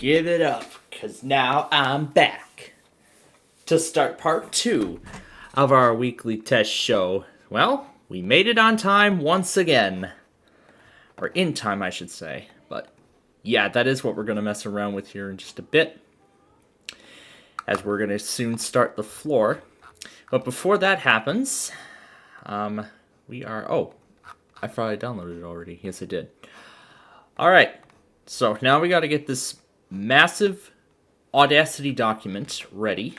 Give it up, because now I'm back to start part 2 of our weekly test show. Well, we made it on time once again. Or in time, I should say. But yeah, that is what we're going to mess around with here in just a bit, as we're going to soon start the floor. But before that happens, we are... Oh, I thought I downloaded it already. Yes, I did. Alright, so now we got to get this massive Audacity document ready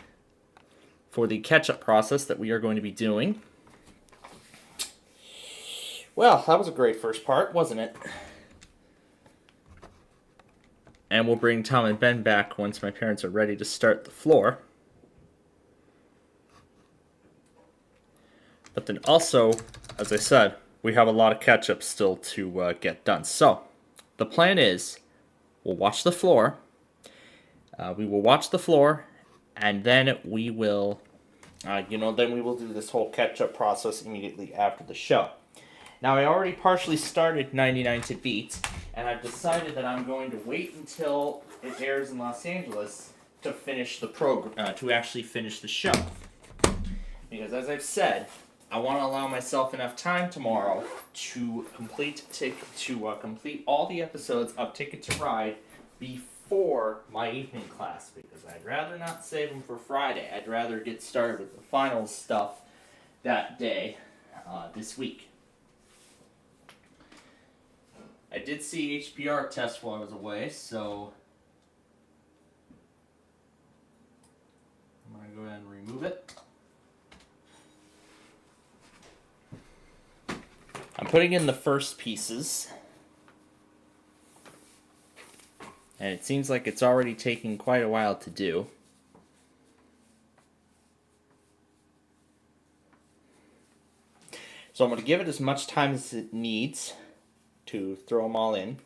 for the catch-up process that we are going to be doing. Well, that was a great first part, wasn't it? And we'll bring Tom and Ben back once my parents are ready to start the floor. But then also, as I said, we have a lot of catch-up still to get done. So, the plan is, we'll watch the floor. We will watch the floor, and then we will, then we will do this whole catch-up process immediately after the show. Now, I already partially started 99 to Beat, and I've decided that I'm going to wait until it airs in Los Angeles to finish the program, to actually finish the show. Because, as I've said, I want to allow myself enough time tomorrow to complete all the episodes of Ticket to Ride before my evening class, because I'd rather not save them for Friday. I'd rather get started with the final stuff that day, this week. I did see HPR test while I was away, so I'm going to go ahead and remove it. I'm putting in the first pieces, and it seems like it's already taking quite a while to do. So I'm going to give it as much time as it needs to throw them all in.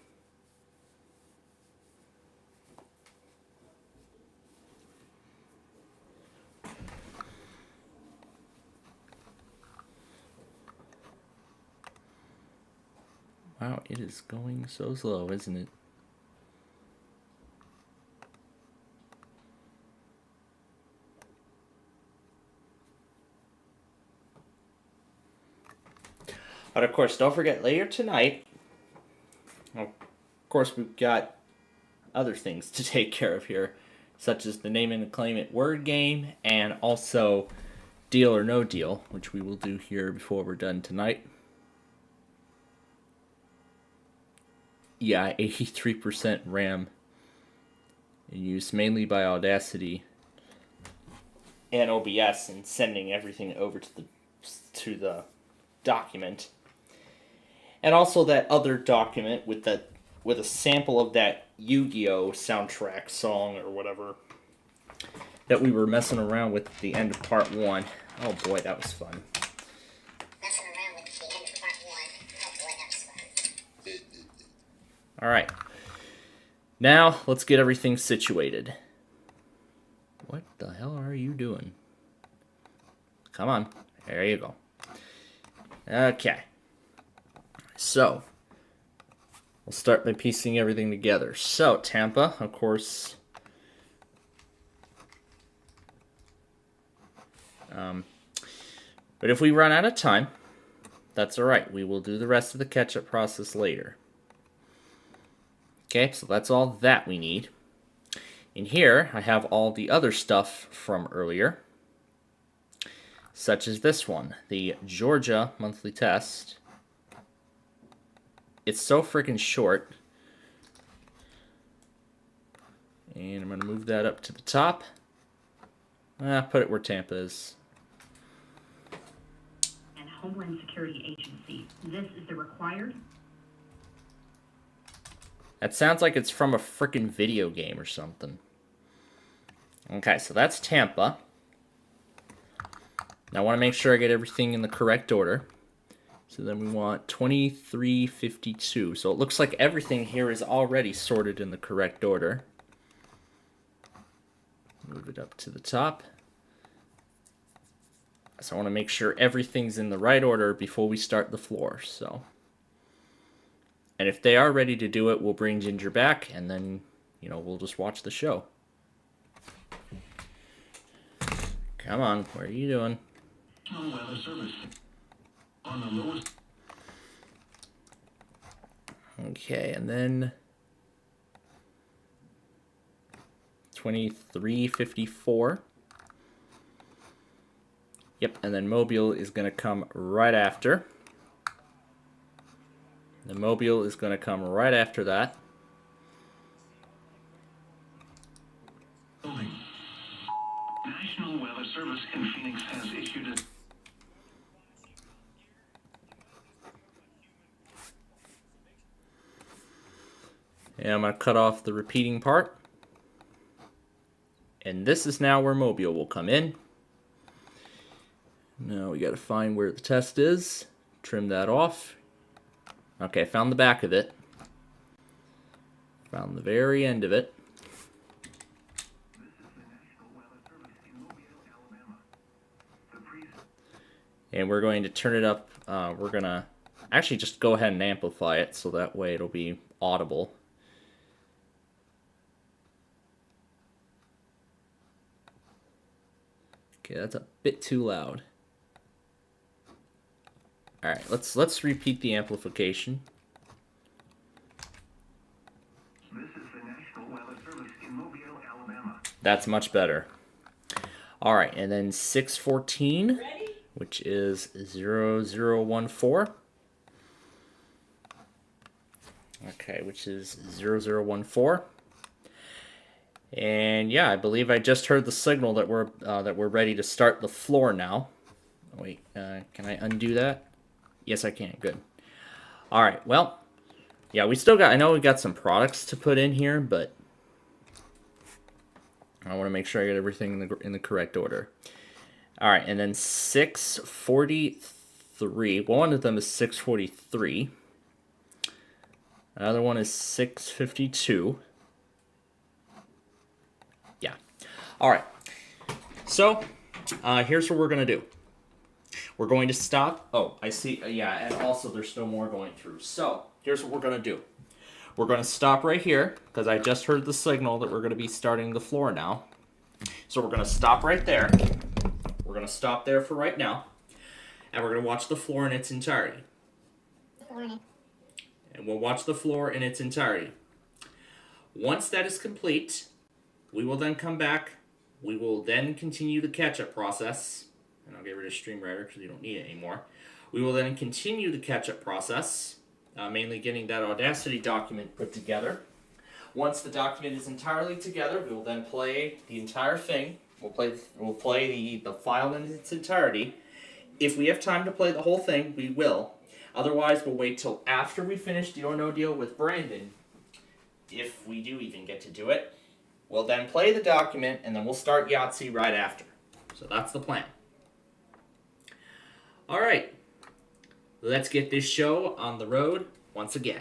Wow, it is going so slow, isn't it? But of course, don't forget, later tonight, of course, we've got other things to take care of here, such as the Name and Claim It word game, and also Deal or No Deal, which we will do here before we're done tonight. Yeah, 83% RAM in use, mainly by Audacity and OBS, and sending everything over to the document. And also that other document with a sample of that Yu-Gi-Oh! Soundtrack song or whatever that we were messing around with at the end of part 1. Oh boy, that was fun. Alright. Now, let's get everything situated. What the hell are you doing? Come on. There you go. Okay. So, we'll start by piecing everything together. So, Tampa, of course. But if we run out of time, that's alright. We will do the rest of the catch-up process later. Okay, so that's all that we need. In here, I have all the other stuff from earlier, such as this one, the Georgia monthly test. It's so freaking short. And I'm going to move that up to the top. Put it where Tampa is. And Homeland Security Agency. This is the required. That sounds like it's from a freaking video game or something. Okay, so that's Tampa. Now I want to make sure I get everything in the correct order. So then we want 2352. So it looks like everything here is already sorted in the correct order. Move it up to the top. So I want to make sure everything's in the right order before we start the floor. And if they are ready to do it, we'll bring Ginger back, and then we'll just watch the show. Come on, what are you doing? Weather service on the lowest. Okay, and then 2354. Yep, and then Mobile is going to come right after. The Mobile is going to come right after that. National Weather Service in Phoenix has issued a And I'm going to cut off the repeating part. And this is now where Mobile will come in. Now we got to find where the test is. Trim that off. Okay, I found the back of it. Found the very end of it. And we're going to turn it up. We're going to actually just go ahead and amplify it so that way it'll be audible. Okay, that's a bit too loud. All right, let's repeat the amplification. This is the National Weather Service in Mobile, Alabama. That's much better. All right, and then 614, which is 0014. Okay, which is 0014. And yeah, I believe I just heard the signal that we're ready to start the floor now. Wait, can I undo that? Yes, I can. Good. All right. Well, yeah, I know we got some products to put in here, but I want to make sure I get everything in the correct order. All right, and then 643. One of them is 643. Another one is 652. Yeah. All right. So here's what we're going to do. We're going to stop. Oh, I see. Yeah, and also there's still more going through. So here's what we're going to do. We're going to stop right here because I just heard the signal that we're going to be starting the floor now. So we're going to stop right there. We're going to stop there for right now. And we're going to watch the floor in its entirety. And we'll watch the floor in its entirety. Once that is complete, we will then come back. We will then continue the catch-up process. And I'll get rid of StreamWriter because you don't need it anymore. We will then continue the catch-up process, mainly getting that Audacity document put together. Once the document is entirely together, we will then play the entire thing. We'll play the file in its entirety. If we have time to play the whole thing, we will. Otherwise, we'll wait till after we finish Deal or No Deal with Brandon, if we do even get to do it. We'll then play the document, and then we'll start Yahtzee right after. So that's the plan. All right, let's get this show on the road once again.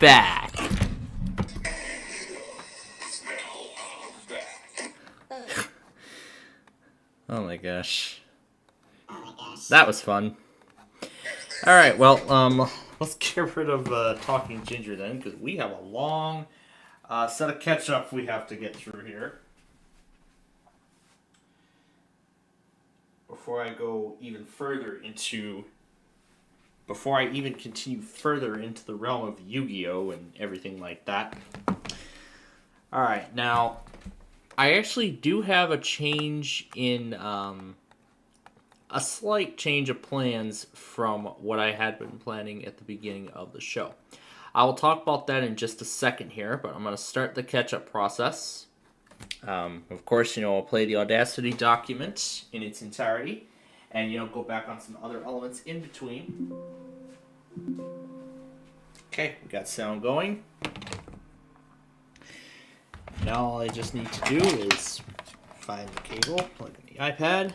back. Oh my gosh. That was fun. Alright, well, let's get rid of Talking Ginger then, because we have a long set of catch-up we have to get through here. Before I even continue further into the realm of Yu-Gi-Oh! And everything like that. Alright, now, I actually do have a change in, a slight change of plans from what I had been planning at the beginning of the show. I will talk about that in just a second here, but I'm going to start the catch-up process. Of course, I'll play the Audacity document in its entirety, and, go back on some other elements in between. Okay, we got sound going. Now all I just need to do is find the cable, plug in the iPad,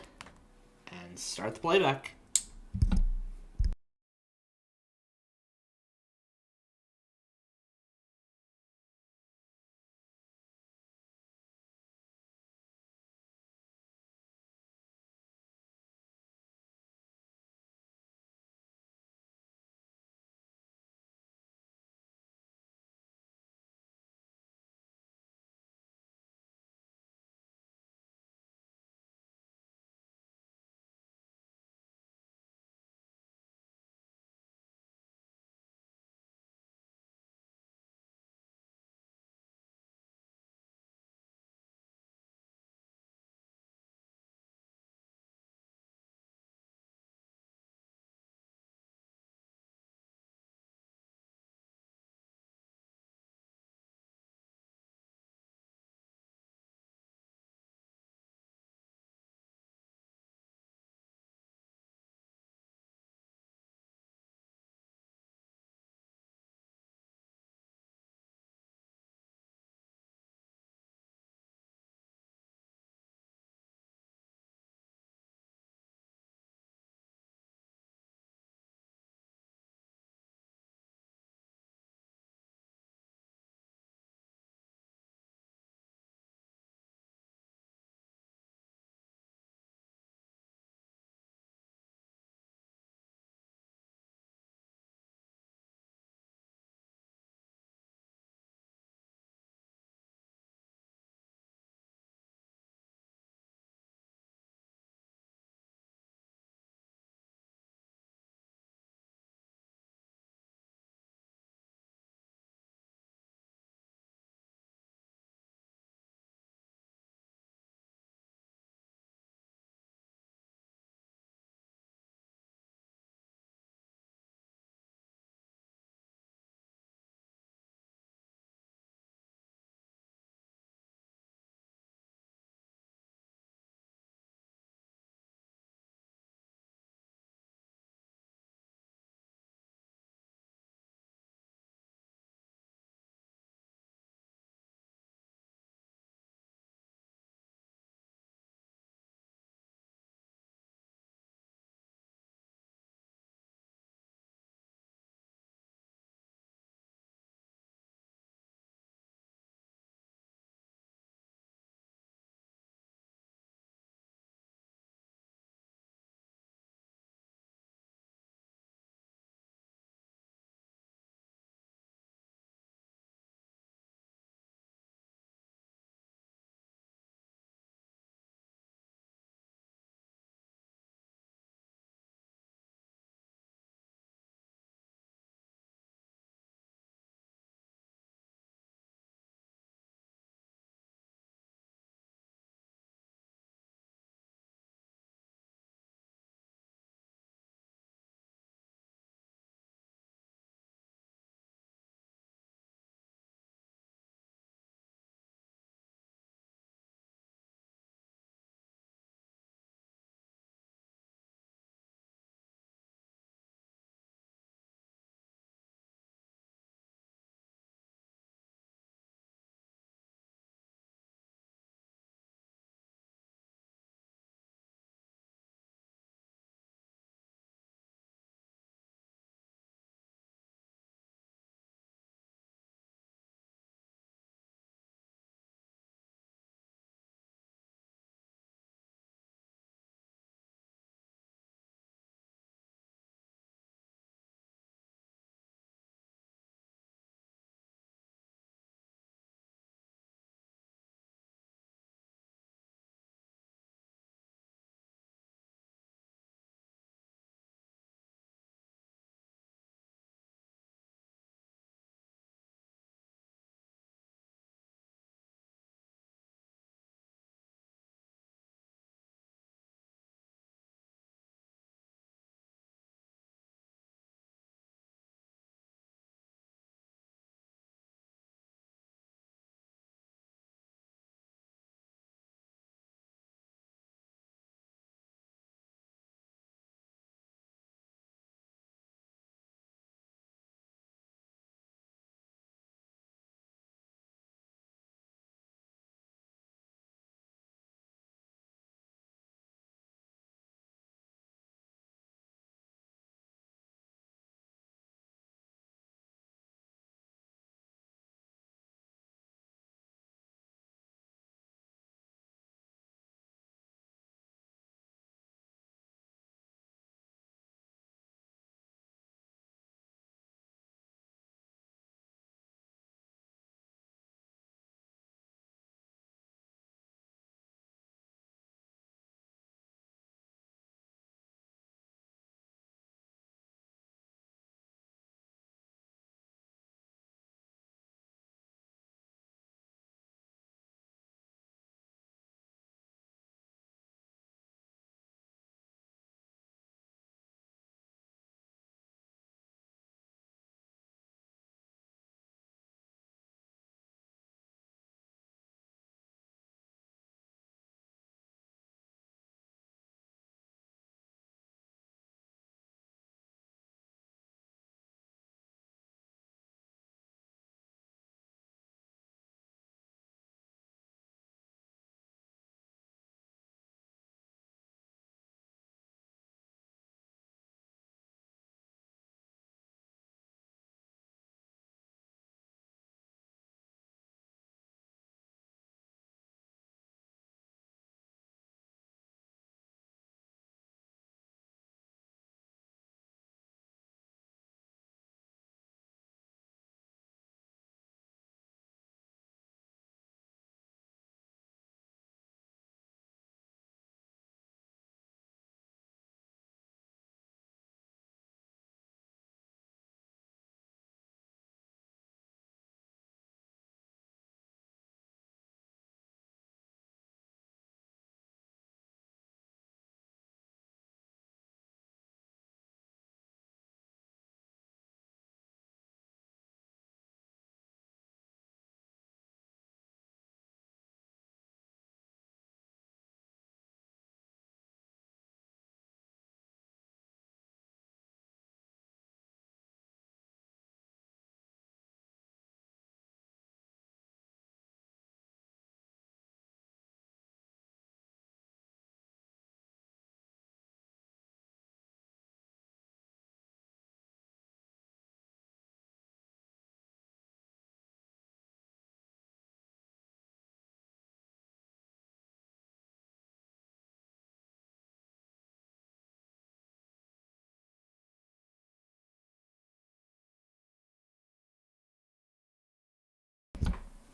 and start the playback.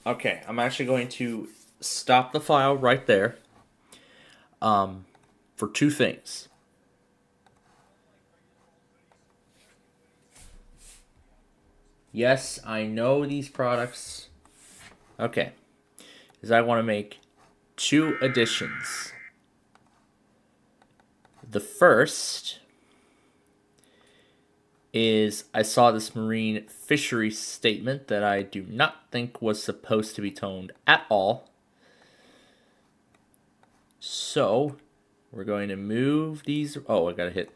Okay, I'm actually going to stop the file right there. For two things. Yes, I know these products. Okay, is I want to make two additions. The first is I saw this marine fishery statement that I do not think was supposed to be toned at all. So we're going to move these. Oh, I gotta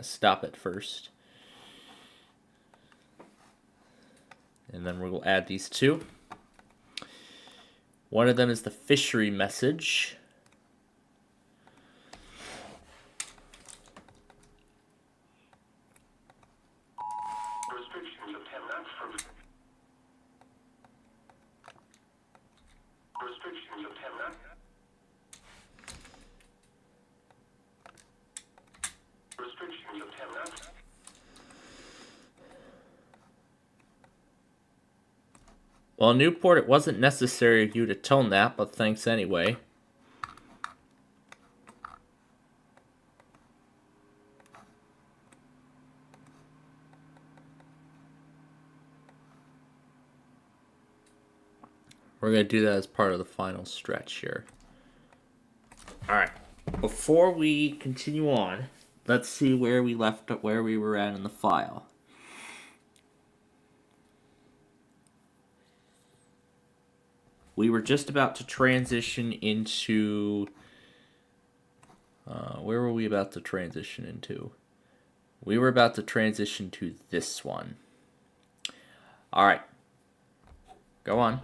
stop it first. And then we'll add these two. One of them is the fishery message. Restrictions of 10 knots for... Restrictions of 10 knots. Restrictions of 10 knots. Well, Newport, it wasn't necessary of you to tone that, but thanks anyway. We're going to do that as part of the final stretch here. Alright, before we continue on, let's see where we were at in the file. We were just about to transition into... where were we about to transition into? We were about to transition to this one. Alright. Go on.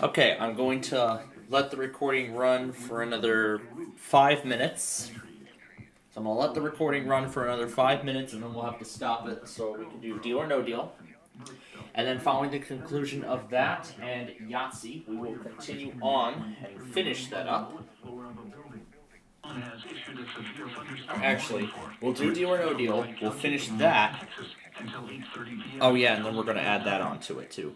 Okay, I'm going to let the recording run for another 5 minutes. So I'm gonna let the recording run for another 5 minutes, and then we'll have to stop it so we can do deal or no deal. And then, following the conclusion of that and Yahtzee, we will continue on and finish that up. Has issued a severe thunderstorm Actually, warning for we'll do deal or no deal. We'll finish that. Texas until 8:30 p.m. Oh yeah, and then we're gonna add that onto it too.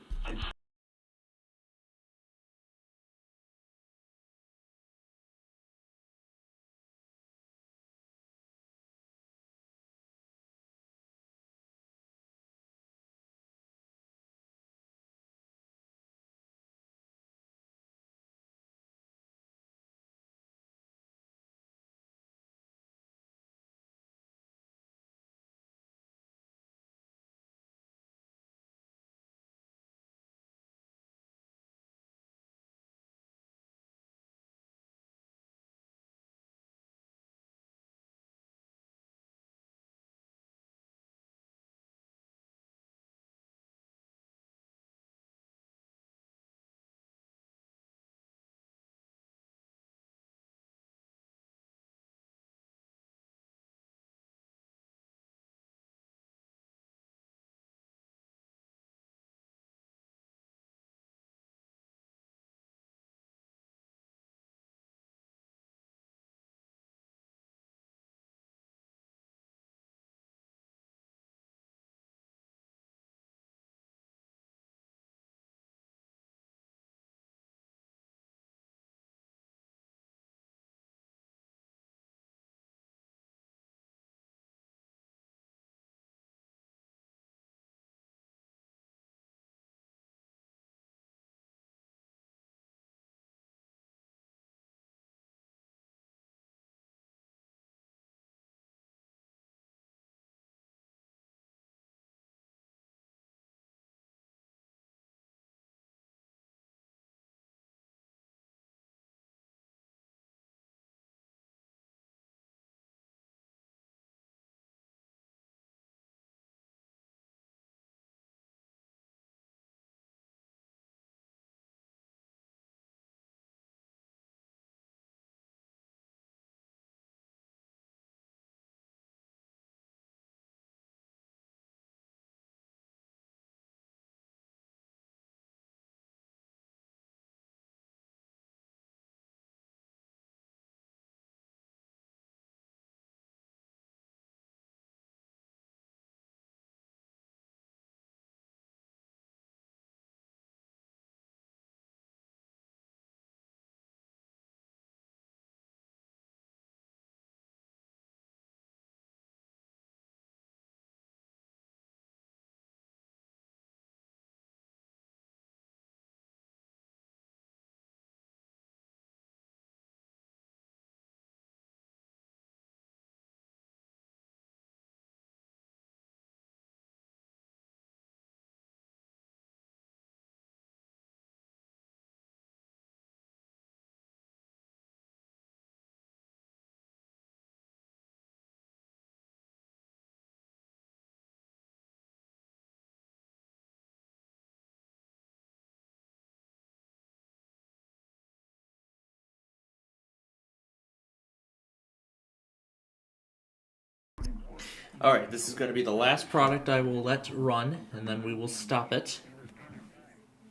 Alright, this is going to be the last product I will let run, and then we will stop it.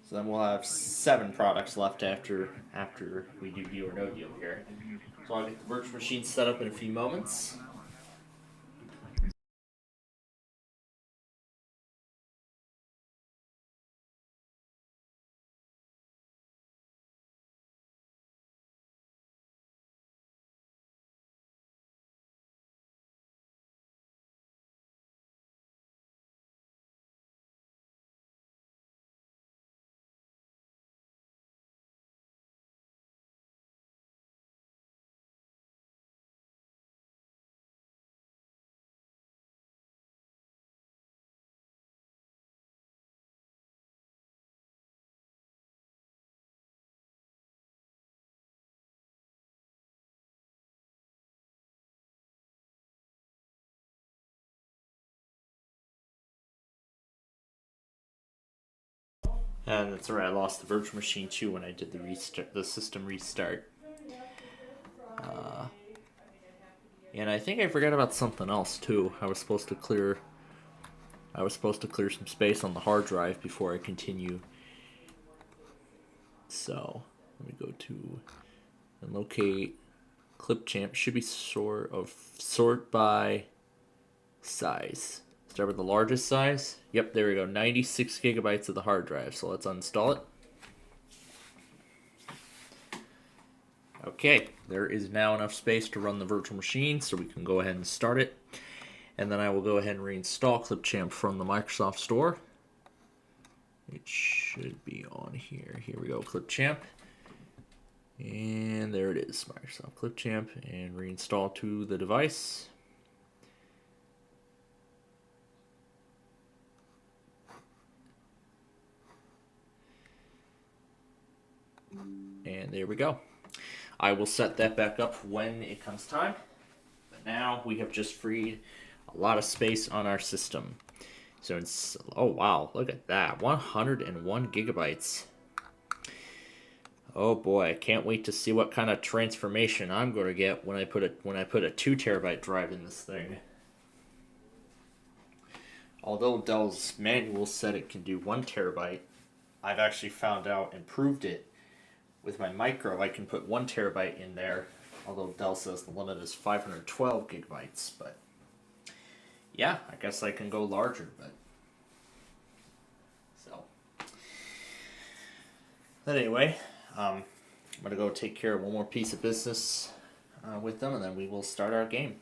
So then we'll have 7 products left after we do deal or no deal here. So I'll get the virtual machine set up in a few moments. And that's right, I lost the virtual machine too when I did the system restart. And I think I forgot about something else too. I was supposed to clear some space on the hard drive before I continue. So let me go to and locate Clipchamp. Should be sort by size. Start with the largest size. Yep, there we go. 96 gigabytes of the hard drive. So let's uninstall it. Okay, there is now enough space to run the virtual machine, so we can go ahead and start it. And then I will go ahead and reinstall Clipchamp from the Microsoft Store. It should be on here. Here we go, Clipchamp. And there it is, Microsoft Clipchamp, and reinstall to the device. And there we go. I will set that back up when it comes time. But now we have just freed a lot of space on our system. So it's, oh wow, look at that, 101 gigabytes. Oh boy, I can't wait to see what kind of transformation I'm going to get when I put a 2 terabyte drive in this thing. Although Dell's manual said it can do 1 terabyte, I've actually found out and proved it. With my micro, I can put 1 terabyte in there, although Dell says the limit is 512 gigabytes, but yeah, I guess I can go larger, but so. But anyway, I'm gonna go take care of one more piece of business with them, and then we will start our game.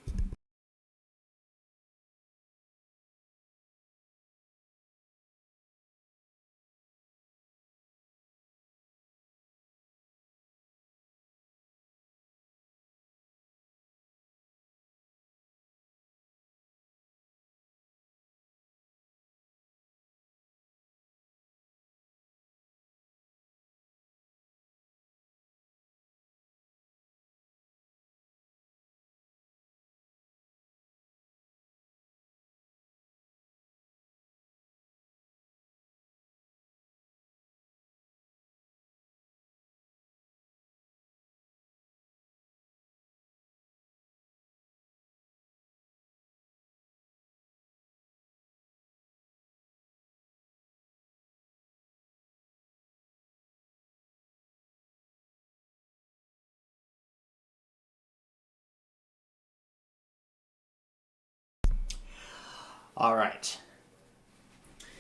All right.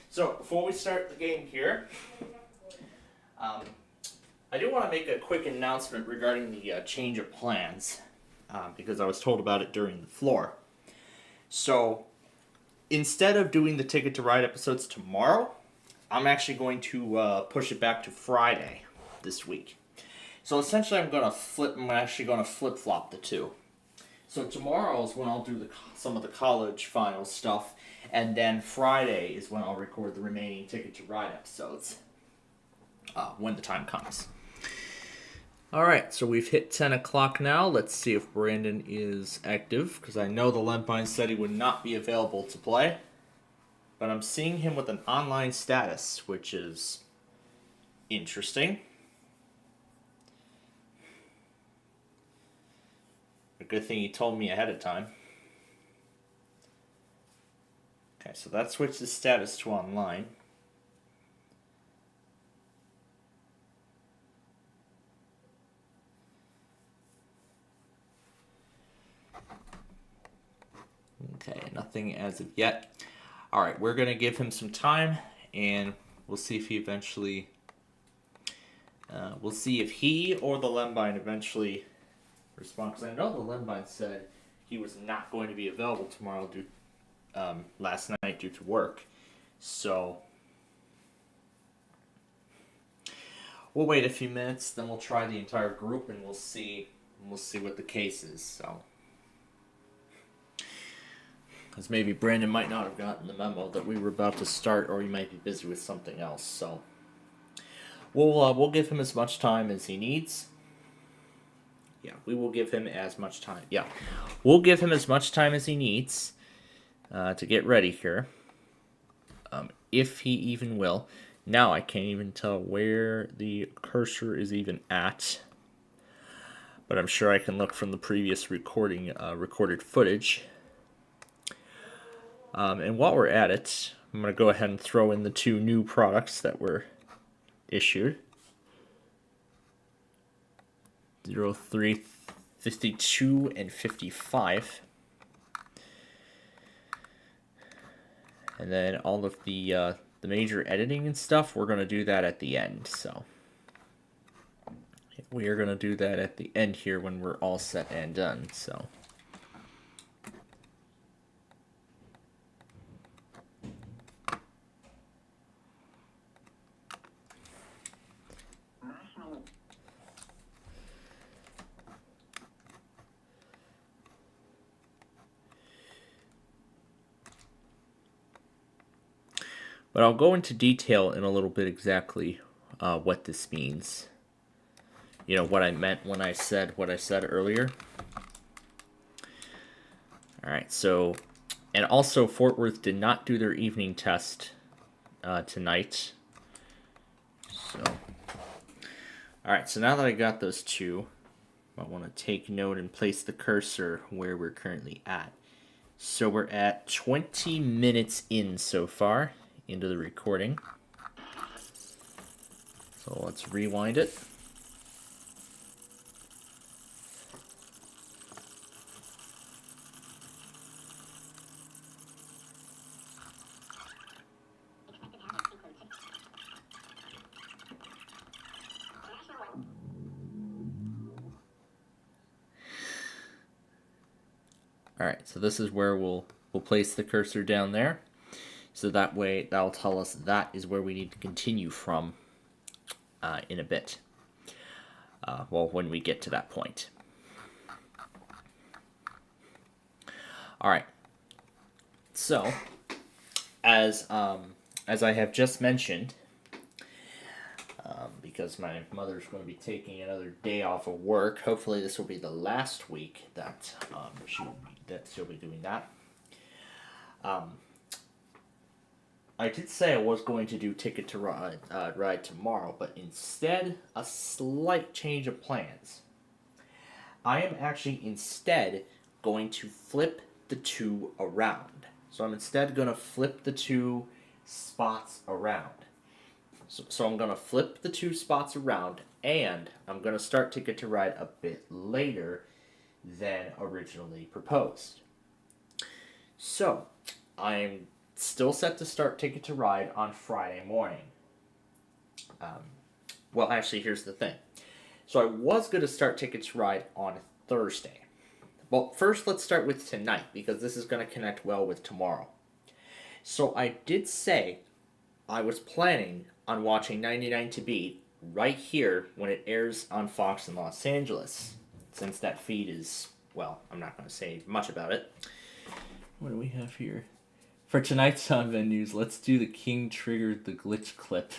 So before we start the game here, I do want to make a quick announcement regarding the change of plans, because I was told about it during the floor. So instead of doing the Ticket to Ride episodes tomorrow, I'm actually going to push it back to Friday this week. So essentially, I'm actually going to flip-flop the two. So tomorrow is when I'll do some of the college final stuff, and then Friday is when I'll record the remaining Ticket to Ride episodes, when the time comes. Alright, so we've hit 10 o'clock now. Let's see if Brandon is active, because I know the Lempine said he would not be available to play. But I'm seeing him with an online status, which is interesting. A good thing he told me ahead of time. Okay, so that switched his status to online. Okay, nothing as of yet. Alright, we're going to give him some time, and we'll see if he eventually... we'll see if he or the Lempine eventually respond. Because I know the Lempine said he was not going to be available tomorrow last night due to work. So we'll wait a few minutes, then we'll try the entire group, and we'll see what the case is. So, because maybe Brandon might not have gotten the memo that we were about to start, or he might be busy with something else. So we'll give him as much time as he needs. Yeah, we will give him as much time. Yeah, we'll give him as much time as he needs to get ready here, if he even will. Now I can't even tell where the cursor is even at, but I'm sure I can look from the previous recorded footage. And while we're at it, I'm going to go ahead and throw in the two new products that were issued. 0352 and 55. And then all of the major editing and stuff, we're going to do that at the end. So we are going to do that at the end here when we're all set and done. So National but I'll go into detail in a little bit exactly what this means. You know, what I meant when I said what I said earlier. Alright, so, and also Fort Worth did not do their evening test tonight. So, alright, so now that I got those two, I want to take note and place the cursor where we're currently at. So we're at 20 minutes in so far into the recording. So let's rewind it. Alright, so this is where we'll place the cursor down there. So that way, that'll tell us that is where we need to continue from in a bit. Well, when we get to that point. Alright. So, as I have just mentioned, because my mother's going to be taking another day off of work, hopefully this will be the last week that she'll be doing that. I did say I was going to do Ticket to Ride tomorrow, but instead, a slight change of plans. I am actually instead going to flip the two around. So I'm instead going to flip the two spots around. So I'm going to flip the two spots around, and I'm going to start Ticket to Ride a bit later than originally proposed. So, I'm still set to start Ticket to Ride on Friday morning. Well, actually, here's the thing. So I was going to start Ticket to Ride on Thursday. Well, first let's start with tonight, because this is going to connect well with tomorrow. So I did say I was planning on watching 99 to Beat right here when it airs on Fox in Los Angeles. Since that feed is, well, I'm not going to say much about it. What do we have here? For tonight's on venues, let's do the King Triggered the Glitch clip.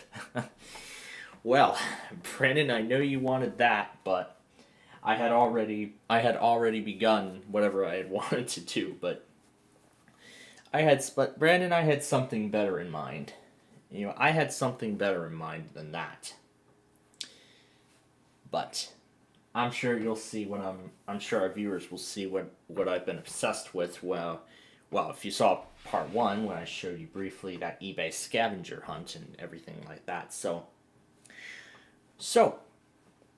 Well, Brandon, I know you wanted that, but I had already begun whatever I had wanted to do, but Brandon, I had something better in mind. You know, I had something better in mind than that. But I'm sure you'll see when I'm sure our viewers will see what I've been obsessed with. Well, if you saw part 1 when I showed you briefly that eBay scavenger hunt and everything like that. So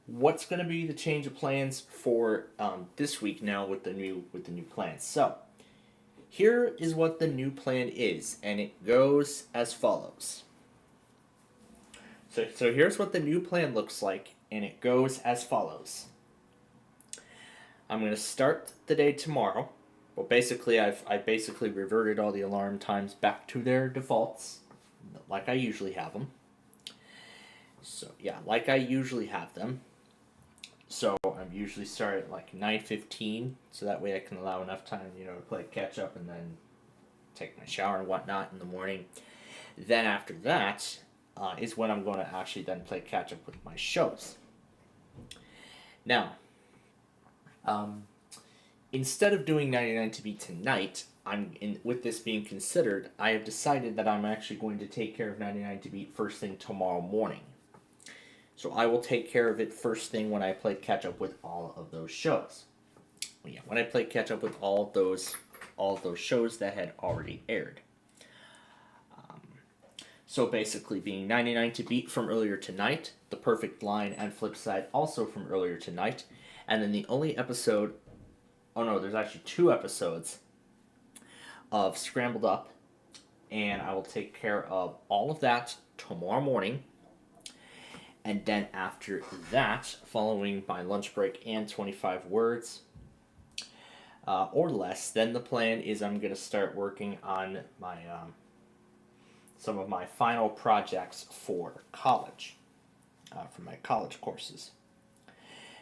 what's going to be the change of plans for this week now with the new plans? So here is what the new plan is, and it goes as follows. So here's what the new plan looks like, and it goes as follows. I'm going to start the day tomorrow. Well, basically, I basically reverted all the alarm times back to their defaults, like I usually have them. So yeah, like I usually have them. So I'm usually start at like 9:15, so that way I can allow enough time, to play catch up and then take my shower and whatnot in the morning. Then after that is when I'm going to actually then play catch up with my shows. Now, instead of doing 99 to Beat tonight, with this being considered, I have decided that I'm actually going to take care of 99 to Beat first thing tomorrow morning. So I will take care of it first thing when I play catch up with all of those shows. Yeah, when I play catch up with all of those shows that had already aired. So basically, being 99 to Beat from earlier tonight, The Perfect Line and Flipside also from earlier tonight, and then the only episode, oh no, there's actually 2 episodes of Scrambled Up, and I will take care of all of that tomorrow morning. And then after that, following my lunch break and 25 words or less, then the plan is I'm going to start working on my some of my final projects for college, for my college courses.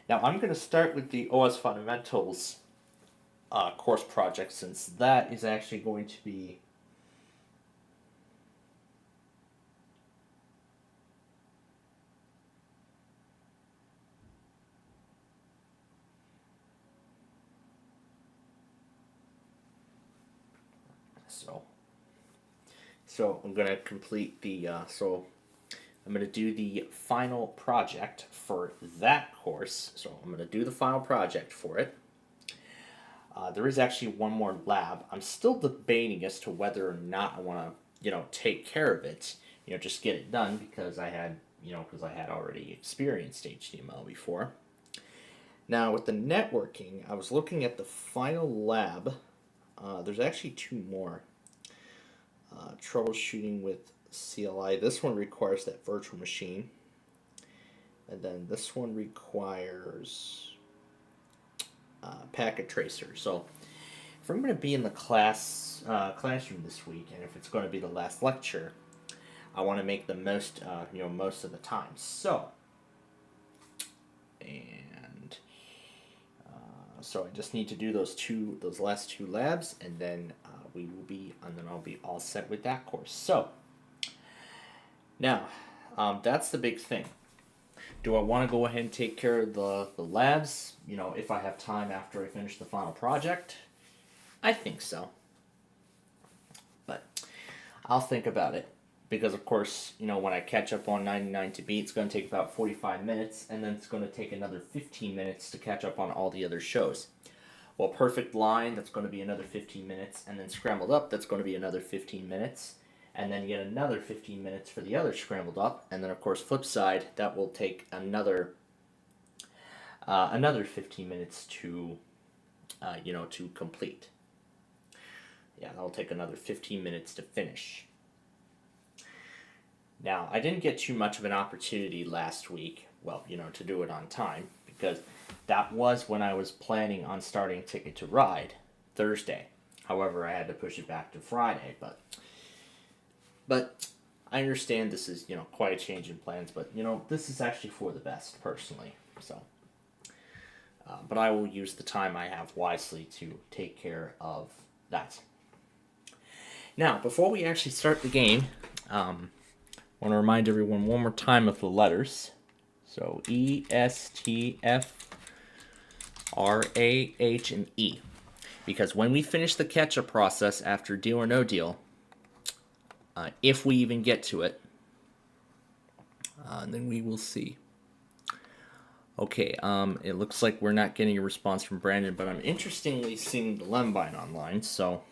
Now I'm going to start with the OS Fundamentals course project, since that is actually going to be so I'm going to complete the I'm going to do the final project for that course. So I'm going to do the final project for it. There is actually one more lab. I'm still debating as to whether or not I want to, take care of it. Just get it done because I had already experienced HTML before. Now with the networking, I was looking at the final lab. There's actually 2 more. Troubleshooting with CLI. This one requires that virtual machine. And then this one requires packet tracer. So if I'm going to be in the classroom this week, and if it's going to be the last lecture, I want to make the most most of the time. So so I just need to do those last 2 labs, and then I'll be all set with that course. So now that's the big thing. Do I want to go ahead and take care of the labs, if I have time after I finish the final project? I think so. But I'll think about it. Because, of course, when I catch up on 99 to Beat, it's going to take about 45 minutes, and then it's going to take another 15 minutes to catch up on all the other shows. Well, Perfect Line, that's going to be another 15 minutes, and then Scrambled Up, that's going to be another 15 minutes, and then yet another 15 minutes for the other Scrambled Up, and then, of course, Flipside, that will take another 15 minutes to, to complete. Yeah, that'll take another 15 minutes to finish. Now, I didn't get too much of an opportunity last week, to do it on time, because that was when I was planning on starting Ticket to Ride Thursday. However, I had to push it back to Friday, but I understand this is, quite a change in plans, but, this is actually for the best, personally, so. But I will use the time I have wisely to take care of that. Now, before we actually start the game, I want to remind everyone one more time of the letters. So E, S, T, F, R, A, H, and E. Because when we finish the catch-up process after Deal or No Deal, if we even get to it, then we will see. Okay, it looks like we're not getting a response from Brandon, but I'm interestingly seeing the Lembine online, so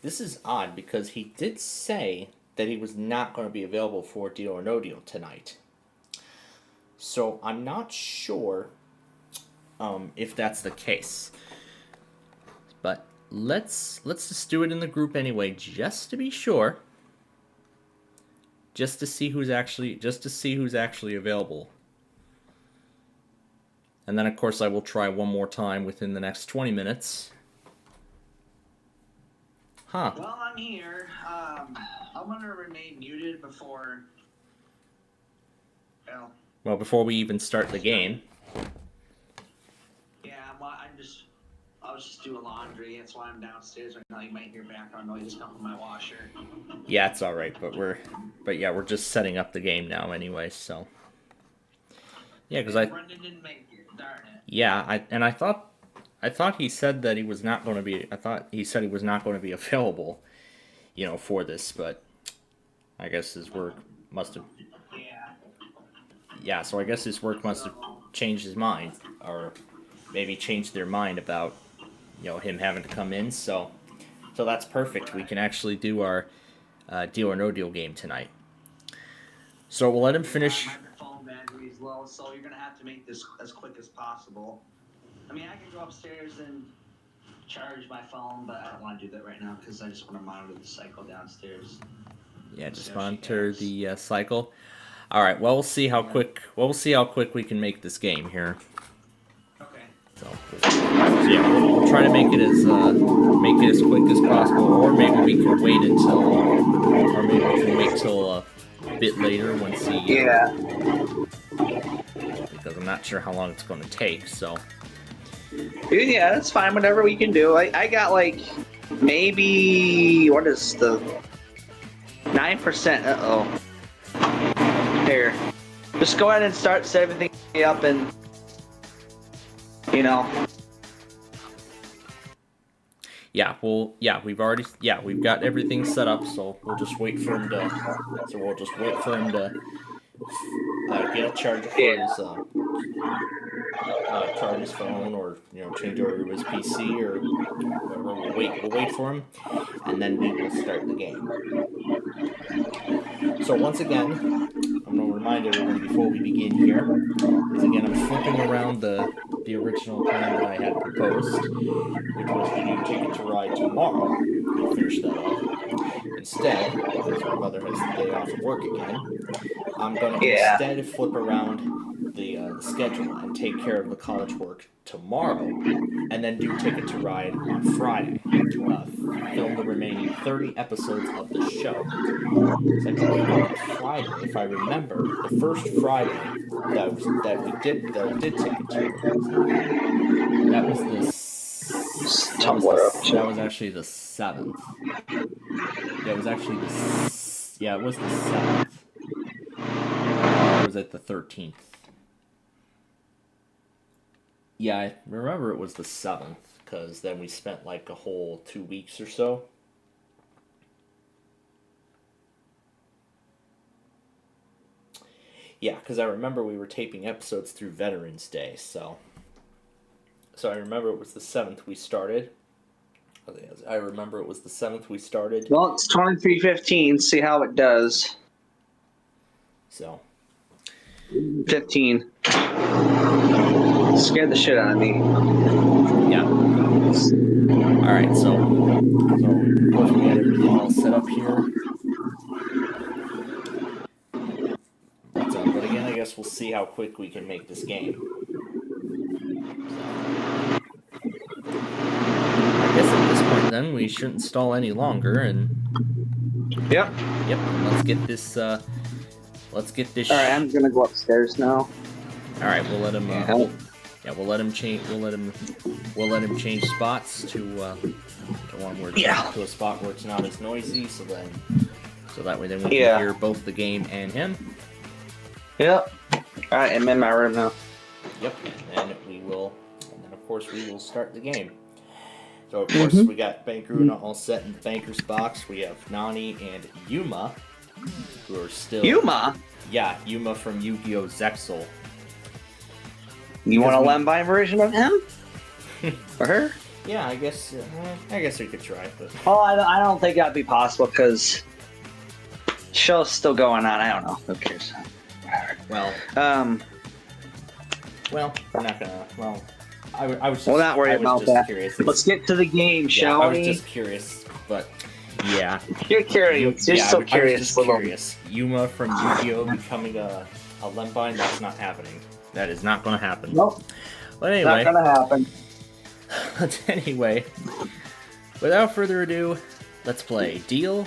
this is odd because he did say that he was not going to be available for Deal or No Deal tonight. So I'm not sure if that's the case. But let's just do it in the group anyway, just to be sure. Just to see who's actually available. And then of course I will try one more time within the next 20 minutes. Huh. Well, I'm here. I'm going to remain muted before... Well, before we even start the game. Yeah, I was just doing laundry. That's why I'm downstairs right now. You might hear background noises come from my washer. Yeah, it's all right, but we're just setting up the game now anyway, so. Yeah, because Brendan didn't make it. Darn it. Yeah, I I thought he said that he was not going to be. I thought he said he was not going to be available, for this. But I guess his work must have. Yeah. Yeah, so I guess his work must have changed his mind, or maybe changed their mind about, him having to come in. So that's perfect. We can actually do our Deal or No Deal game tonight. So we'll let him finish. My phone battery is low, so you're gonna have to make this as quick as possible. I mean, I can go upstairs and charge my phone, but I don't want to do that right now because I just want to monitor the cycle downstairs. Yeah, just So monitor she the cycle. All right. Well, we'll see how quick. Well, we'll see how quick we can make this game here. Okay. So yeah, we'll try to make it as quick as possible, or maybe we can wait till a bit later once he. Because I'm not sure how long it's going to take. So. Yeah, that's fine. Whatever we can do. I got like maybe what is the 9%? Here, just go ahead and start set everything up, and Yeah, we've got everything set up, so we'll just wait for him to. Get a charger for his charge his phone, or change over to his PC or whatever. We'll wait for him, and then we will start the game. So once again, I'm going to remind everyone before we begin here, is again I'm flipping around the original plan that I had proposed, which was to do Ticket to Ride tomorrow and finish that off. Instead, because my mother has the day off of work again, I'm going to instead flip around the schedule and take care of the college work tomorrow, and then do Ticket to Ride on Friday to film the remaining 30 episodes of the show. So I believe on Friday, if I remember, the first Friday that we did Ticket to Ride, that was that was actually the 7th. Yeah, it was actually it was the 7th. Or was it the 13th? Yeah, I remember it was the 7th, because then we spent like a whole 2 weeks or so. Yeah, because I remember we were taping episodes through Veterans Day, so I remember it was the 7th we started. I remember it was the 7th we started. well, it's 23:15. See how it does. So 15. Scared the shit out of me. yeah. All right, so of course we had everything all set up here. But again, I guess we'll see how quick we can make this game. I guess at this point, then we shouldn't stall any longer, and Yep. let's get this. Let's get this. All right, I'm gonna go upstairs now. All right, we'll let him. We'll let him change. We'll let him change spots to one where to a spot where it's not as noisy. So that way, then we can hear both the game and him. Yep. All right, I'm in my room now. Yep, and then of course we will start the game. So of course we got Bankeruna all set in the banker's box. We have Nani and Yuma, who are still Yuma? Yeah, Yuma from Yu-Gi-Oh! Zexal. You want a Lembine version of him? Or her? Yeah, I guess we could try, but Oh, I don't think that'd be possible because show's still going on. I don't know. Who cares? well, we're not gonna. Well, I was just, We'll not worry about that. Curious. Let's get to the game, Yeah, shall I we? was just curious, but yeah. You're curious. You're so curious, I was just little. curious. Yuma from Yu-Gi-Oh! Becoming a Lembine, that's not happening. That is not going to happen. Nope. But anyway. Not gonna happen. But anyway, without further ado, let's play Deal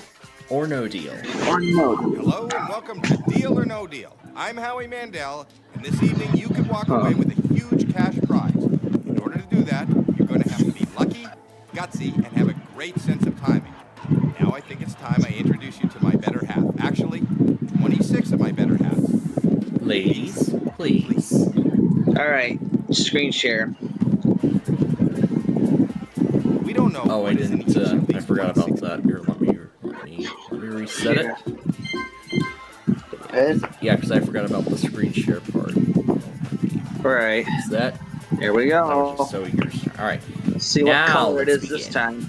or No Deal. Or no. Hello and welcome to Deal or No Deal. I'm Howie Mandel, and this evening you can walk away with a huge cash prize. In order to do that, you're going to have to be lucky, gutsy, and have a great sense of timing. Now I think it's time I introduce you to my better half. Actually, 26 of my better halves. Ladies, please. All right. Screen share. know Oh, I what is in didn't. each of I these forgot about 26 that. Here, let me reset it. Yeah, because I forgot about the screen share part. Right. Is that? Here we That was go. just so yours. All right. Let's see what Now color it let's is this begin. time.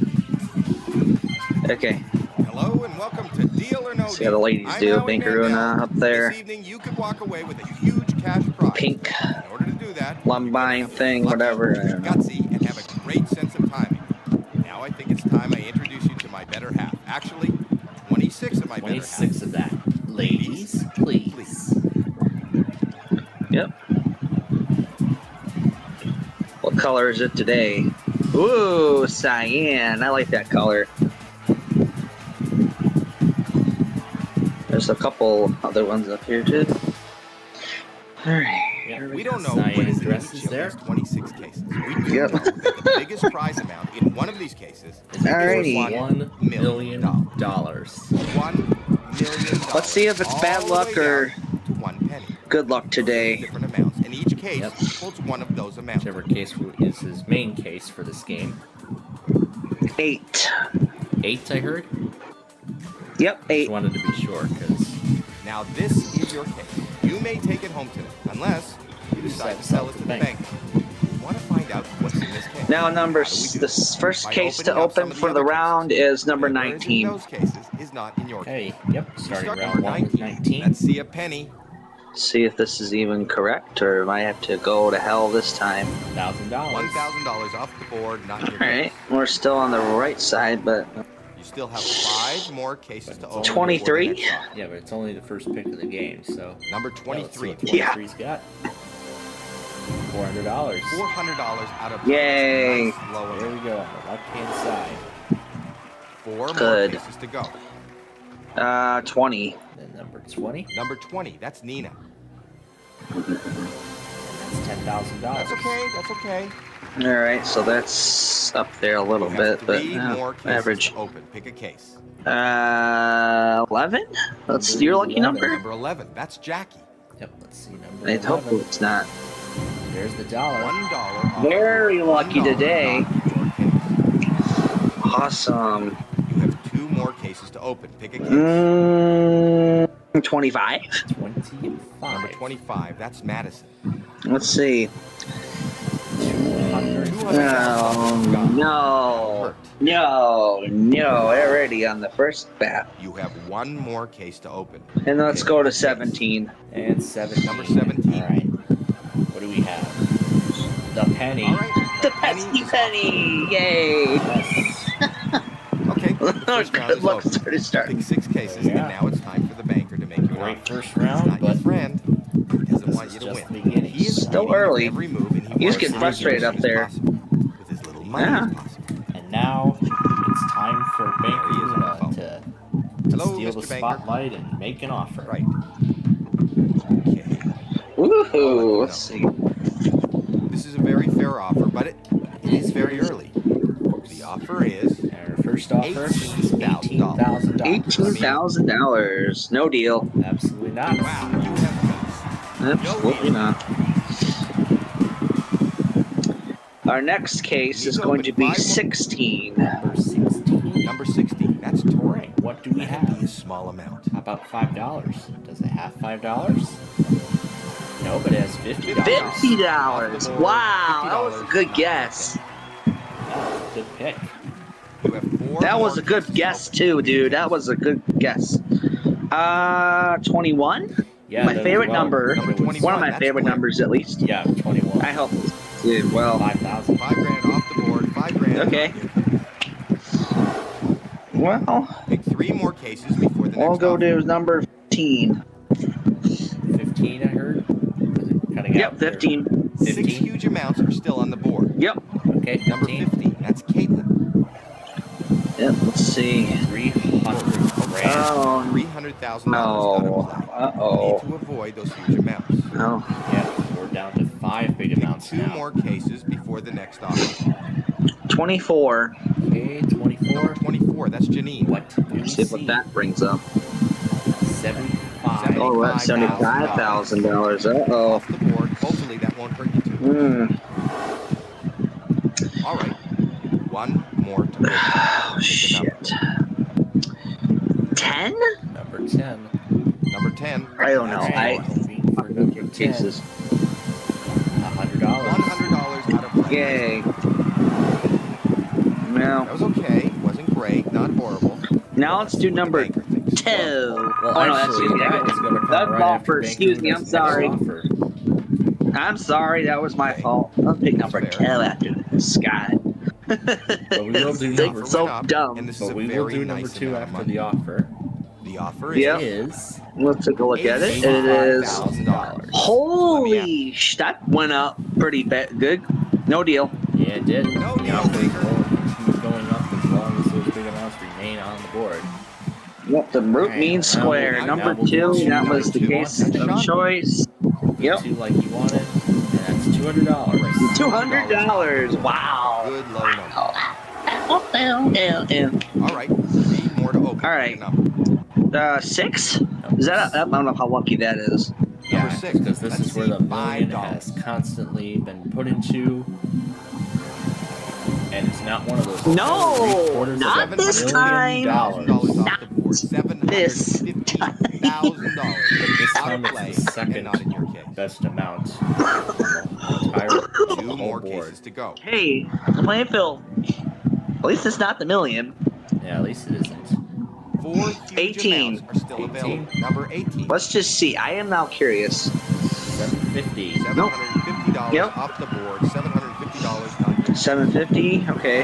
Okay. Hello and welcome to Deal or No See how Deal. the ladies I'm do. Howie Bankaruna Mandel. up there. This evening you could walk away with a huge cash prize. Pink In order to do that, Lumbine you're gonna have to be thing, lucky, whatever. I don't know. gutsy, and have a great sense of timing. Now I think it's time I introduce you to my better half. Actually, 26 of my better half. 26 of that. Ladies, please. Yep. What color is it today? Ooh, cyan. I like that color. There's a couple other ones up here too. Alright. Yeah, We don't know cyan what is in dresses each of there. these 26 cases. We do Yep. know that the biggest prize amount in one of these cases is Alrighty. $1 million. $1 million. Let's see if it's all bad the luck way or down to 1 penny. good luck today. Different amounts, and each case Yep. equals one of those amounts. Whichever case is his main case for this game. 8. 8, I heard. Yep, Just 8. wanted to be sure, because Now this is your case. You may take it home today, unless you decide to sell it to the bank. You want to find out what's in this case. Now, How do the we do it? first By case to opening up some open of the for the other round is number Whatever is in 19. those cases is not in your case. hey, yep, You starting start round number 1 with 19. Let's see a penny. See if this is even correct, or am I have to go to hell this time? $1,000. $1,000 off the board, not in your Alright, case. we're still on the right side, but You still have 5 more cases to open. 23? before the next round. Yeah, but it's only the first pick of the game, so. Number Yeah, let's see 23. what Yeah. 23's got. $400. $400 out of Yay. nice low There amount. we go, on the left-hand side. 4 Good. more cases to go. 20. Then number 20, Number 20, that's Nina. and that's $10,000. That's okay, that's okay. Alright, so that's up there a little You have bit, but 3 more cases average. to open. Pick a case. 11? That's Number your lucky 11. number? Number 11, that's Jackie. Yep, let's see number I hope 11. it's not. There's the dollar. $1 off. Very lucky $1 today. not in your case. Awesome. You have 2 more cases to open. Pick a case. 25? 25. Number 25, that's Madison. Let's see. 200. No, no, already on the first bat. You have 1 more case to open. And let's go to 17. And 17. Number 17. All right. What do we have? The penny. All right. The penny pesky is penny! Yay! Yes. Okay. The first round Good is luck over. started starting. Pick 6 cases, Yeah. and now it's time for the banker to make your Great offer. first He's round, not your but friend. He doesn't this want is you to just win. the beginning. He is Still reading early. every move, and he He's wants getting to frustrated make up it as there. possible, with as little money Yeah. as possible. and now it's time for There he is on the Banker phone. to Hello, steal Mr. the Banker. spotlight and make an offer. Right. Okay. Woohoo! Let's see. This is a very fair offer, but it is very early. The offer is Our first offer is $18,000. $18,000. $18,000. No deal. Absolutely not. wow, you have Absolutely not. Our next case is going to be 16. Number 16. number 16. That's Tori. Alright, what do we That'd be a have? small amount. How about $5? Does it have $5? No, but it has $50. $50. Wow, that was a good guess. That was a good pick. You have 4 That was more a good cases guess open. too, dude. That was a good guess. 21? Yeah, My that was favorite well. number. Number 21, One of my that's favorite clear. numbers, at least. Yeah, 21. I hope this did well. 5,000. $5,000 off the board. $5,000. Okay. Well, Pick 3 more cases before the we'll next go offer. to number 15. 15, I heard. Was it cutting Yep, out there? 15. 6 15. huge amounts are still on the board. Yep. Okay, Number 15. 15. That's Caitlin. Yep, let's see. 300 grand. Oh, $300,000 no. out of play. You Uh-oh. need to avoid those huge amounts. No. Yeah, we're down to 5 big Pick amounts 2 now. more cases before the next offer. 24. Okay, 24. Number 24. That's Janine. What do we Let's see what see? that brings up. 75. Oh, that's $75,000. Uh-oh. Off the board. Hopefully that won't hurt you too. Hmm. All right. 1 more to open. Oh, Pick a number. shit. 10? Number 10. Number 10. I don't know. Alright, I hoping for number 10. cases. $100. $100 out of play. Yay. That Now, was okay. Wasn't great. Not horrible. now let's do number Banker thinks. 2. Well, Oh, no, actually, excuse me. that was going to come Doug right Balfour, after excuse me, I'm Banker's sorry. offer. I'm sorry, that was my Okay. fault. I'll pick number That's 2 fair. after this, God. But we will do It's number so Went up, dumb. And this is But a we will very do number nice 2 amount of after money. the offer. The offer is Yep. Is Let's take a look at it. It is. $85,000. Holy that went up pretty good. No deal. Yeah, it did. No The deal, offer Baker. will continue going up as long as those big amounts remain on the board. Yep, the root Alright, mean now square. we'll- Number now we'll 2, do that number was the 2. case That's of shot. choice. Yep. 2 like you wanted, and that's $200. $200. Wow. Good low number. Yeah. All right. 3 more to open. All right. Pick a number. 6? Is that? I don't know how lucky that is. Yeah, Number 6. because this Let's is where see, the million $5. has constantly been put into. And it's not one of those. No, $3/4 not of this $1 time. million. $7,000 off Not the board. this $750,000. But this Out of time play, it's the and second not in your case. best amount. on the entire 2 whole more board. cases to go. Hey, Landfill. At least it's not the million. Yeah, at least it isn't. 4 huge 18. amounts are still available. Number 18. Let's just see. I am now curious. 750. Nope. $750 Yep. off the board. $750 not yours. 750. Okay.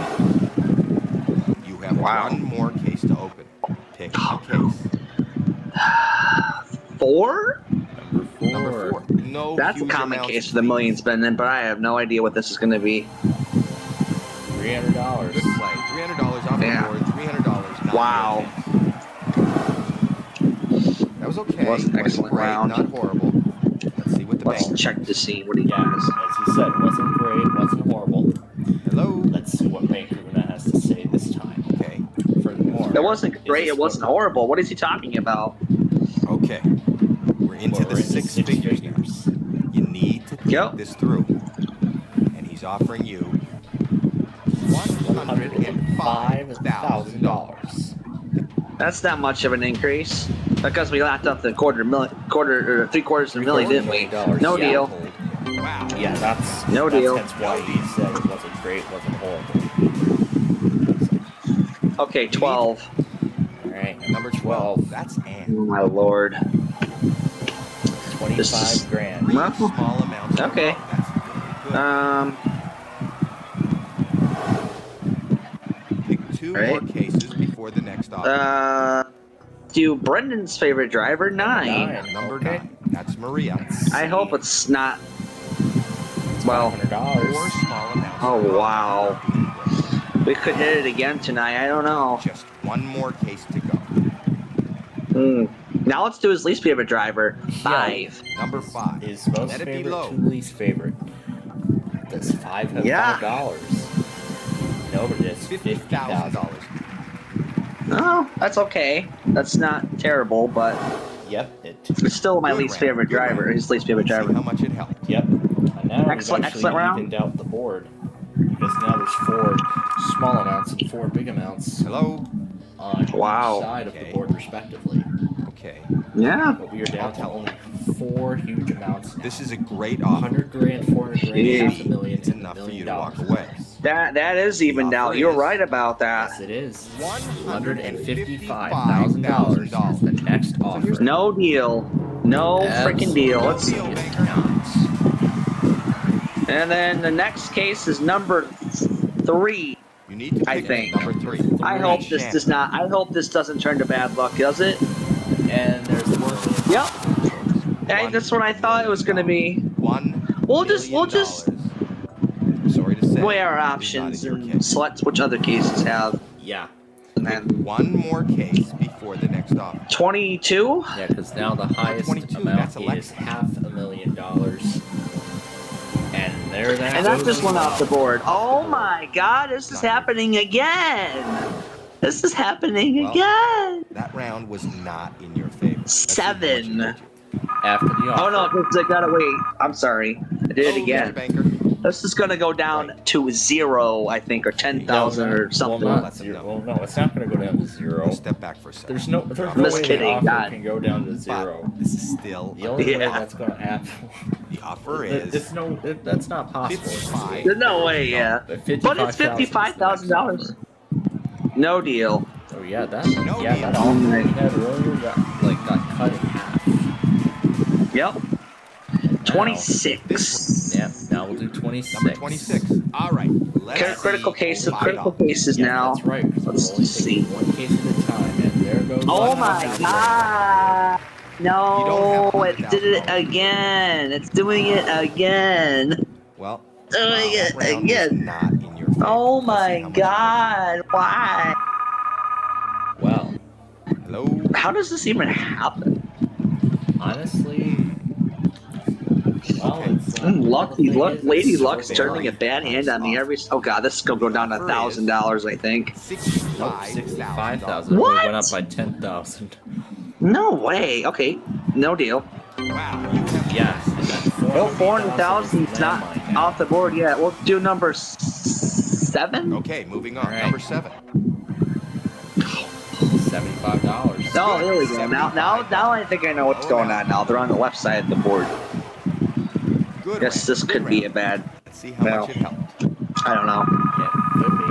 You have Wow. 1 more case to open. Pick a case. 4? Number 4. No That's a huge common amounts, case for the please. million spending, but I have no idea what this is going to be. $300. Good play. $300 off Yeah. the board. $300 not Wow. your case. That was okay. Was an excellent great, round. Not horrible. Let's see what the Let's bank. check to see what he Yeah, has. as he said, wasn't great, wasn't horrible. Hello. Let's see what Bank Luna has to say this time. Okay. Furthermore, It wasn't is great. this It wasn't what- horrible. What is he talking about? Okay. We're into well, the we're 6 figures now. You need to think Yep. this through. And he's offering you $105,000. $105,000. That's not much of an increase because we lapped up the quarter or 3/4 of a million, didn't we? No Yeah. deal. Wow. Yeah, that's No that's deal. Hence why he said it wasn't great, wasn't horrible. Okay, 12. All right, Number 12. That's Oh Ann. my lord. 25 This is- grand. Well, Small amounts. Okay. That's very good. Pick 2 more Alright. cases before the next offer. Do Brendan's favorite driver 9. Number okay. 9. That's Maria. I hope it's not. Well, 4 $500. small amounts. oh wow. We could hit it again tonight. I don't know. Just 1 more case to go. Now let's do his least favorite driver. 5. Number 5. His most Let it be favorite low. to least favorite. Does 5 have Yeah. $5? No, but it's $50,000. $50,000. Oh, that's okay. That's not terrible, but Yep, it. it's still my Good least round, favorite good driver. round. His least favorite See driver. how much it helped. Yep. And now Excellent- we've actually excellent round. evened out the board because now there's 4 small amounts and 4 big amounts Hello? on Wow. each side of Okay. the board, respectively. Okay. Yeah. But we are down to only 4 huge amounts now. This is a great offer. 100 grand, 400 grand, Yeah. half a million, It's and enough $1 for million. you to walk away. That is evened out. You're right about that. Yes, it is. $155,000. $155,000 is the next offer. No deal. No freaking deal. Let's Deal, It's Baker. not. And then the next case is number 3. You need to I pick think. number 3. I hope this does not. I hope this doesn't turn to bad luck, does it? And there's the worst. Yep. Hey, that's what I thought it was gonna be. We'll just Sorry to say. weigh our it is not options in your and case. select which other cases have. Yeah. And Pick then 1 more case before the next offer. 22. Yeah, because now the highest 22, amount that's is Alexa. $500,000. And there that And that goes just went as off the well. board. Oh my god, this is happening again. This is happening Well, again. That round was not in your favor. Let's see how much it 7. hurt you. After the offer. Oh no, 'cause I gotta wait. I'm sorry. I did it Oh, again. Mr. Banker. This is gonna go down to 0, I think, or 10,000 or something. Well, Let them know. no, it's not going to go down to 0. Let's step back for a second. There's no I'm just way kidding, the offer God. can go down to 0. But this is still The only way Yeah. that's going to happen. the offer is That's not possible. 55. There's no way, yeah. But it's $55,000. No deal. Oh yeah, that No yeah, deal. that offer we had earlier got cut in half. Yep. Now- 26. Yeah, now we'll do 26. Number 26. All right. Let's Critical see. cases, $5. critical cases Yeah, now. that's right. 'Cause Let's we're only see. taking one case at a time, and there goes. Oh $100,000. my god! No, You don't it have did it $100,000. again. It's doing it again. Well, Doing that it round is again. not in your favor. Oh Let's see my how much god! Why? Well, Hello. How does this even happen? honestly, well, it's Lucky, the thing is, Lady it's so Luck's turning a varied. bad hand on me every. Oh god, this is gonna go down to $1,000, I think. Nope, $65,000. 65,000. It What? went up by 10,000. No way. Okay, no deal. Wow. You have Yes. And that Well, 400,000 is not landmine now. off the board yet. We'll do number 7. Okay, moving on. All right. Number 7. $75. Oh, there we go. Now I think I know what's going on. Now they're on the left side of the board. Good. Guess round, this good could be a round. bad. Let's see how well. much it helped. I don't know. Yeah, could be.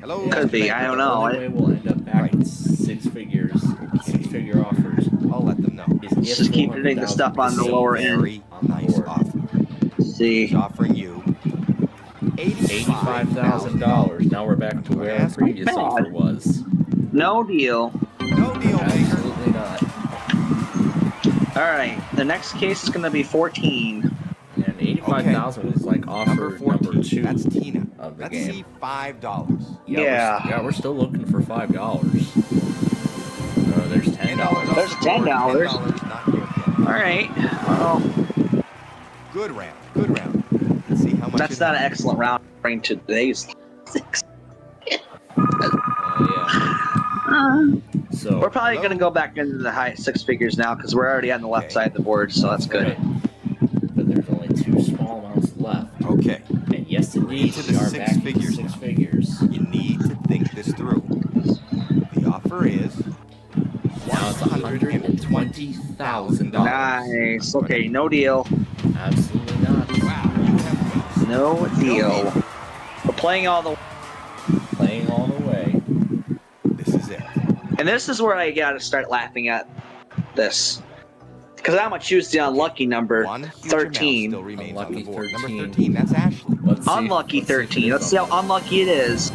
Hello. Could be, Mr. I don't The know. only way we'll end up back with six-figure offers. I'll let them know. Is Let's if just keep hitting the 400,000 stuff on the is lower end. Very nice board. offer. See. He's offering you $85,000. Now we're back to where our Ask previous bad. offer was. No deal. No deal maker. Absolutely not. Alright, the next case is going to be 14. And 85,000 was like offer Number 14. number 2 That's Tina. of the Let's game. see $5. Yeah. We're still looking for $5. There's $10. There's $10. Not here yet. Alright, well, Good round. Good round. Let's see how much. that's it not an helped. excellent round according to today's 6. So We're probably Hello? going to go back into the high 6 figures now because we're already on the left Okay. side of the board, so that's good. Right. But there's only 2 small amounts left. Okay. And yes, indeed, To we the are six back to figures 6 now. figures. You need to think this through. The offer is Now it's $120,000. Nice. Okay, no deal. Absolutely not. Wow. You have No deal. We're playing all the. Playing all the way. This is it. And this is where I got to start laughing at this. Because I'm going to choose the unlucky number One huge 13. amount still remains on the Unlucky board. Number 13. 13. That's Ashley. Let's see. Unlucky Let's see if it 13. is Let's see how unlucky it is.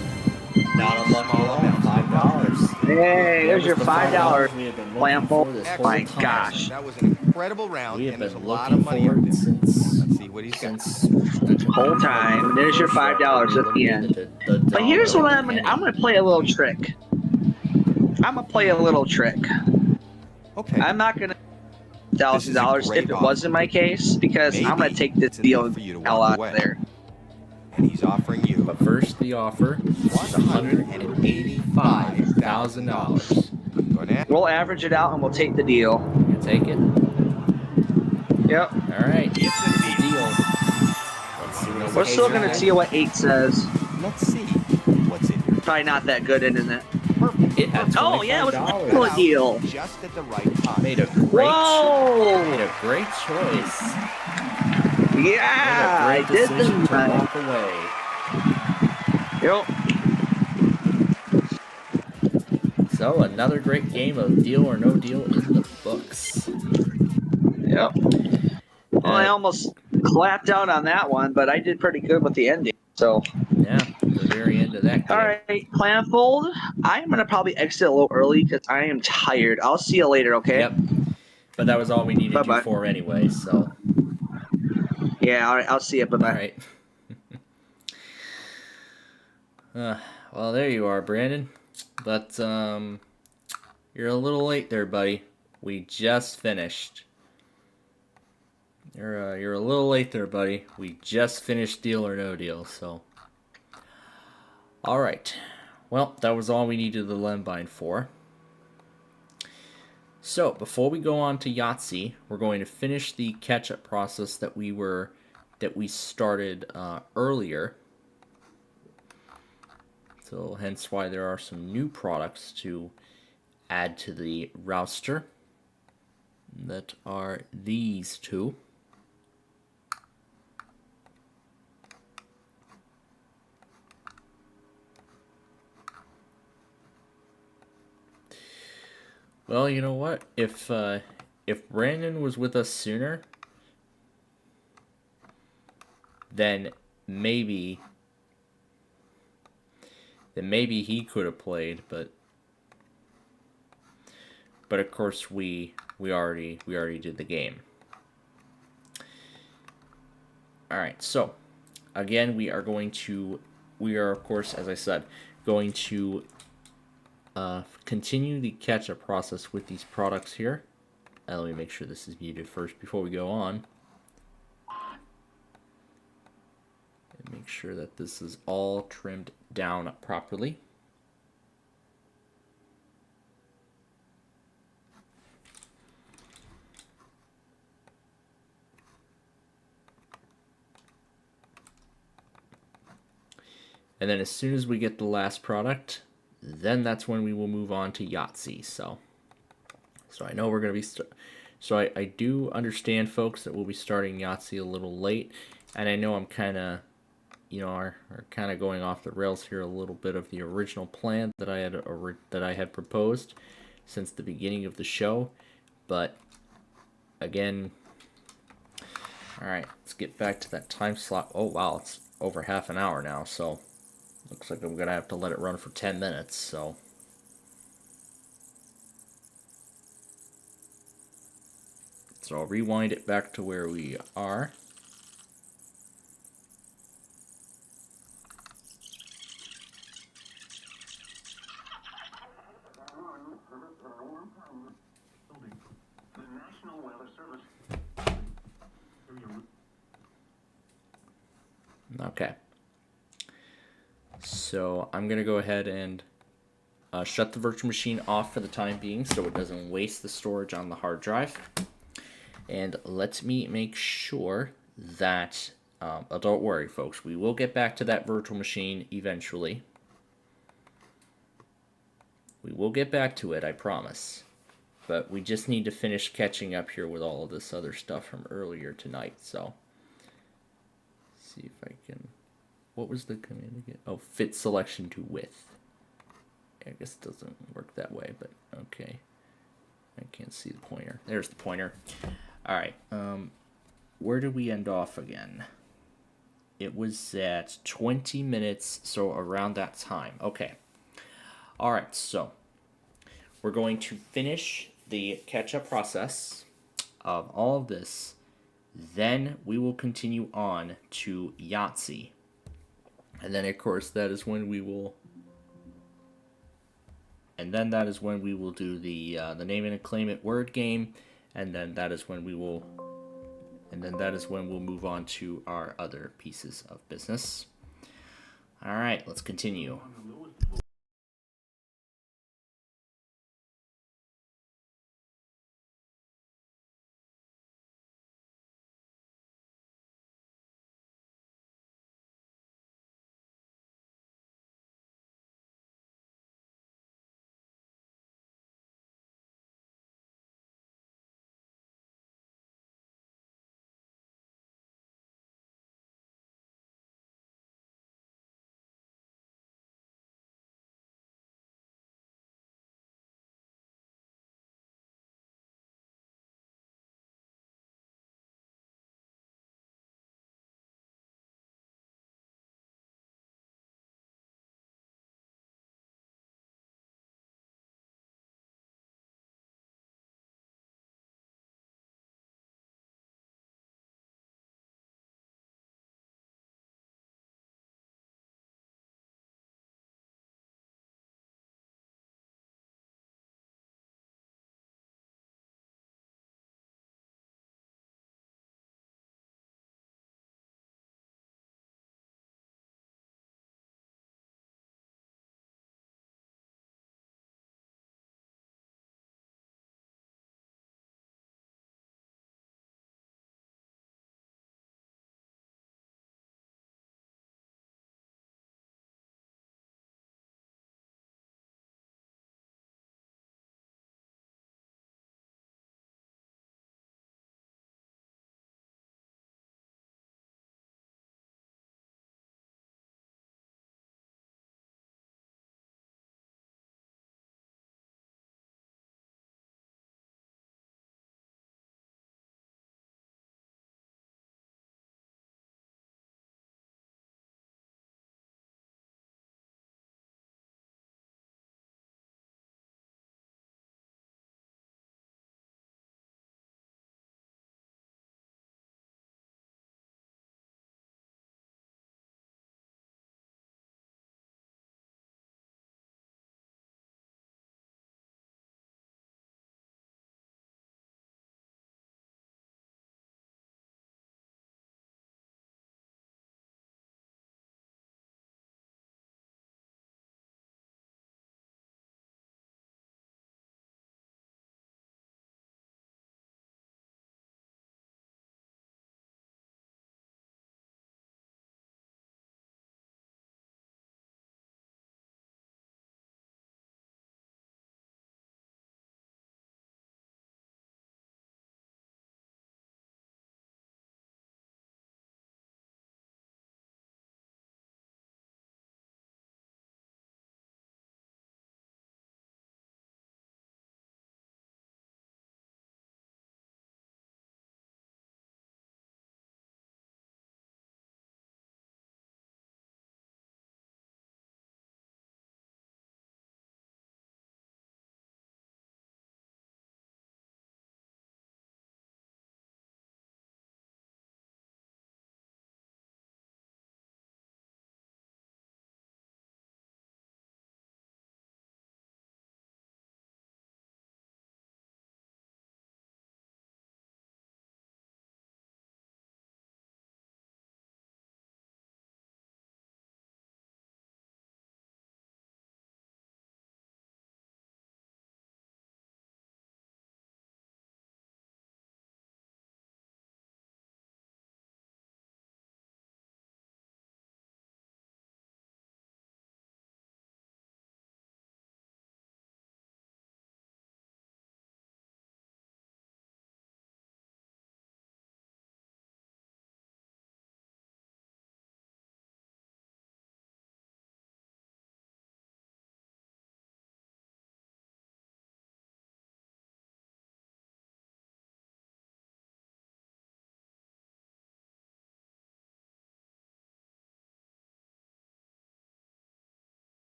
Not unlucky at all. $5. Hey, there's That your was the $5 we have been looking Lample. for this whole My time. gosh. That was an incredible round, We have and there's a been lot looking of money for out it there. since Let's see what he's got. the Whole time. There's your $5 at the end. But here's what I'm gonna play a little trick. I'm gonna play a little trick. Okay. I'm not gonna This is a $1,000 great if it was in my case because I'm gonna Maybe take this it's deal enough for you to hell walk out away. of there. And he's offering you But first, the offer is $185,000. Gonna We'll average it out and we'll take the deal. You take it? Yep. All right. It's a deal. Let's see what We're still gonna see what 8 says. Let's see what's in here. Probably not that good, isn't it? Perfect. It had Oh yeah, it was an $25. excellent deal. Just at the right time. Made a great Whoa! made a great choice. Yeah, I made a great did decision this. to walk away. Yep. So another great game of Deal or No Deal in the books. Yep. Well, I almost clapped out on that one, but I did pretty good with the ending. So, Yeah, the very end of that game. all right, Planfold. I'm gonna probably exit a little early because I am tired. I'll see you later. Okay. Yep. But that was all we needed Bye-bye. you for anyway. So Yeah. All right. I'll see you. Bye all bye. right. Well, there you are, Brandon. But you're a little late there, buddy. We just finished. You're a little late there, buddy. We just finished Deal or No Deal. So, all right. Well, that was all we needed the Lembine for. So, before we go on to Yahtzee, we're going to finish the catch-up process that we were that we started earlier. So hence why there are some new products to add to the roster. That are these two. Well, you know what? If Brandon was with us sooner, then maybe he could have played, but of course we already did the game. All right, so again we are of course, as I said, going to continue the catch-up process with these products here. Let me make sure this is muted first before we go on. And make sure that this is all trimmed down properly. And then as soon as we get the last product, then that's when we will move on to Yahtzee. So I know we're going to be... So I do understand, folks, that we'll be starting Yahtzee a little late. And I know I'm kind of, are kind of going off the rails here a little bit of the original plan that I had proposed since the beginning of the show. But again, all right, let's get back to that time slot. Oh, wow, it's over half an hour now, so looks like I'm going to have to let it run for 10 minutes, so... So I'll rewind it back to where we are. The National Weather Service. Okay. So I'm going to go ahead and shut the virtual machine off for the time being so it doesn't waste the storage on the hard drive. And let me make sure that, don't worry folks, we will get back to that virtual machine eventually. We will get back to it, I promise. But we just need to finish catching up here with all of this other stuff from earlier tonight, so. Let's see if I can, what was the command again? Oh, fit selection to width. I guess it doesn't work that way, but okay. I can't see the pointer. There's the pointer. All right, where did we end off again? It was at 20 minutes, so around that time. Okay. All right, so we're going to finish the catch-up process of all of this. Then we will continue on to Yahtzee. And then, of course, that is when we will... And then that is when we will do the name it and claim it word game. And then that is when we will, we'll move on to our other pieces of business. All right, let's continue.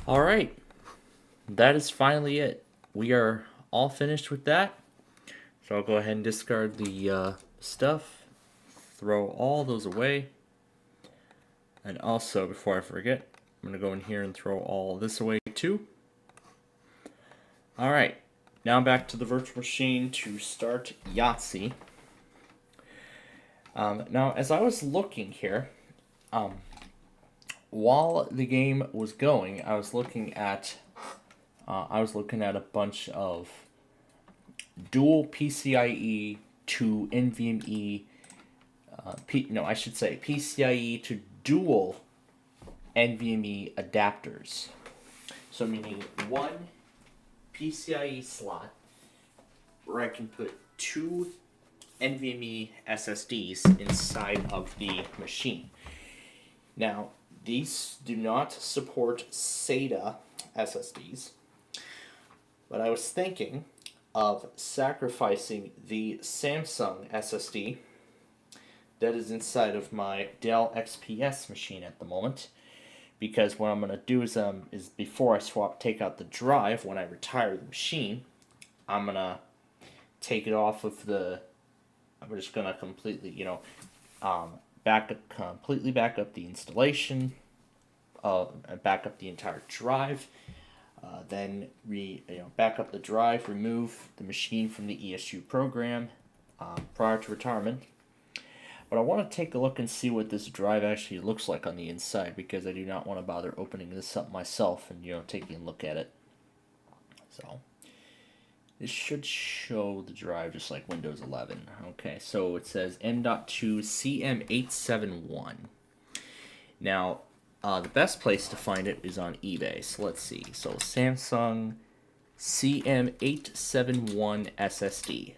All right, that is finally it. We are all finished with that. So I'll go ahead and discard the stuff, throw all those away. And also, before I forget, I'm going to go in here and throw all this away too. All right, now back to the virtual machine to start Yahtzee. Now, as I was looking here, while the game was going, I was looking at a bunch of dual PCIe to NVMe. PCIe to dual NVMe adapters. So meaning one PCIe slot where I can put two NVMe SSDs inside of the machine. Now, these do not support SATA SSDs, but I was thinking of sacrificing the Samsung SSD that is inside of my Dell XPS machine at the moment, because what I'm going to do is before I take out the drive, when I retire the machine, I'm going to take it off of I'm just going to completely, back up the installation, back up the entire drive, then back up the drive, remove the machine from the ESU program prior to retirement. But I want to take a look and see what this drive actually looks like on the inside, because I do not want to bother opening this up myself and taking a look at it. So this should show the drive just like Windows 11. Okay, so it says M.2 CM871. Now, the best place to find it is on eBay. So let's see. So Samsung CM871 SSD.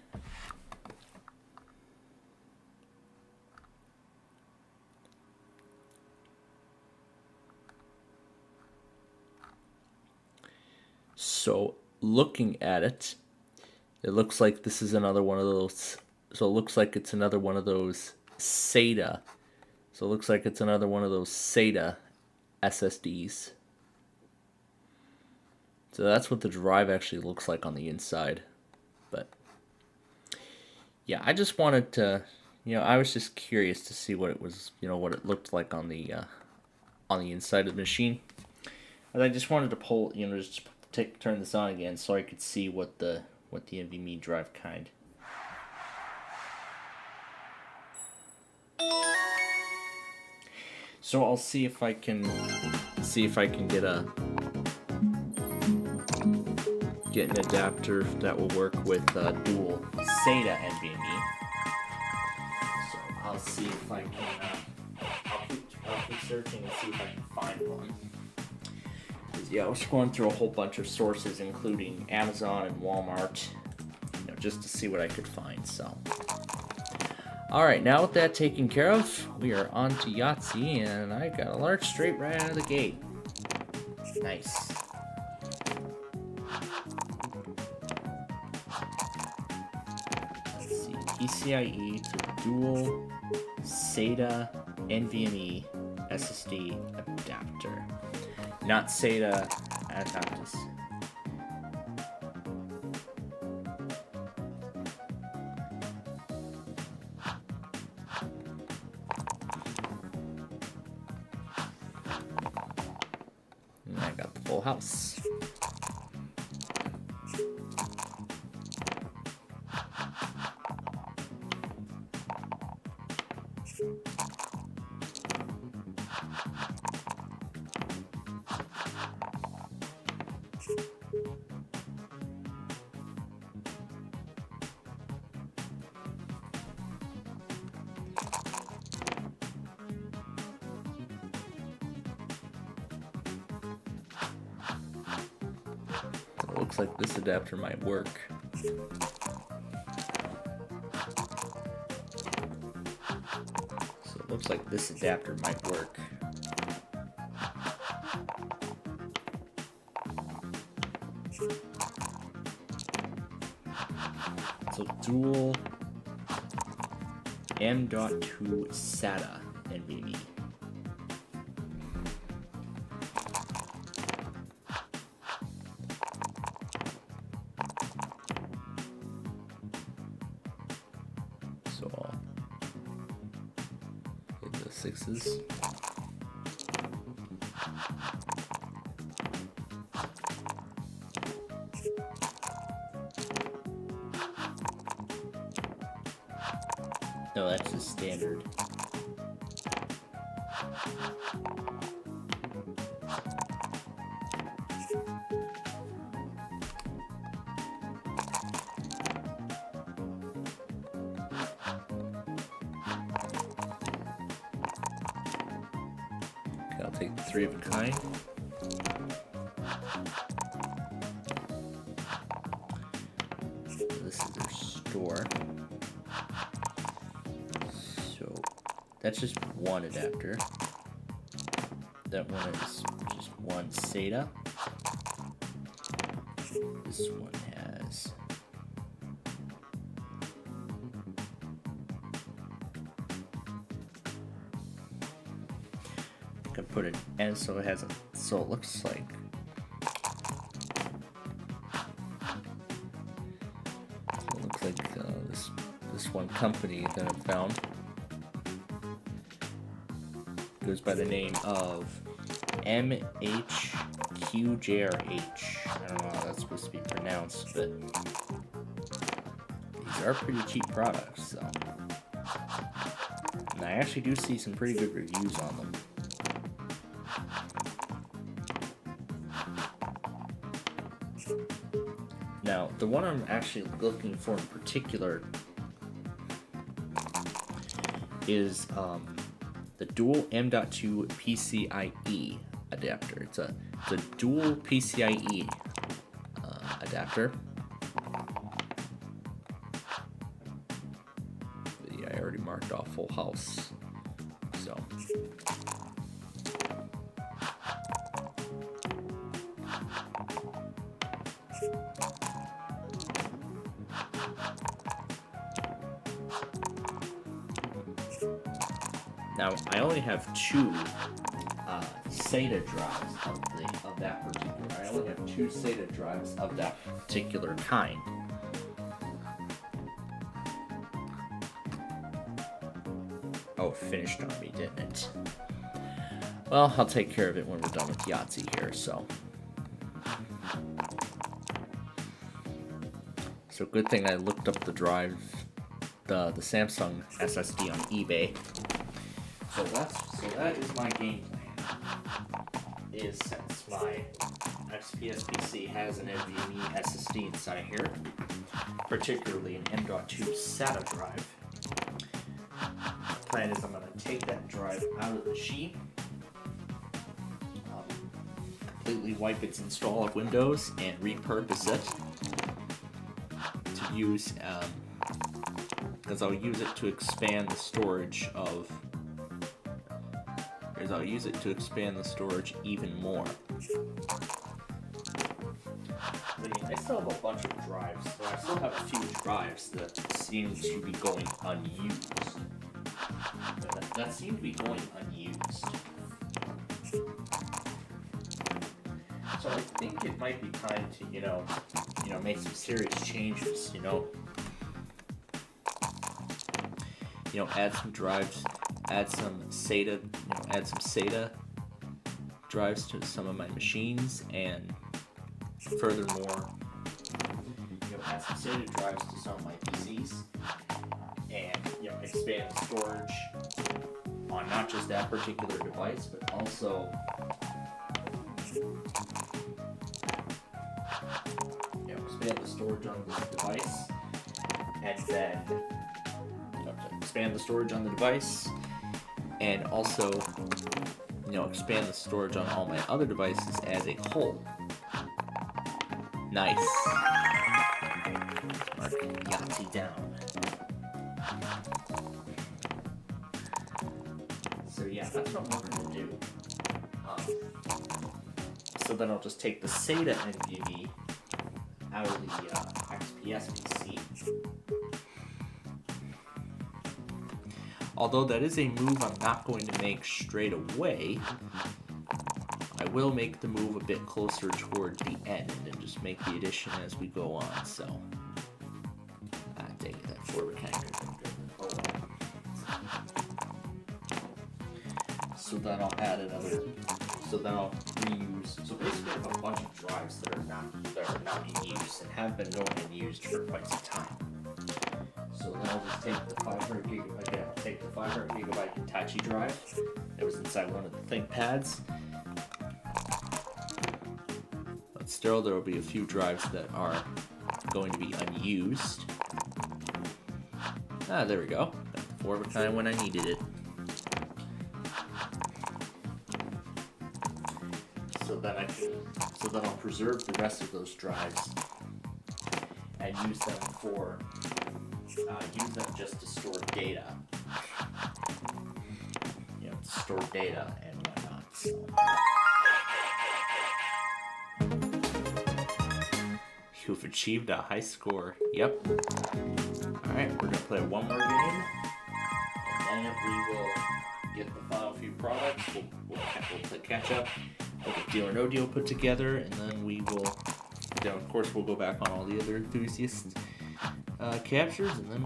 So looking at it, it looks like this is another one of those. So it looks like it's another one of those SATA. So it looks like it's another one of those SATA SSDs. So that's what the drive actually looks like on the inside. But yeah, I just wanted to, I was just curious to see what it was, what it looked like on the inside of the machine. And I just wanted to pull, just turn this on again so I could see what the NVMe drive kind. So I'll see if I can get an adapter that will work with dual SATA NVMe. So I'll see if I can. I'll keep searching and see if I can find one. Yeah, I was going through a whole bunch of sources, including Amazon and Walmart, just to see what I could find. So, all right, now with that taken care of, we are on to Yahtzee, and I got a large straight right out of the gate. Nice. Let's see, PCIe to dual SATA NVMe SSD adapter. Not SATA adapters. And I got the full house. It looks like this adapter might work. So it looks like this adapter might work. So dual M.2 SATA NVMe. fixes. No, that's just standard. Okay, I'll take the 3 of a kind. This is their store. So that's just one adapter. That one is just one SATA. This one has I can put it, and so it has a, so it looks like this one company that I found goes by the name of MHQJRH. I don't know how that's supposed to be pronounced, but these are pretty cheap products, so. And I actually do see some pretty good reviews on them. Now, the one I'm actually looking for in particular is the dual M.2 PCIe adapter. It's a dual PCIe adapter. Yeah, I already marked off full house. So. Now, I only have 2 SATA drives of that particular. I only have 2 SATA drives of that particular kind. Oh, it finished on me, didn't it? Well, I'll take care of it when we're done with Yahtzee here, so. So good thing I looked up the drive, the Samsung SSD on eBay. So that is my game plan. Is since my XPS PC has an NVMe SSD inside here, particularly an M.2 SATA drive. The plan is I'm going to take that drive out of the machine, completely wipe its install of Windows, and repurpose it to use, because I'll use it to expand the storage of. I'll use it to expand the storage even more. I still have a bunch of drives, so I still have a few drives that seem to be going unused. That seem to be going unused. So I think it might be time to, make some serious changes, add some drives, add some SATA, drives to some of my machines, and furthermore, add some SATA drives to some of my PCs, and expand the storage on not just that particular device, but also expand the storage on this device, and then expand the storage on the device, and also expand the storage on all my other devices as a whole. Nice. Mark Yahtzee down. So yeah, that's what we're going to do. So then I'll just take the SATA NVMe out of the XPS PC. Although that is a move I'm not going to make straight away, I will make the move a bit closer toward the end and just make the addition as we go on, so. Dang it, that forward kind of. Oh well. So then I'll add another. So then I'll reuse. So basically, I have a bunch of drives that are not in use and have been going unused for quite some time. So then I'll just take the 500 gigabyte. Again, I'll take the 500 gigabyte Hitachi drive that was inside one of the ThinkPads. But still, there will be a few drives that are going to be unused. Ah, there we go. Got the 4 of a kind when I needed it. So then I'll preserve the rest of those drives and use them for just to store data. You know, to store data and whatnot. So. You've achieved a high score. Yep. Alright, we're gonna play one more game. And then we will get the final few products. We'll play catch up. We'll get Deal or No Deal put together, and then we will, of course, we'll go back on all the other enthusiast captures, and then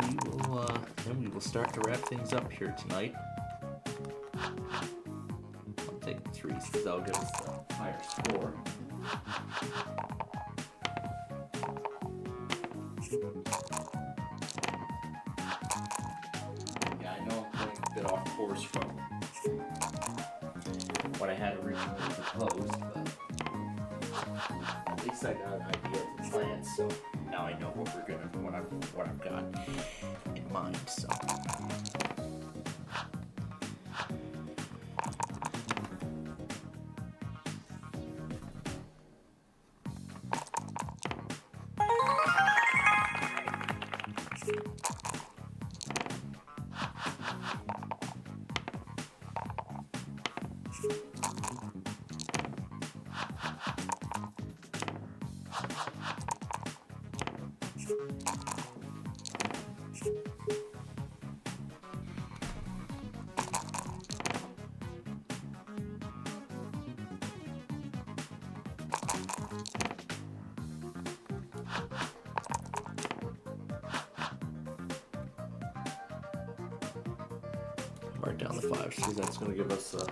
we will start to wrap things up here tonight. I'll take the 3s because that'll give us the higher score. Yeah, I know I'm going a bit off course from what I had originally proposed, but at least I got an idea of the plan, so now I know what I've got in mind. So. Mark down the 5s because that's going to give us a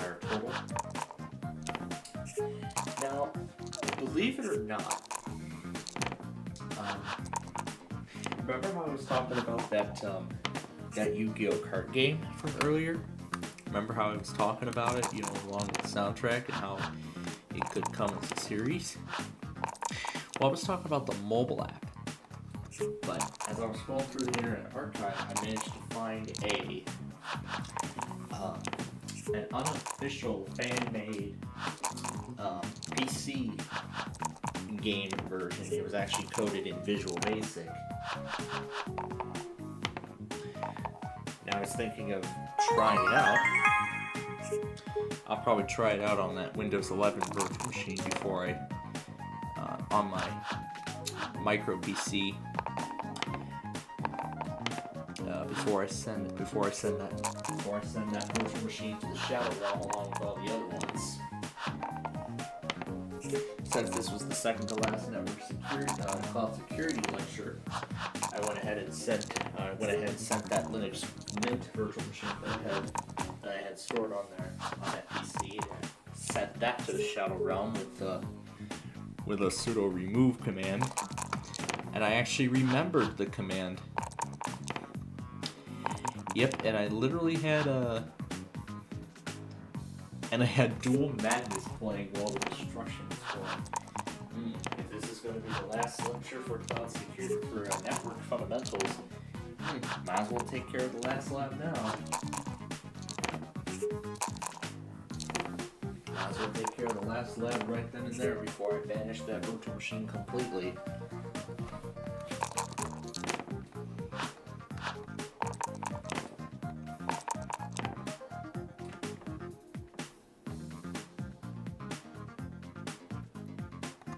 higher total. Now, believe it or not, remember how I was talking about that Yu-Gi-Oh! Card game from earlier? Remember how I was talking about it, along with the soundtrack and how it could come as a series? Well, I was talking about the mobile app. But as I was scrolling through the Internet Archive, I managed to find an unofficial fan-made PC game version. It was actually coded in Visual Basic. Now I was thinking of trying it out. I'll probably try it out on that Windows 11 virtual machine before I, on my micro PC. Before I send that virtual machine to the Shadow Realm along with all the other ones. Since this was the second to last network security cloud security lecture, I went ahead and sent that Linux Mint virtual machine that I had stored on that PC, and sent that to the Shadow Realm with a sudo remove command, and I actually remembered the command. Yep, and I literally had Dual Madness playing while the destruction was going. If this is going to be the last lecture for cloud security for network fundamentals, might as well take care of the last lab now. Might as well take care of the last lab right then and there before I banish that virtual machine completely.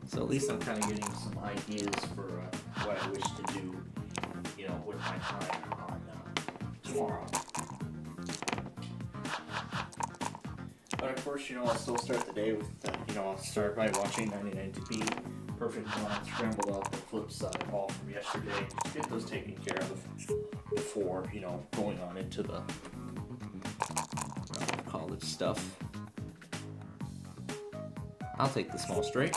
So at least I'm kind of getting some ideas for what I wish to do, with my time on tomorrow. But of course, I'll still start the day with, I'll start by watching 99 Perfect Blonde, Scrambled Up, and Flip Side, all from yesterday. Just get those taken care of before, going on into the stuff. I'll take the small straight.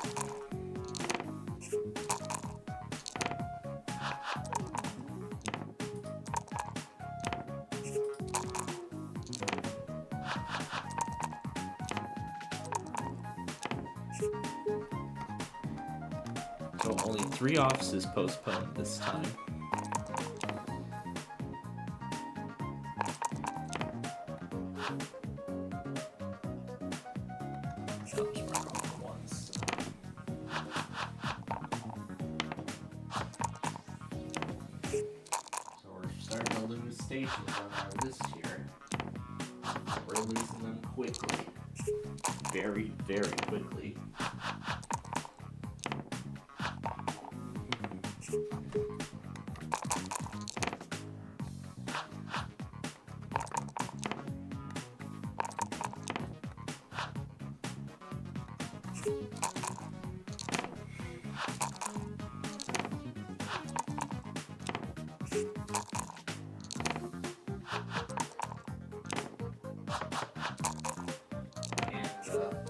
So only 3 offices postponed this time. I'll just mark off the ones. So we're starting to lose stations on our list here. We're losing them quickly. Very, very quickly.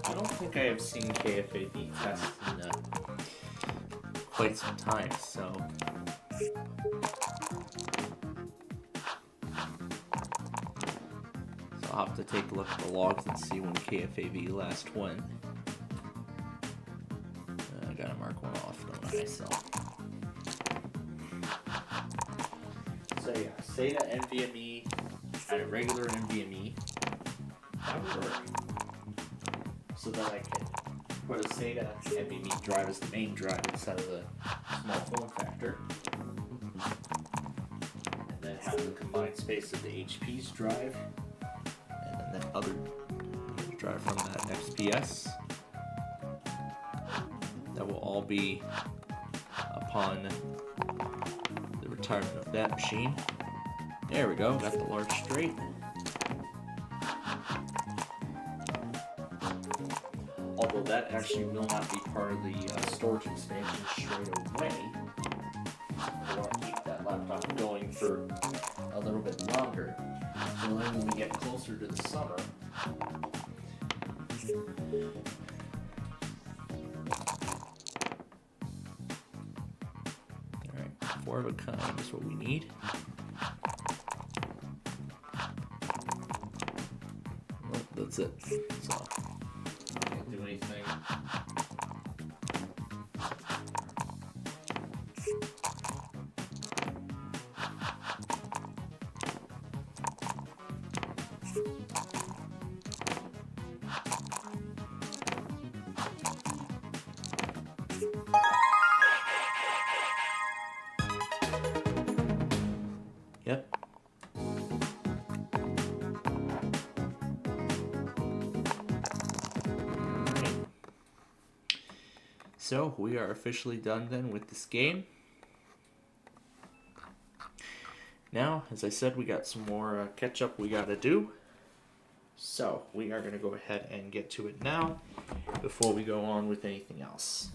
I don't think I have seen KFAB test in quite some time, so I'll have to take a look at the logs and see when KFAB last went. I gotta mark one off, don't I? So yeah, SATA NVMe at a regular NVMe. That would work. So that I can put a SATA NVMe drive as the main drive instead of the small form factor. And then have the combined space of the HP's drive. And then that other drive from that XPS. That will all be upon the retirement of that machine. There we go, got the large straight. Although that actually will not be part of the storage expansion straight away. I want to keep that laptop going for a little bit longer. So then when we get closer to the summer, alright, 4 of a kind is what we need. Nope, that's it. So can't do anything. Yep. So we are officially done then with this game. Now, as I said, we got some more catch up we gotta do. So we are gonna go ahead and get to it now before we go on with anything else.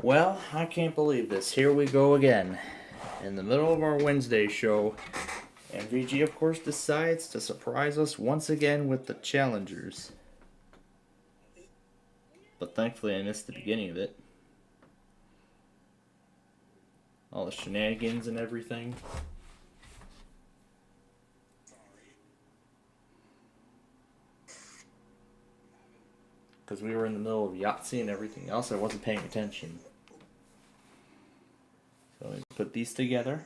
Well, I can't believe this. Here we go again. In the middle of our Wednesday show, MVG, of course, decides to surprise us once again with the challengers. But thankfully, I missed the beginning of it. All the shenanigans and everything. Because we were in the middle of Yahtzee and everything else, I wasn't paying attention. So let me put these together.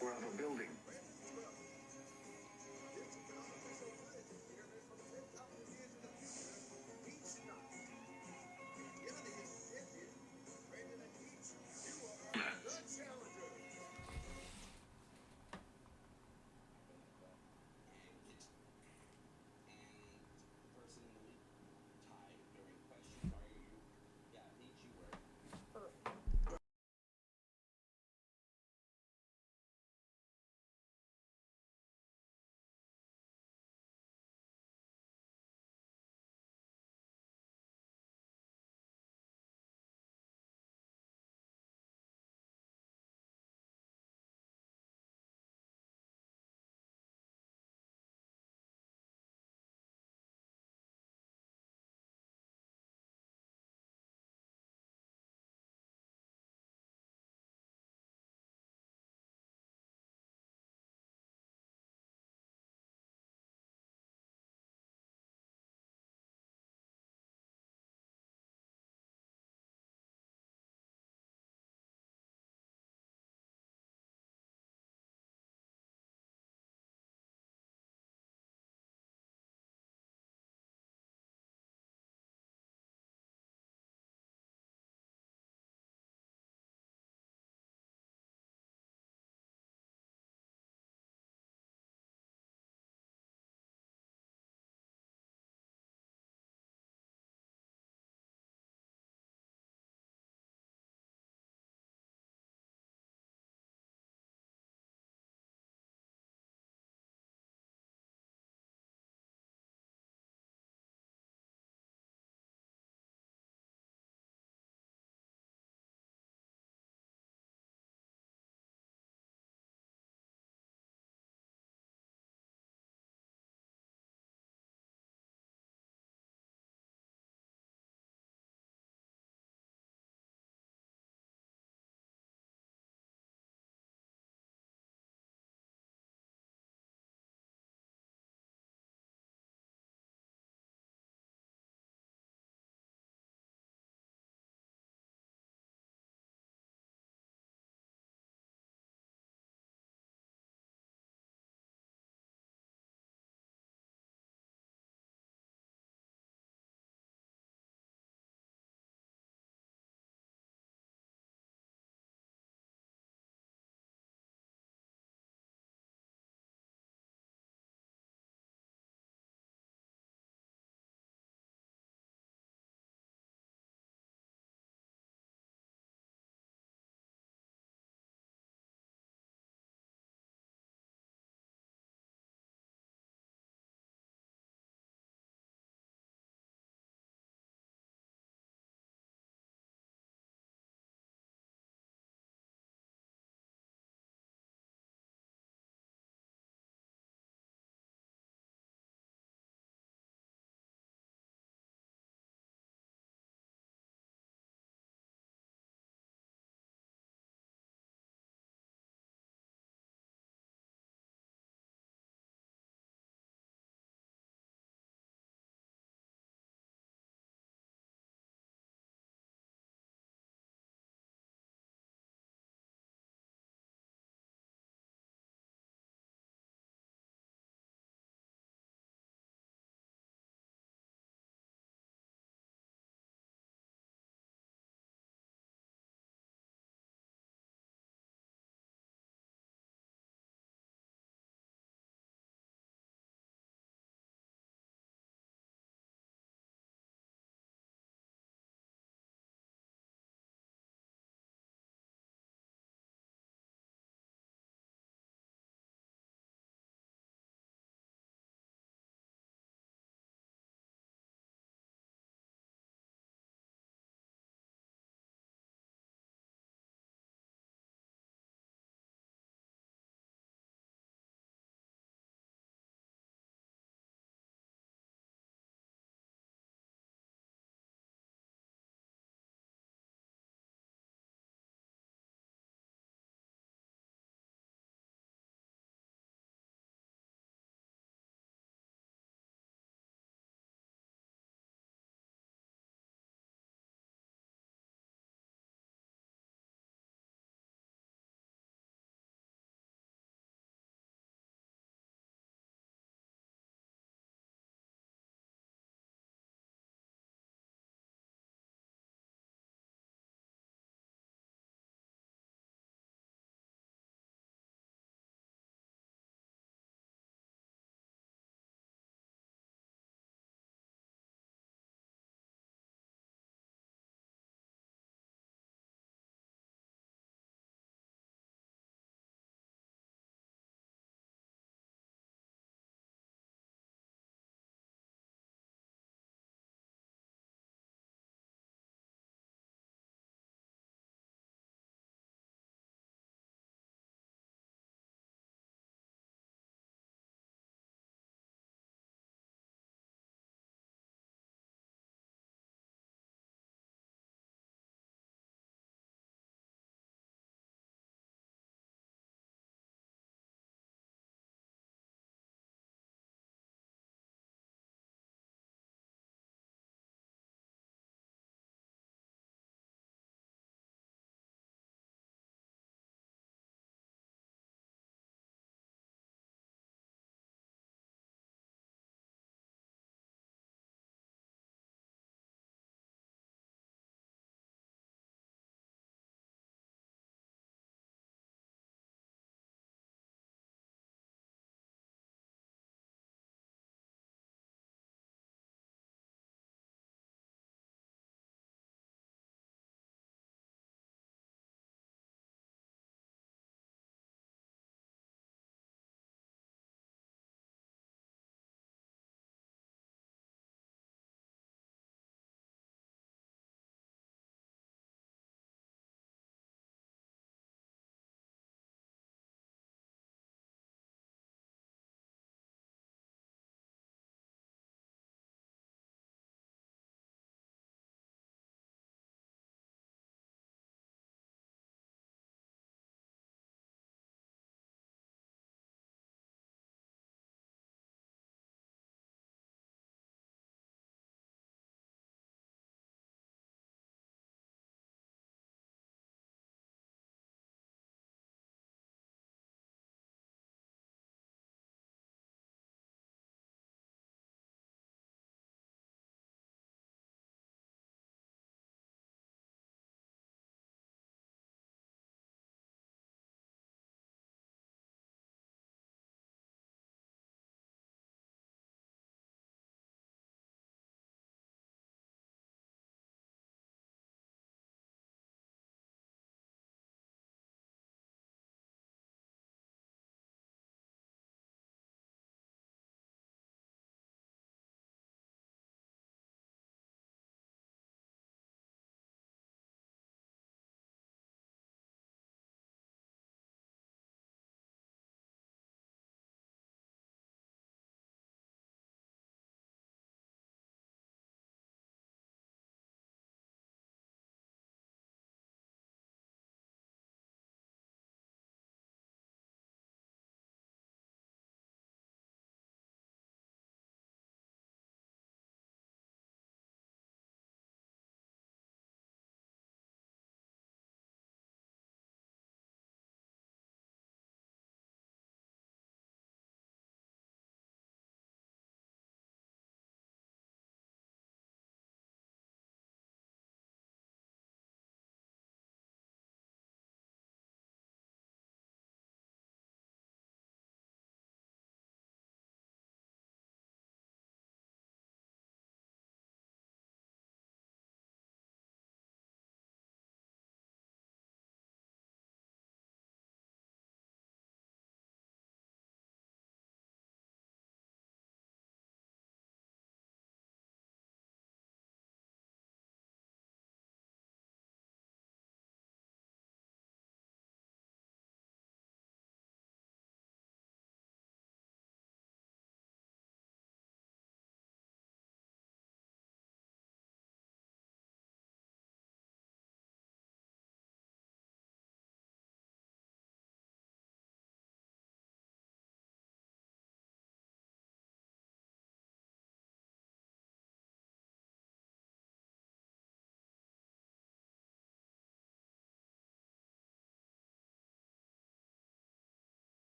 We're out of a building.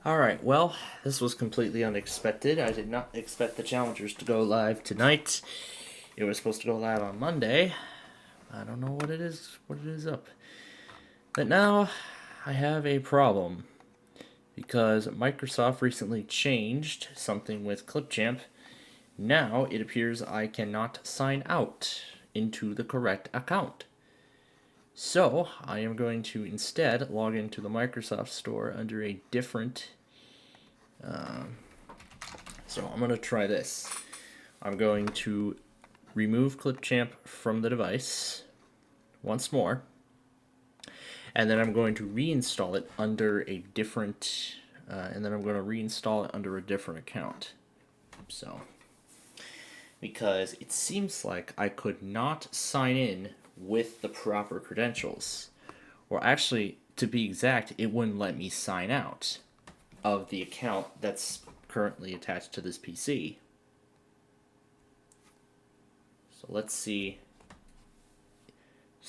Alright, well, this was completely unexpected. I did not expect the Challengers to go live tonight. It was supposed to go live on Monday. I don't know what it is up. But now I have a problem. Because Microsoft recently changed something with Clipchamp. Now it appears I cannot sign out into the correct account. So I am going to instead log into the Microsoft Store under a different. So I'm going to try this. I'm going to remove Clipchamp from the device once more. And then I'm going to reinstall it under a different. And then I'm going to reinstall it under a different account. So. Because it seems like I could not sign in with the proper credentials. Or actually, to be exact, it wouldn't let me sign out of the account that's currently attached to this PC. So let's see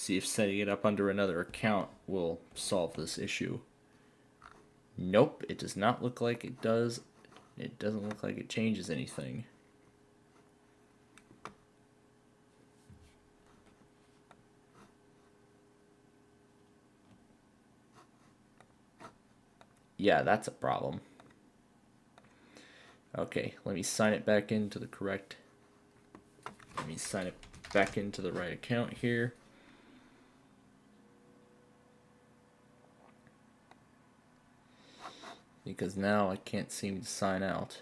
if setting it up under another account will solve this issue. Nope, it does not look like it does. It doesn't look like it changes anything. Yeah, that's a problem. Okay, let me sign it back into the correct. Let me sign it back into the right account here. Because now I can't seem to sign out.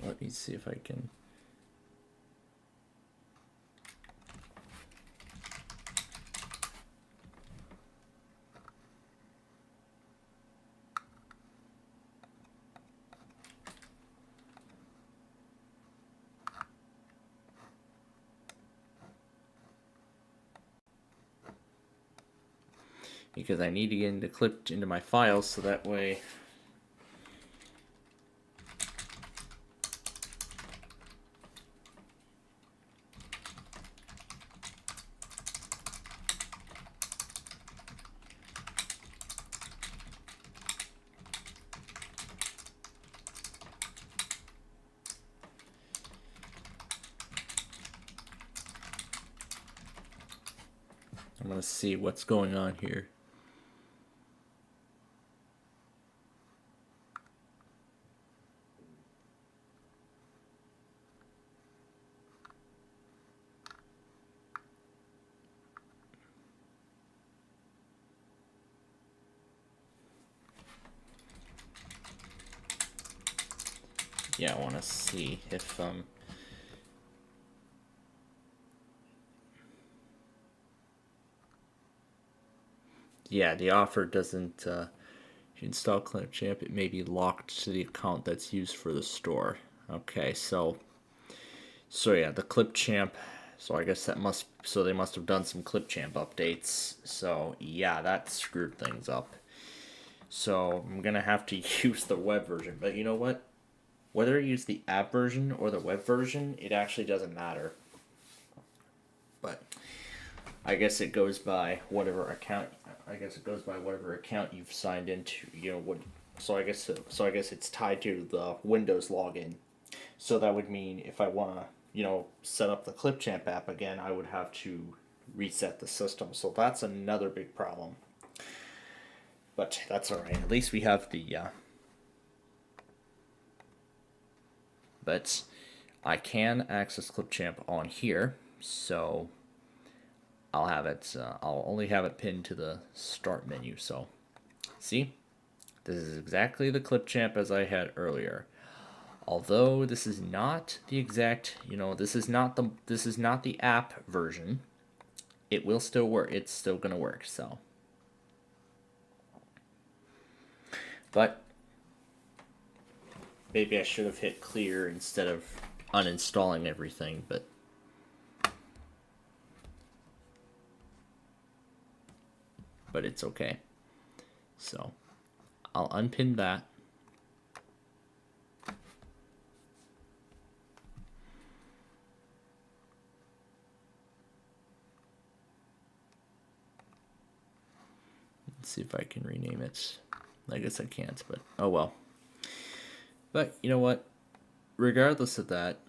Let me see if I can. Because I need to get into my files so that way. I'm gonna see what's going on here. Yeah, I want to see if yeah, the offer doesn't if you install Clipchamp, it may be locked to the account that's used for the store. Okay, so yeah, the Clipchamp, so I guess they must have done some Clipchamp updates. So yeah, that screwed things up. So I'm gonna have to use the web version, but you know what? Whether I use the app version or the web version, it actually doesn't matter. But I guess it goes by whatever account. I guess it goes by whatever account you've signed into. You know what? So I guess it's tied to the Windows login. So that would mean if I want to, set up the Clipchamp app again, I would have to reset the system. So that's another big problem. But that's all right. At least we have the. But I can access Clipchamp on here, so I'll have it. I'll only have it pinned to the start menu. So, see, this is exactly the Clipchamp as I had earlier. Although this is not the exact, this is not the app version. It will still work. It's still gonna work. So, but. Maybe I should have hit clear instead of uninstalling everything, but it's okay. So I'll unpin that. Let's see if I can rename it. I guess I can't, but oh well. But you know what? Regardless of that,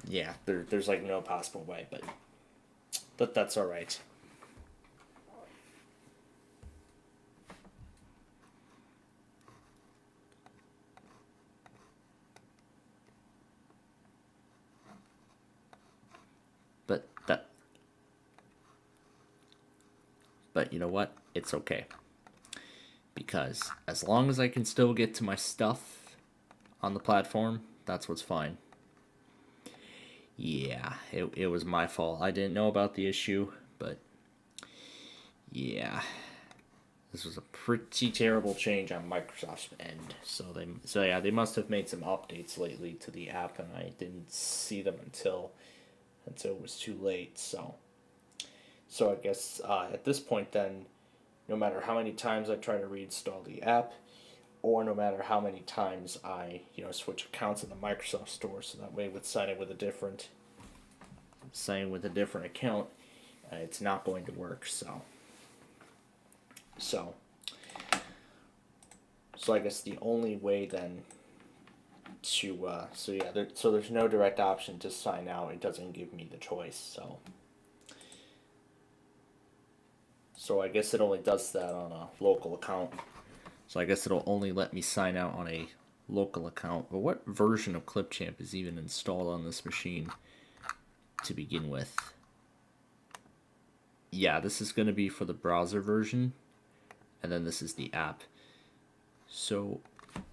yeah, there's like no possible way, but that's all right. But you know what? It's okay. Because as long as I can still get to my stuff on the platform, that's what's fine. Yeah, it was my fault. I didn't know about the issue, but yeah. This was a pretty terrible change on Microsoft's end. So they must have made some updates lately to the app, and I didn't see them until it was too late. So I guess at this point then, no matter how many times I try to reinstall the app, or no matter how many times I switch accounts in the Microsoft Store, so that way with signing with a different account, it's not going to work. So I guess the only way then to there's no direct option to sign out. It doesn't give me the choice. So I guess it only does that on a local account. So I guess it'll only let me sign out on a local account. But what version of Clipchamp is even installed on this machine to begin with? Yeah, this is going to be for the browser version, and then this is the app. So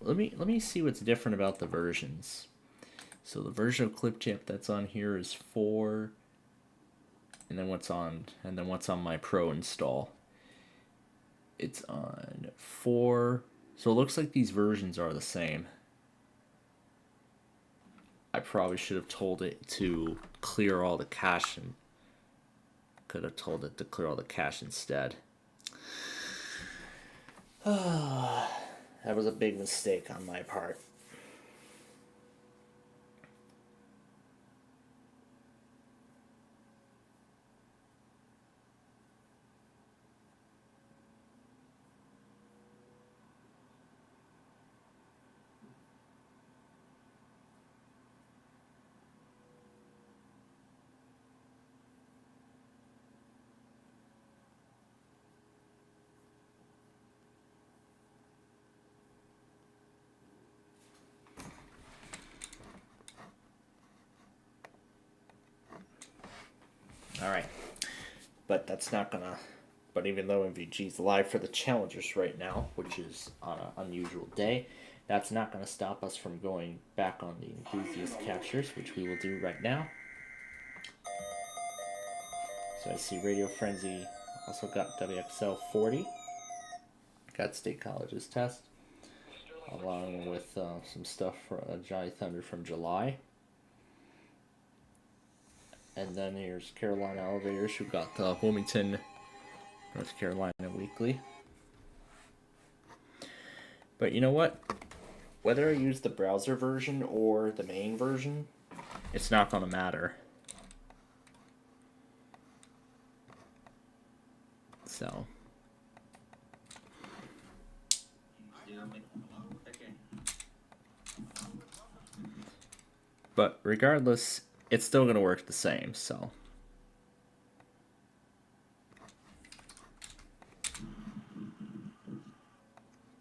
let me see what's different about the versions. So the version of Clipchamp that's on here is 4. And then what's on my Pro install? It's on 4. So it looks like these versions are the same. I probably should have told it to clear all the cache, and could have told it to clear all the cache instead. That was a big mistake on my part. Alright, but that's not gonna, but even though MVG's live for the challengers right now, which is on an unusual day, that's not gonna stop us from going back on the enthusiast captures, which we will do right now. So I see Radio Frenzy also got WXL 40, got State College's test, along with some stuff for Johnny Thunder from July. And then here's Carolina Elevators, who got the Wilmington, North Carolina Weekly. But you know what? Whether I use the browser version or the main version, it's not going to matter. So. But regardless, it's still going to work the same, so.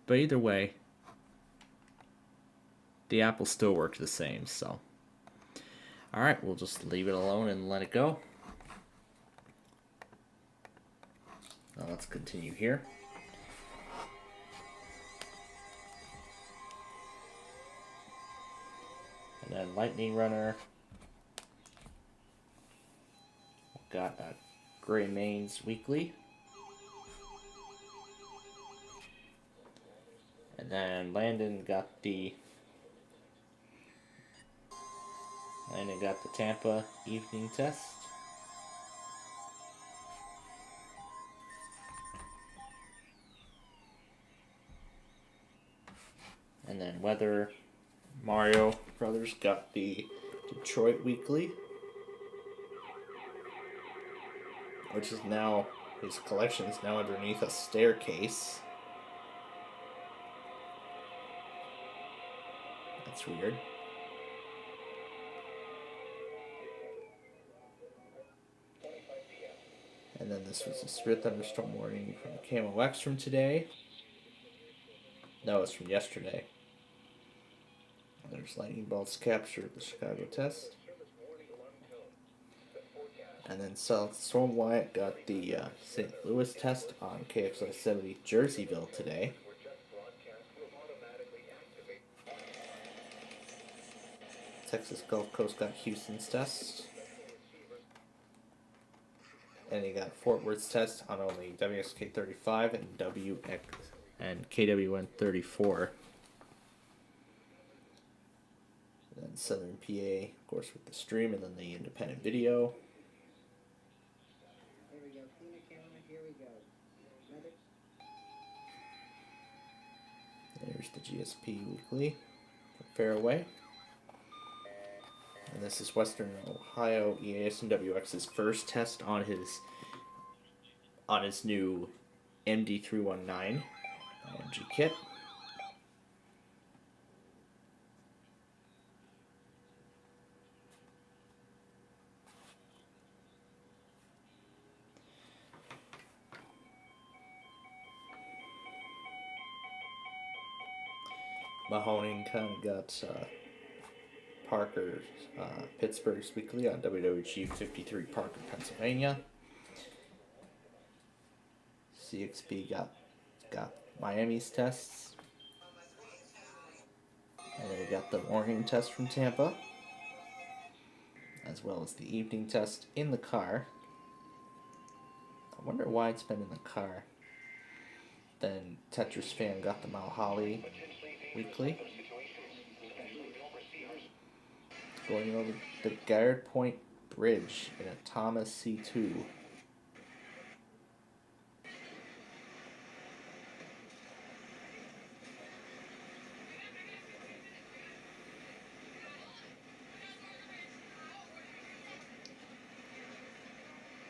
But either way, the app will still work the same, so. Alright, we'll just leave it alone and let it go. Now let's continue here. And then Lightning Runner. Got a Gray Mains Weekly. And then Landon got the Tampa Evening Test. And then Weather Mario Brothers got the Detroit Weekly, which is now His collection is now underneath a staircase. That's weird. And then this was a Spirit Thunderstorm warning from Camo X from today. No, it's from yesterday. There's lightning bolts captured the Chicago test. And then Storm Wyatt got the St. Louis test on KXI 70 Jerseyville today. Texas Gulf Coast got Houston's test. And he got Fort Worth's test on only WXK 35 and WX and KWN 34. And then Southern PA, of course, with the stream, and then the independent video. Here we go. Clean the camera. Here we go. Another. There's the GSP Weekly for Fairway. And this is Western Ohio EAS and WX's first test on his new MD319 IMG kit. Mahoning kind of got Parker's Pittsburgh's Weekly on WWG 53 Parker, Pennsylvania. CXP got Miami's tests. And then we got the morning test from Tampa, as well as the evening test in the car. I wonder why it's been in the car. Then Tetris Fan got the Mount Holly Weekly. Going over the Garrett Point Bridge in a Thomas C2.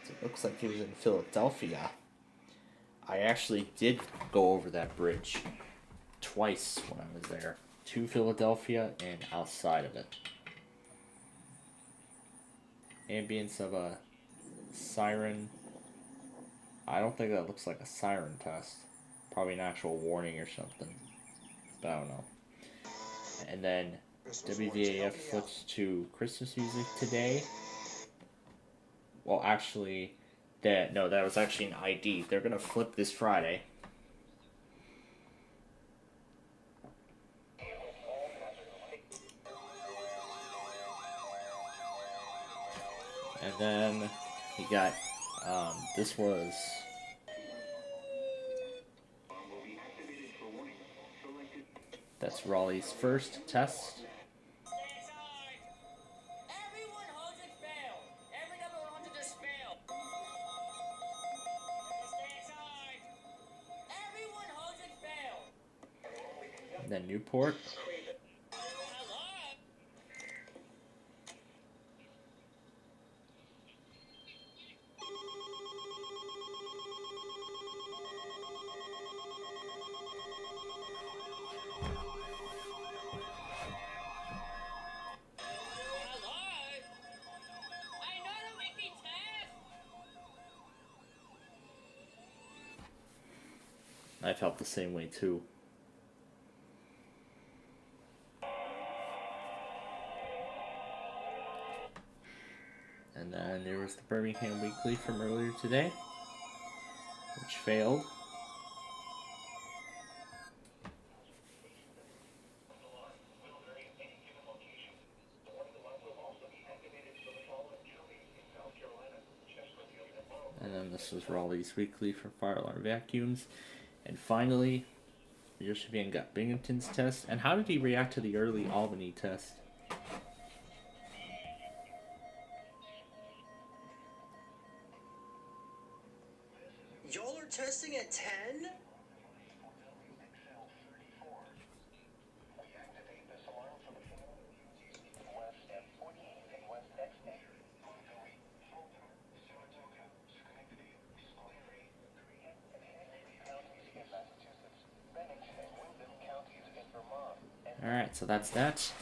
So it looks like he was in Philadelphia. I actually did go over that bridge twice when I was there. To Philadelphia and outside of it. Ambience of a siren. I don't think that looks like a siren test. Probably an actual warning or something. But I don't know. And then WVAF flips to Christmas music today. Well, actually, that was actually an ID. They're gonna flip this Friday. And then he got, this was that's Raleigh's first test. Everyone holds it fail. Every number 100 just fail. Stay inside. Everyone holds it fail. And then Newport. Hello. Hello. I know to make me test. I felt the same way too. And then there was the Birmingham Weekly from earlier today, which failed. And then this was Raleigh's Weekly for fire alarm vacuums. And finally, Yoshimian got Binghamton's test. And how did he react to the early Albany test? Y'all are testing at 10? Alright, so that's that.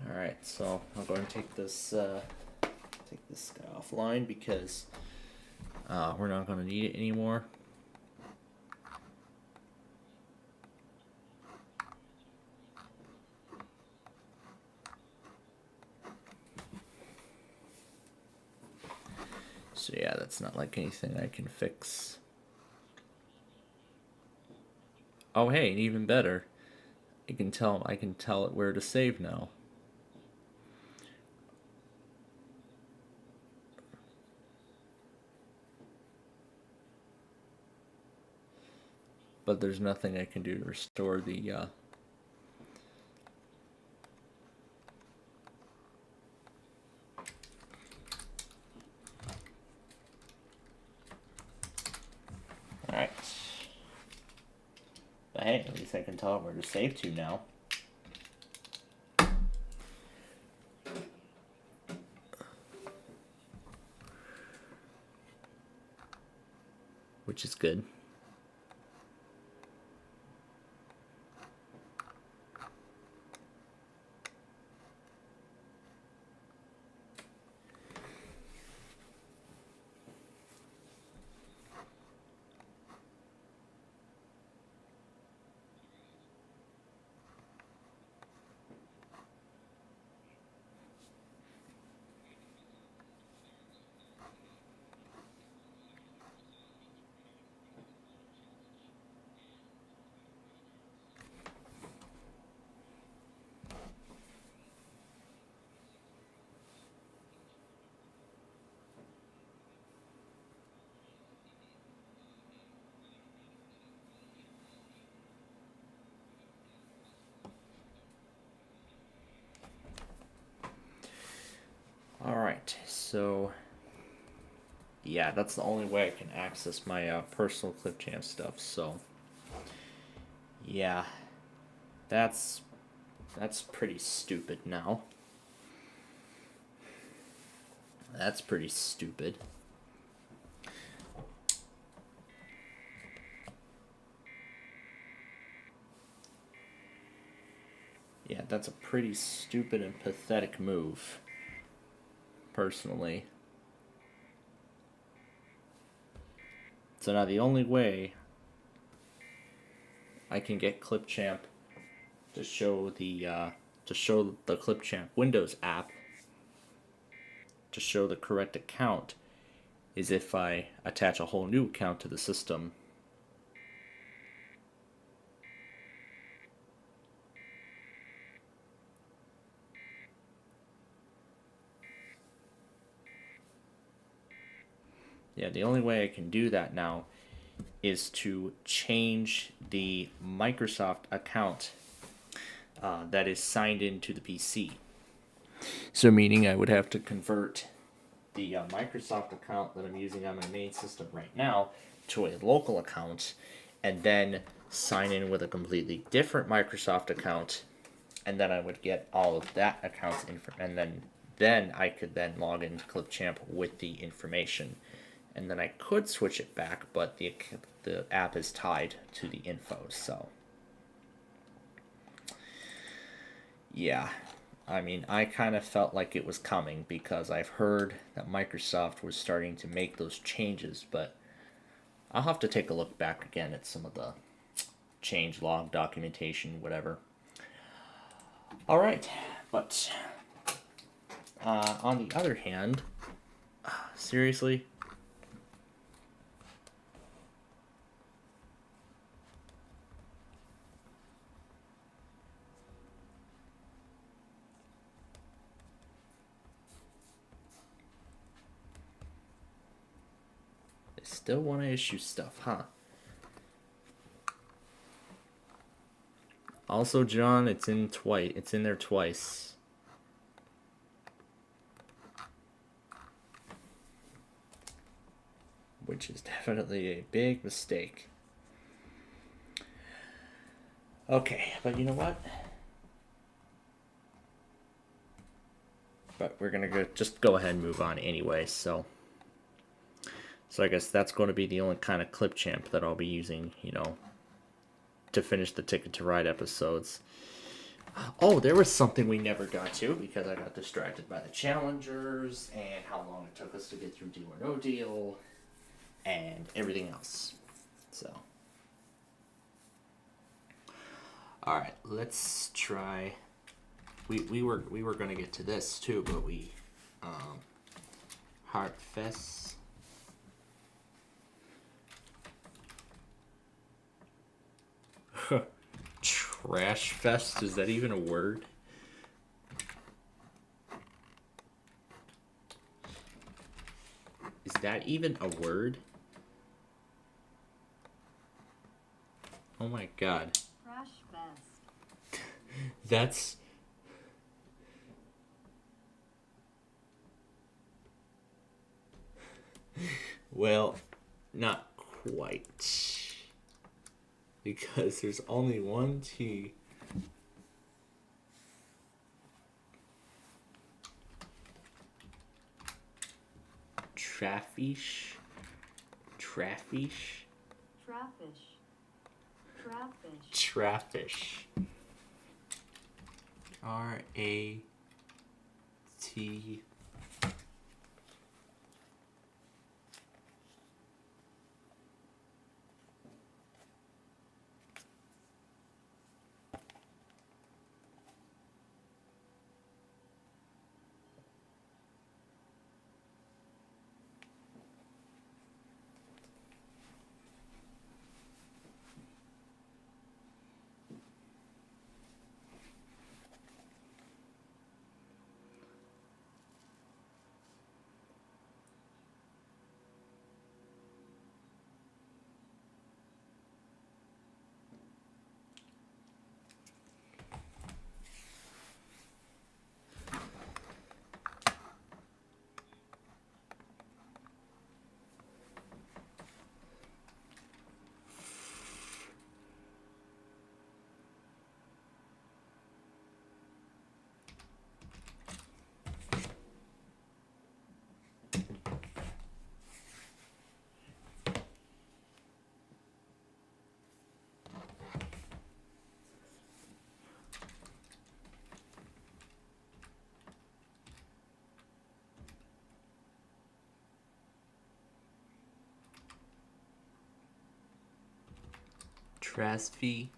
Alright, so I'll go and take this guy offline because we're not going to need it anymore. So yeah, that's not like anything I can fix. Oh hey, and even better, I can tell it where to save now. But there's nothing I can do to restore the Alright. But hey, at least I can tell it where to save to now. Which is good. Alright, so yeah, that's the only way I can access my personal Clipchamp stuff, so yeah, that's pretty stupid now. That's pretty stupid. Yeah, that's a pretty stupid and pathetic move, personally. So now the only way I can get Clipchamp to show the Clipchamp Windows app to show the correct account is if I attach a whole new account to the system. Yeah, the only way I can do that now is to change the Microsoft account that is signed into the PC. So meaning I would have to convert the Microsoft account that I'm using on my main system right now to a local account and then sign in with a completely different Microsoft account, and then I would get all of that account's info, and then I could then log into Clipchamp with the information. And then I could switch it back, but the app is tied to the info, so yeah. I mean, I kind of felt like it was coming because I've heard that Microsoft was starting to make those changes, but I'll have to take a look back again at some of the change log documentation, whatever. Alright, but on the other hand, seriously? Still want to issue stuff, huh? Also, John, it's in there twice. Which is definitely a big mistake. Okay, but you know what? But we're gonna just go ahead and move on anyway. So I guess that's going to be the only kind of clip champ that I'll be using, you know, to finish the Ticket to Ride episodes. Oh, there was something we never got to because I got distracted by the challengers and how long it took us to get through Deal or No Deal and everything else. So, all right, let's try. We were gonna get to this too, but we Heartfest. Trash Fest, is that even a word? Is that even a word? Oh my god. Trash Fest. That's... Well, not quite. Because there's only one T. Traffish. Traffish. Traffish. R-A-T... Trasfy.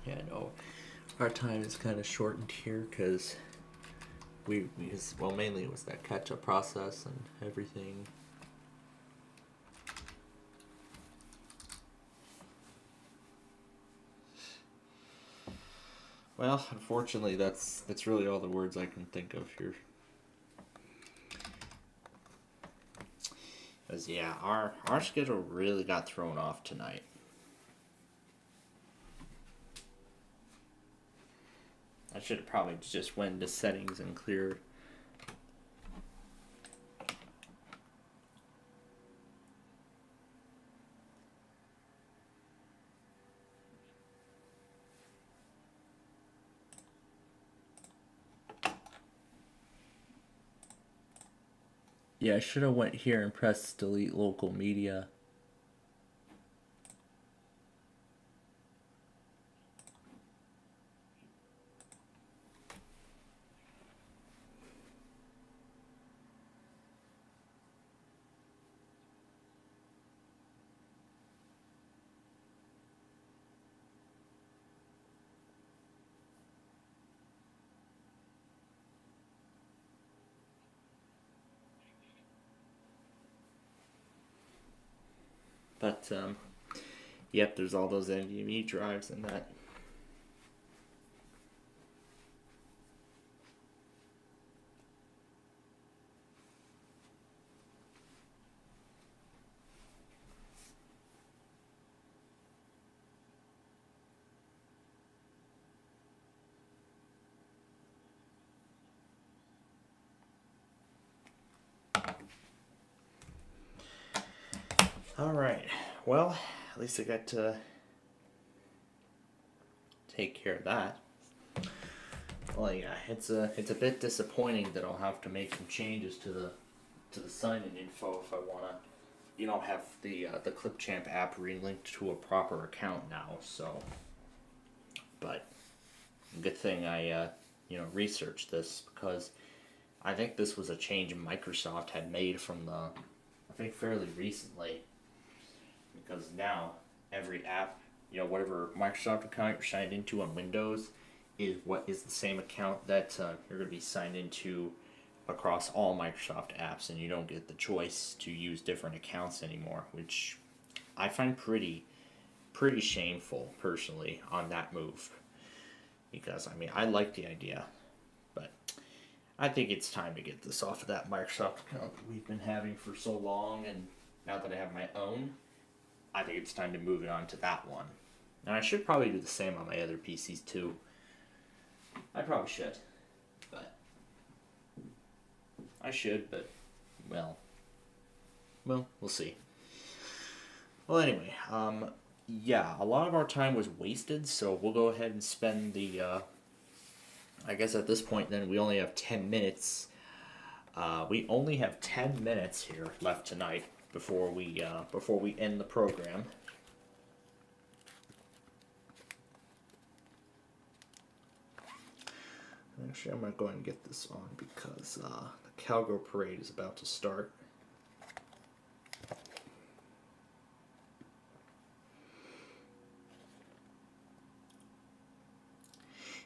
Yeah, no, our time is kind of shortened here because well, mainly it was that catch-up process and everything. Well, unfortunately, that's really all the words I can think of here. Because yeah, our schedule really got thrown off tonight. I should have probably just went into settings and clear. Yeah, I should have went here and pressed delete local media. But, yep, there's all those NVMe drives and that. All right. Well, at least I got to take care of that. Well, yeah, it's a bit disappointing that I'll have to make some changes to the sign-in info if I wanna, have the Clipchamp app relinked to a proper account now. So, but good thing I researched this, because I think this was a change Microsoft had made from fairly recently, because now every app, whatever Microsoft account you're signed into on Windows is the same account that you're going to be signed into across all Microsoft apps, and you don't get the choice to use different accounts anymore, which I find pretty shameful personally on that move, because I like the idea, but I think it's time to get this off of that Microsoft account that we've been having for so long, and now that I have my own, I think it's time to move it on to that one. And I should probably do the same on my other PCs too. I probably should, but well, we'll see. Well, anyway, yeah, a lot of our time was wasted, so we'll go ahead and spend the, I guess at this point then we only have 10 minutes. We only have 10 minutes here left tonight before we end the program. Actually, I'm going to go ahead and get this on because the Cowgirl Parade is about to start.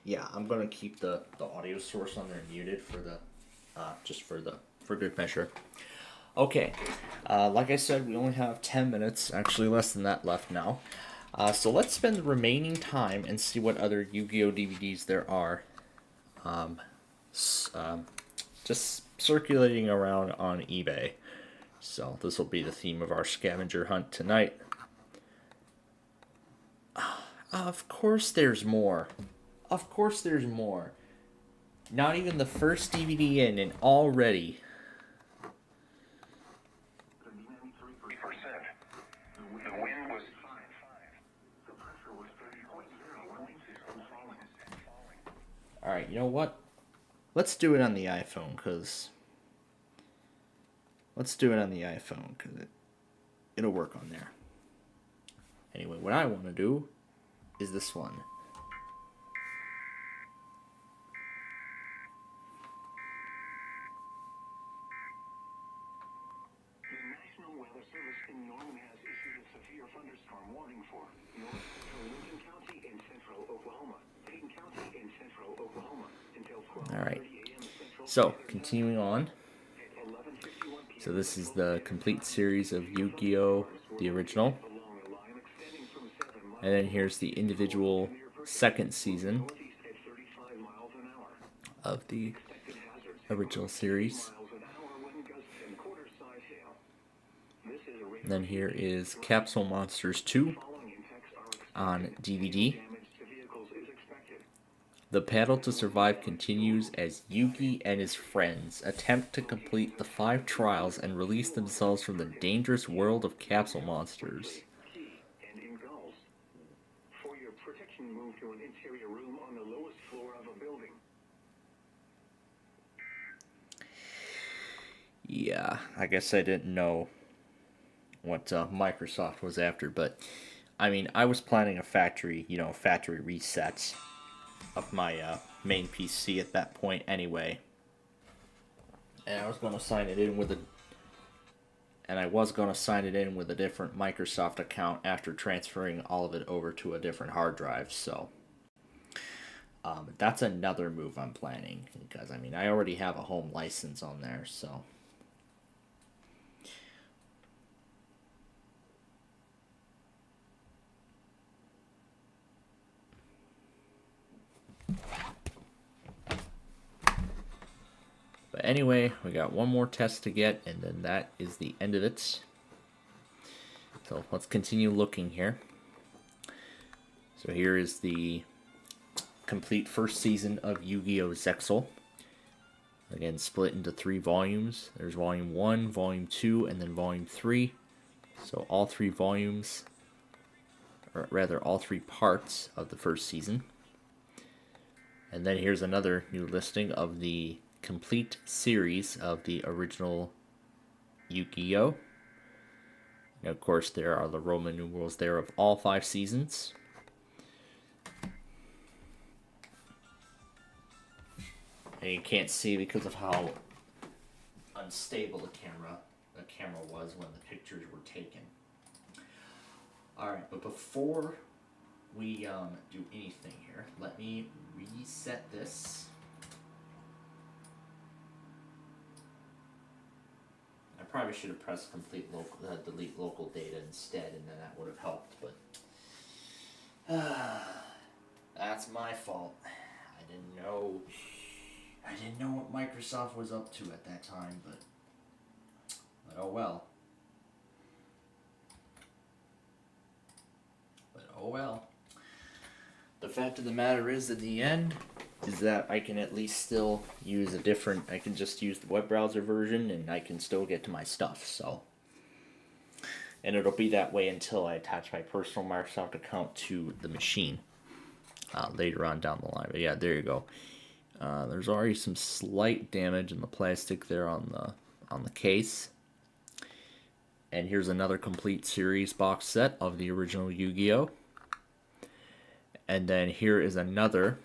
Yeah, I'm going to keep the audio source on there muted for the for good measure. Okay, like I said, we only have 10 minutes, actually less than that left now. So let's spend the remaining time and see what other Yu-Gi-Oh DVDs there are. Just circulating around on eBay. So this will be the theme of our scavenger hunt tonight. Of course there's more. Of course there's more. Not even the first DVD in, and already. The wind was 5.5. The pressure was 30.0. Alright, you know what? Let's do it on the iPhone, because... it'll work on there. Anyway, what I want to do is this one. The National Weather Service in Norman has issued a severe thunderstorm warning for North Central Lincoln County in central Oklahoma, Dayton County in central Oklahoma until 12:30 Alright, a.m. Central. so continuing on. So this is the complete series of Yu-Gi-Oh! The original. And then here's the individual second season of the original series. And then here is Capsule Monsters 2 on DVD. The battle to survive continues as Yugi and his friends attempt to complete the 5 trials and release themselves from the dangerous world of capsule monsters. And engulfs. For your protection, move to an interior room on the lowest floor of a building. Yeah, I guess I didn't know what Microsoft was after, but I mean, I was planning a factory reset of my main PC at that point anyway. And I was going to sign it in with a different Microsoft account after transferring all of it over to a different hard drive. So that's another move I'm planning, because I mean, I already have a home license on there, so but anyway, we got one more test to get, and then that is the end of it. So let's continue looking here. So here is the complete first season of Yu-Gi-Oh! Zexal. Again, split into 3 volumes. There's Volume 1, Volume 2, and then Volume 3. So all 3 volumes, or rather all 3 parts of the first season. And then here's another new listing of the complete series of the original Yu-Gi-Oh! And of course, there are the Roman numerals there of all 5 seasons. And you can't see because of how unstable the camera was when the pictures were taken. Alright, but before we do anything here, let me reset this. I probably should have pressed delete local data instead, and then that would have helped, but that's my fault. I didn't know what Microsoft was up to at that time, but oh well. The fact of the matter is, in the end, is that I can at least still use I can just use the web browser version and I can still get to my stuff, so. And it'll be that way until I attach my personal Microsoft account to the machine later on down the line. But yeah, there you go. There's already some slight damage in the plastic there on the case. And here's another complete series box set of the original Yu-Gi-Oh! And then here is another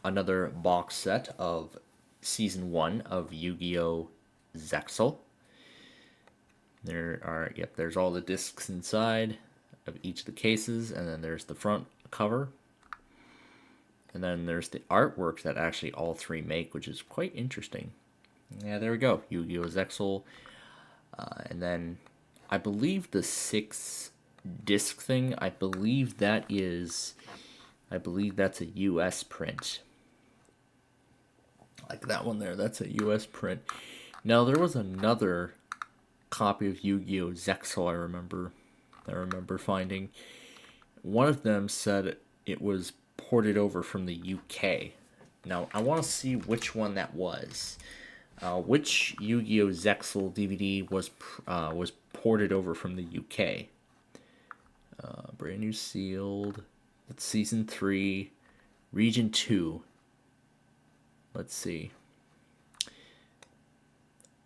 box set of Season 1 of Yu-Gi-Oh! Zexal. There's all the discs inside of each of the cases, and then there's the front cover. And then there's the artwork that actually all 3 make, which is quite interesting. Yeah, there we go. Yu-Gi-Oh! Zexal. And then I believe the 6-disc thing, I believe that's a US print. Like that one there, that's a US print. Now there was another copy of Yu-Gi-Oh! Zexal I remember finding. One of them said it was ported over from the UK. Now I want to see which one that was. Which Yu-Gi-Oh! Zexal DVD was ported over from the UK? Brand new sealed. That's Season 3, Region 2. Let's see.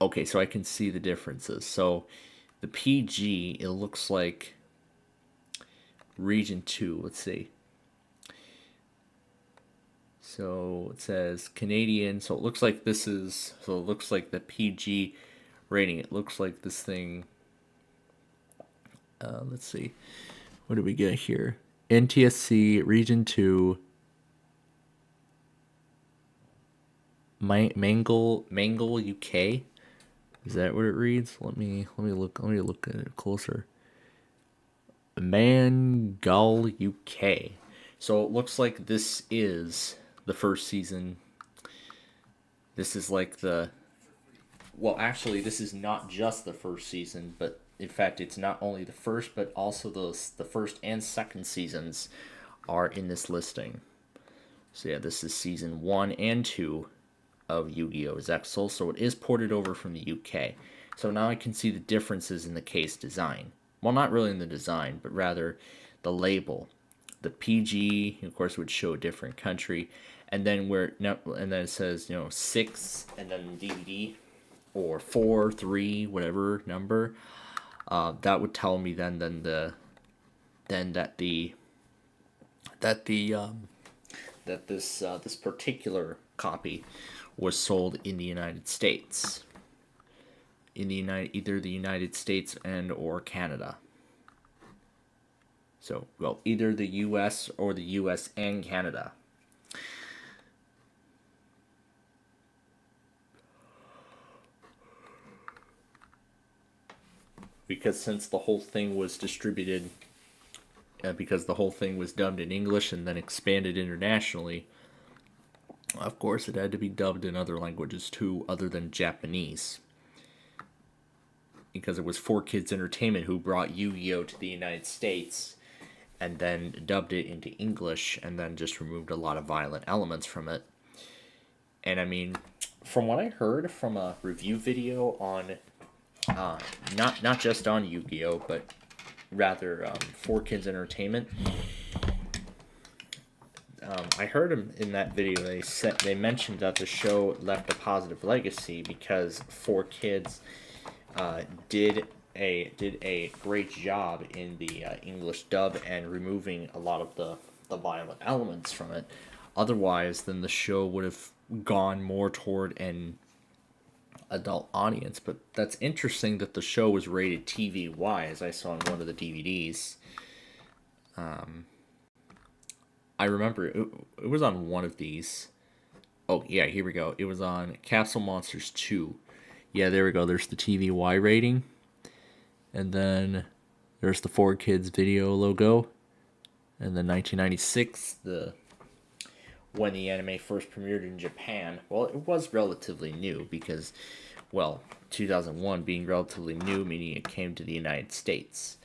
Okay, so I can see the differences. So the PG, it looks like Region 2. Let's see. So it says Canadian. So it looks like it looks like the PG rating. It looks like this thing. Let's see. What do we get here? NTSC Region 2. Mangle UK. Is that what it reads? Let me look at it closer. Mangal UK. So it looks like this is the first season. This is like actually this is not just the first season, but in fact it's not only the first, but also the first and second seasons are in this listing. So yeah, this is Season 1 and 2 of Yu-Gi-Oh! Zexal, so it is ported over from the UK. So now I can see the differences in the case design. Well, not really in the design, but rather the label. The PG, of course, would show a different country, and then it says 6, and then DVD, or 4, 3, whatever number. That would tell me that this particular copy was sold in the United States. Either the United States and or Canada. So, well, either the US or the US and Canada. Because since the whole thing was distributed, because the whole thing was dubbed in English and then expanded internationally, of course it had to be dubbed in other languages too, other than Japanese. Because it was 4Kids Entertainment who brought Yu-Gi-Oh! To the United States and then dubbed it into English and then just removed a lot of violent elements from it. And I mean, from what I heard from a review video on not just on Yu-Gi-Oh, but rather 4Kids Entertainment. I heard him in that video. They mentioned that the show left a positive legacy because 4Kids did a great job in the English dub and removing a lot of the violent elements from it. Otherwise, then the show would have gone more toward an adult audience. But that's interesting that the show was rated TV-Y, as I saw in one of the DVDs. I remember it was on one of these. Oh, yeah, here we go. It was on Capsule Monsters 2. Yeah, there we go. There's the TV-Y rating. And then there's the 4Kids video logo. And then 1996, when the anime first premiered in Japan. Well, it was relatively new because, well, 2001 being relatively new, meaning it came to the United States.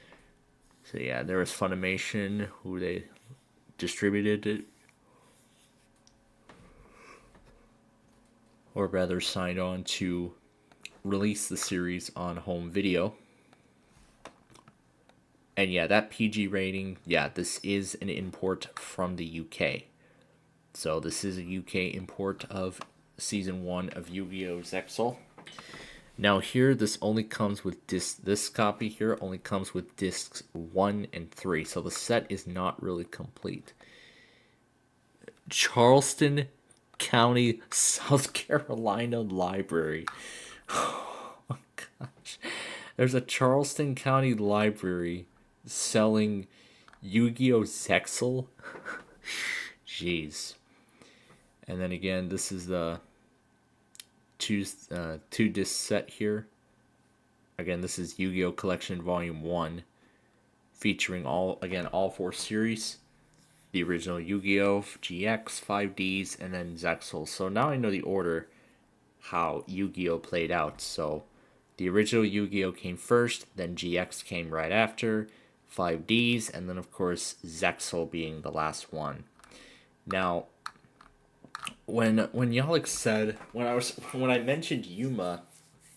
So yeah, there was Funimation, who they distributed it, or rather signed on to release the series on home video. And yeah, that PG rating, yeah, this is an import from the UK. So this is a UK import of Season 1 of Yu-Gi-Oh! Zexal. Now here, this only comes with this copy here only comes with discs 1 and 3. So the set is not really complete. Charleston County, South Carolina Library. Oh gosh. There's a Charleston County Library selling Yu-Gi-Oh! Zexal. Jeez. And then again, this is the two disc set here. Again, this is Yu-Gi-Oh! Collection Volume 1, featuring all 4 series. The original Yu-Gi-Oh!, GX, 5Ds, and then Zexal. So now I know the order how Yu-Gi-Oh! Played out. So the original Yu-Gi-Oh! Came first, then GX came right after, 5Ds, and then of course Zexal being the last one. Now, when Yalik said, when I mentioned Yuma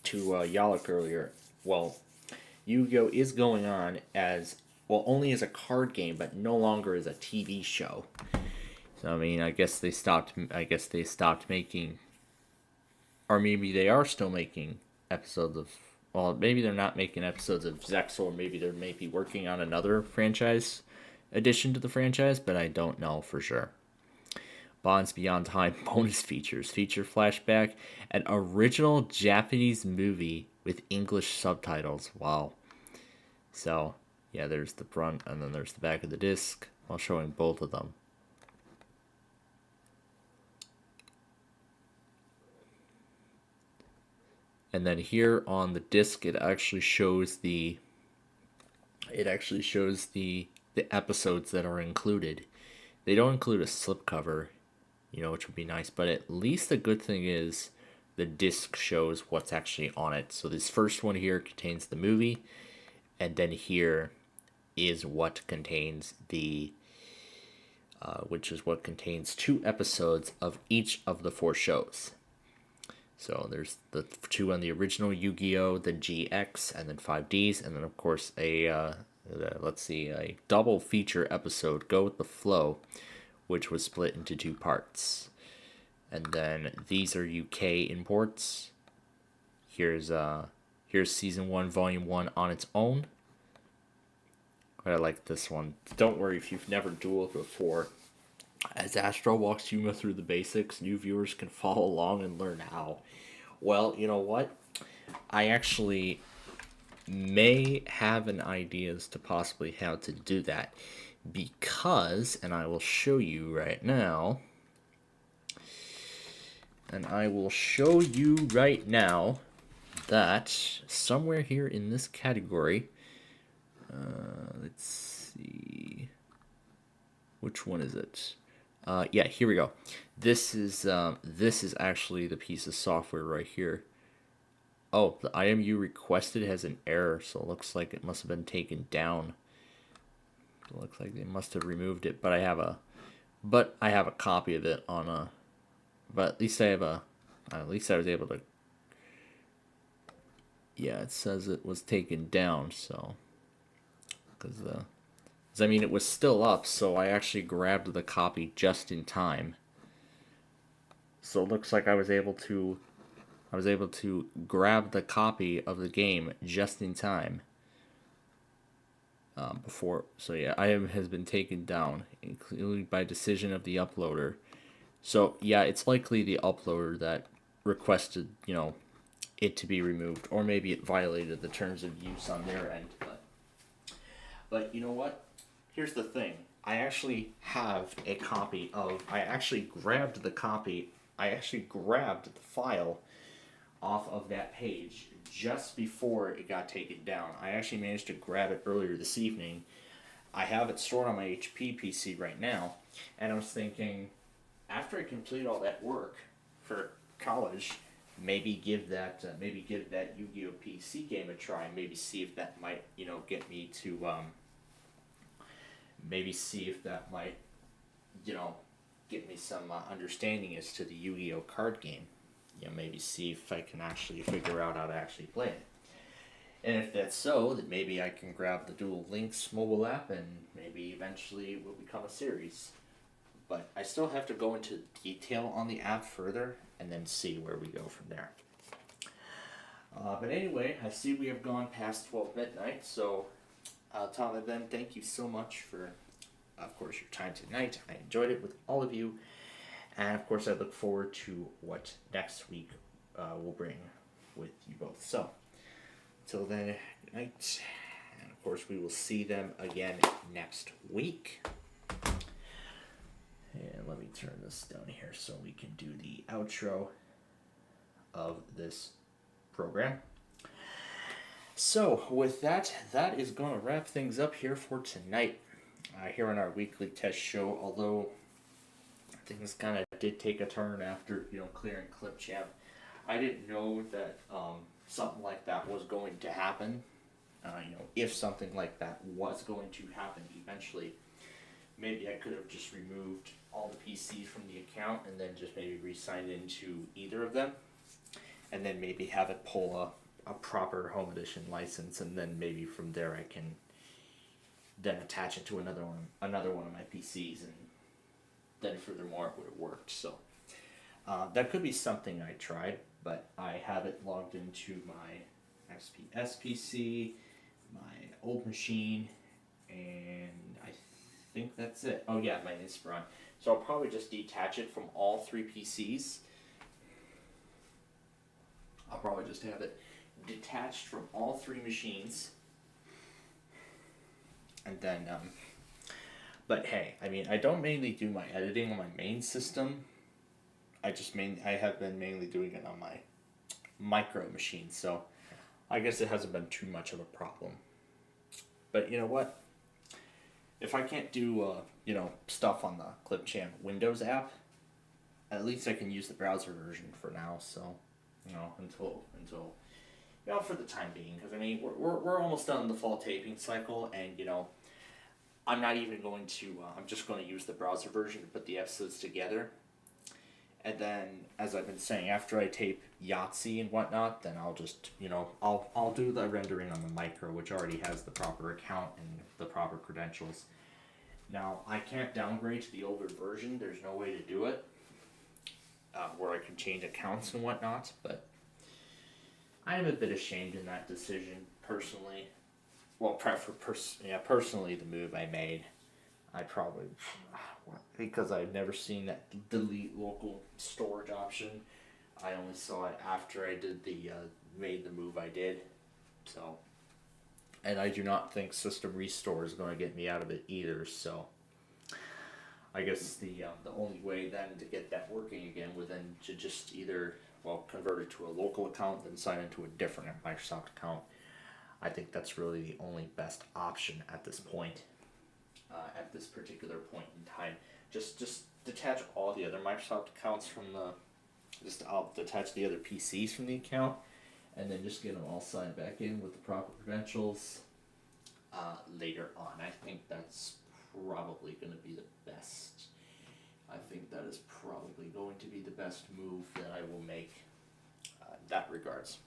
to Yalik earlier, well, Yu-Gi-Oh! Is going on as, well, only as a card game, but no longer as a TV show. So I mean, I guess they stopped making, or maybe they are still making episodes of, well, maybe they're not making episodes of Zexal, or maybe they're maybe working on another franchise addition to the franchise, but I don't know for sure. Bonds Beyond Time bonus features, feature flashback, an original Japanese movie with English subtitles. Wow. So, yeah, there's the front and then there's the back of the disc while showing both of them. And then here on the disc, it actually shows the episodes that are included. They don't include a slipcover, which would be nice, but at least the good thing is the disc shows what's actually on it. So this first one here contains the movie, and then here is what contains which is what contains 2 episodes of each of the 4 shows. So there's the 2 on the original Yu-Gi-Oh!, the GX, and then 5Ds, and then of course a double feature episode, Go With The Flow, which was split into 2 parts. And then these are UK imports. Here's Season 1, Volume 1 on its own. I like this one. Don't worry if you've never dueled before. As Astro walks Yuma through the basics, new viewers can follow along and learn how. Well, you know what? I actually may have an idea as to possibly how to do that. Because, and I will show you right now. That somewhere here in this category, let's see, which one is it? Yeah, here we go. This is actually the piece of software right here. Oh, the item you requested has an error, so it looks like it must have been taken down. It looks like they must have removed it, but I have a copy of it on a. But at least I was able to. Yeah, it says it was taken down, so because I mean it was still up, so I actually grabbed the copy just in time. So it looks like I was able to grab the copy of the game just in time. Before, so yeah, item has been taken down, including by decision of the uploader. So yeah, it's likely the uploader that requested, it to be removed, or maybe it violated the terms of use on their end. But you know what? Here's the thing. I actually have a copy of. I actually grabbed the copy. I actually grabbed the file off of that page just before it got taken down. I actually managed to grab it earlier this evening. I have it stored on my HP PC right now, and I was thinking, after I complete all that work for college, maybe give that Yu-Gi-Oh PC game a try. Maybe see if that might get me to maybe see if that might get me some understanding as to the Yu-Gi-Oh card game. Maybe see if I can actually figure out how to actually play it. And if that's so, then maybe I can grab the Dual Links mobile app and maybe eventually it will become a series. But I still have to go into detail on the app further and then see where we go from there. But anyway, I see we have gone past 12 midnight, so Tom and Ben, thank you so much for, of course, your time tonight. I enjoyed it with all of you. And of course, I look forward to what next week will bring with you both. So, until then, good night. And of course, we will see them again next week. And let me turn this down here so we can do the outro of this program. So, with that, that is going to wrap things up here for tonight. Here on our weekly test show, although things kind of did take a turn after, clearing Clip Champ. I didn't know that something like that was going to happen. If something like that was going to happen eventually, maybe I could have just removed all the PCs from the account and then just maybe re-signed into either of them. And then maybe have it pull a proper Home Edition license, and then maybe from there I can then attach it to another one of my PCs, and then furthermore it would have worked. So that could be something I tried, but I have it logged into my XPS PC, my old machine, and I think that's it. Oh yeah, my Inspiron. So I'll probably just detach it from all three PCs. I'll probably just have it detached from all three machines. And then, but hey, I mean, I don't mainly do my editing on my main system. I have been mainly doing it on my micro machine, so I guess it hasn't been too much of a problem. But you know what? If I can't do, stuff on the Clipchamp Windows app, at least I can use the browser version for now, so, until for the time being, because I mean, we're almost done the fall taping cycle, and I'm not even going to, I'm just going to use the browser version to put the episodes together. And then, as I've been saying, after I tape Yahtzee and whatnot, then I'll just, I'll do the rendering on the micro, which already has the proper account and the proper credentials. Now, I can't downgrade to the older version. There's no way to do it, where I can change accounts and whatnot, but I am a bit ashamed in that decision, personally. Well, personally, the move I made, I probably, because I've never seen that delete local storage option. I only saw it after I did made the move I did. So, and I do not think System Restore is going to get me out of it either. So, I guess the only way then to get that working again would then to just either convert it to a local account, then sign into a different Microsoft account. I think that's really the only best option at this point, at this particular point in time. Just detach all the other Microsoft accounts from I'll detach the other PCs from the account, and then just get them all signed back in with the proper credentials later on. I think that's probably going to be the best. I think that is probably going to be the best move that I will make in that regards.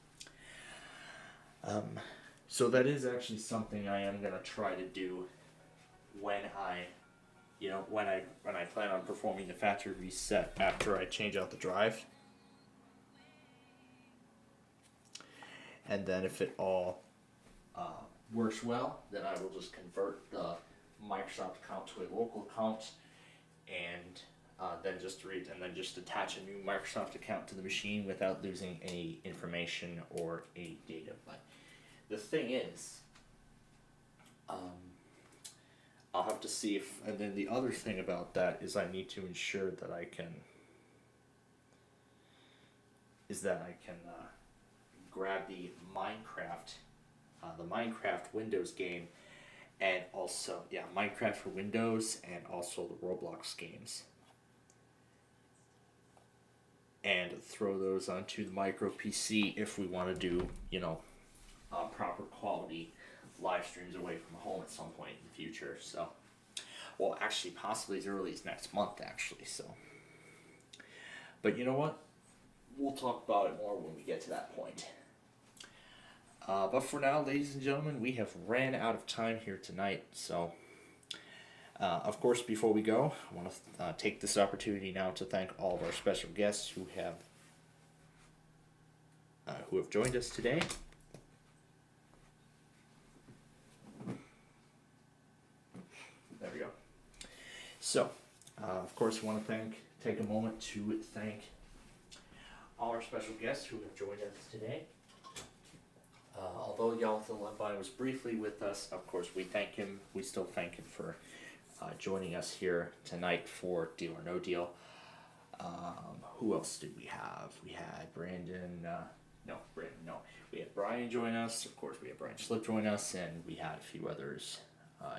So that is actually something I am gonna try to do when I, when I plan on performing the factory reset after I change out the drive. And then if it all works well, then I will just convert the Microsoft account to a local account, and then just attach a new Microsoft account to the machine without losing any information or any data. But the thing is, I'll have to see if, and then the other thing about that is I need to ensure that I can grab the Minecraft Windows game, and also, Minecraft for Windows, and also the Roblox games, and throw those onto the micro PC if we want to do, proper quality live streams away from home at some point in the future. So, well, actually, possibly as early as next month, actually. So, but you know what? We'll talk about it more when we get to that point. But for now, ladies and gentlemen, we have ran out of time here tonight. So, of course, before we go, I want to take this opportunity now to thank all of our special guests who have joined us today. There we go. So, of course, I want to take a moment to thank all our special guests who have joined us today. Although Jonathan Levine was briefly with us, of course, we still thank him for joining us here tonight for Deal or No Deal. Who else did we have? We had we had Brian join us. Of course, we had Brian Schlip join us, and we had a few others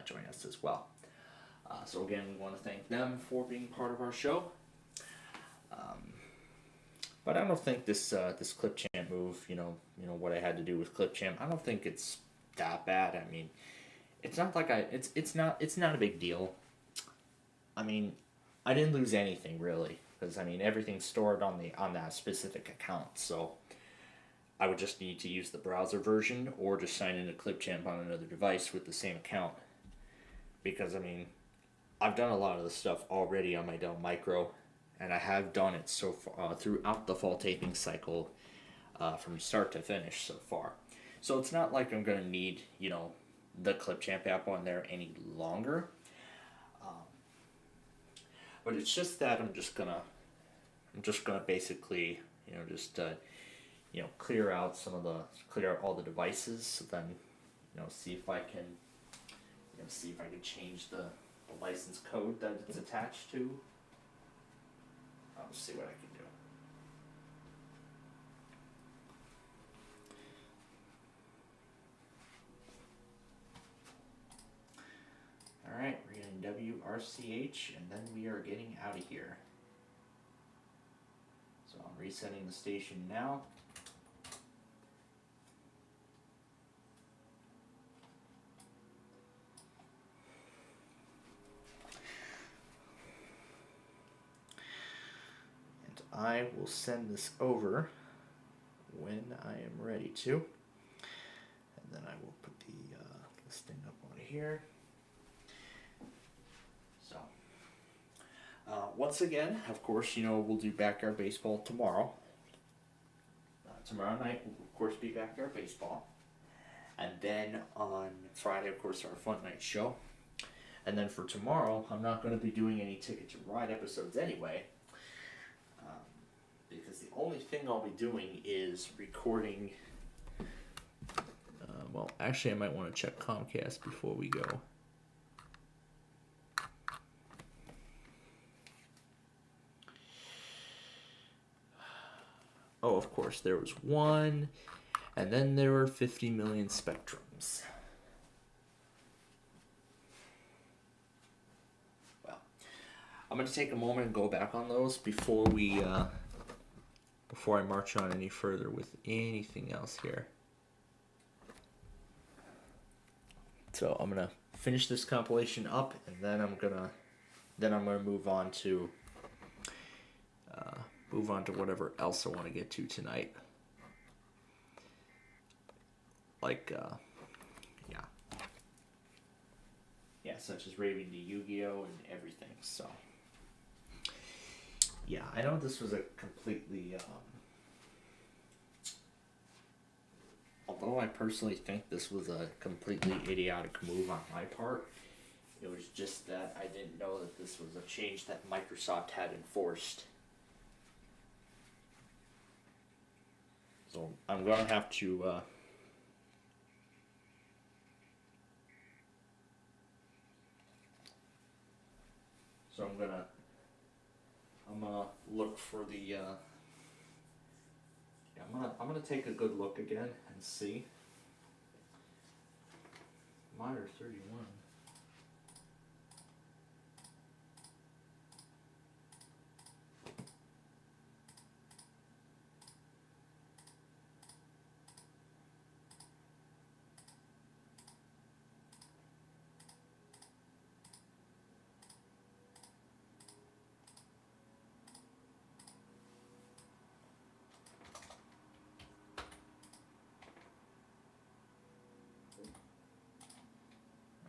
join us as well. So again, we want to thank them for being part of our show. But I don't think this Clipchamp move, what I had to do with Clipchamp, I don't think it's that bad. I mean, it's not like it's not a big deal. I mean, I didn't lose anything really, because I mean everything's stored on that specific account. So I would just need to use the browser version or just sign into Clipchamp on another device with the same account. Because I mean, I've done a lot of the stuff already on my Dell Micro, and I have done it so far throughout the fall taping cycle, from start to finish so far. So it's not like I'm gonna need the Clipchamp app on there any longer. But it's just that I'm just gonna basically clear out all the devices, so then see if I can change the license code that it's attached to. I'll see what I can do. Alright, we're getting WRCH, and then we are getting out of here. So I'm resetting the station now. And I will send this over when I am ready to. And then I will put the listing up on here. So, once again, of course, we'll do Backyard Baseball tomorrow. Tomorrow night will, of course, be Backyard Baseball. And then on Friday, of course, our Fun Night show. And then for tomorrow, I'm not going to be doing any Ticket to Ride episodes anyway. Because the only thing I'll be doing is recording. Well, actually, I might want to check Comcast before we go. Oh, of course, there was one, and then there were 50 million Spectrums. Well, I'm going to take a moment and go back on those before I march on any further with anything else here. So I'm gonna finish this compilation up, and then I'm gonna move on to whatever else I want to get to tonight. like yeah, such as raving to Yu-Gi-Oh and everything. So yeah, I know this was a completely although I personally think this was a completely idiotic move on my part, it was just that I didn't know that this was a change that Microsoft had enforced. So I'm gonna have to so I'm gonna look for the yeah, I'm gonna take a good look again and see. Miner 31.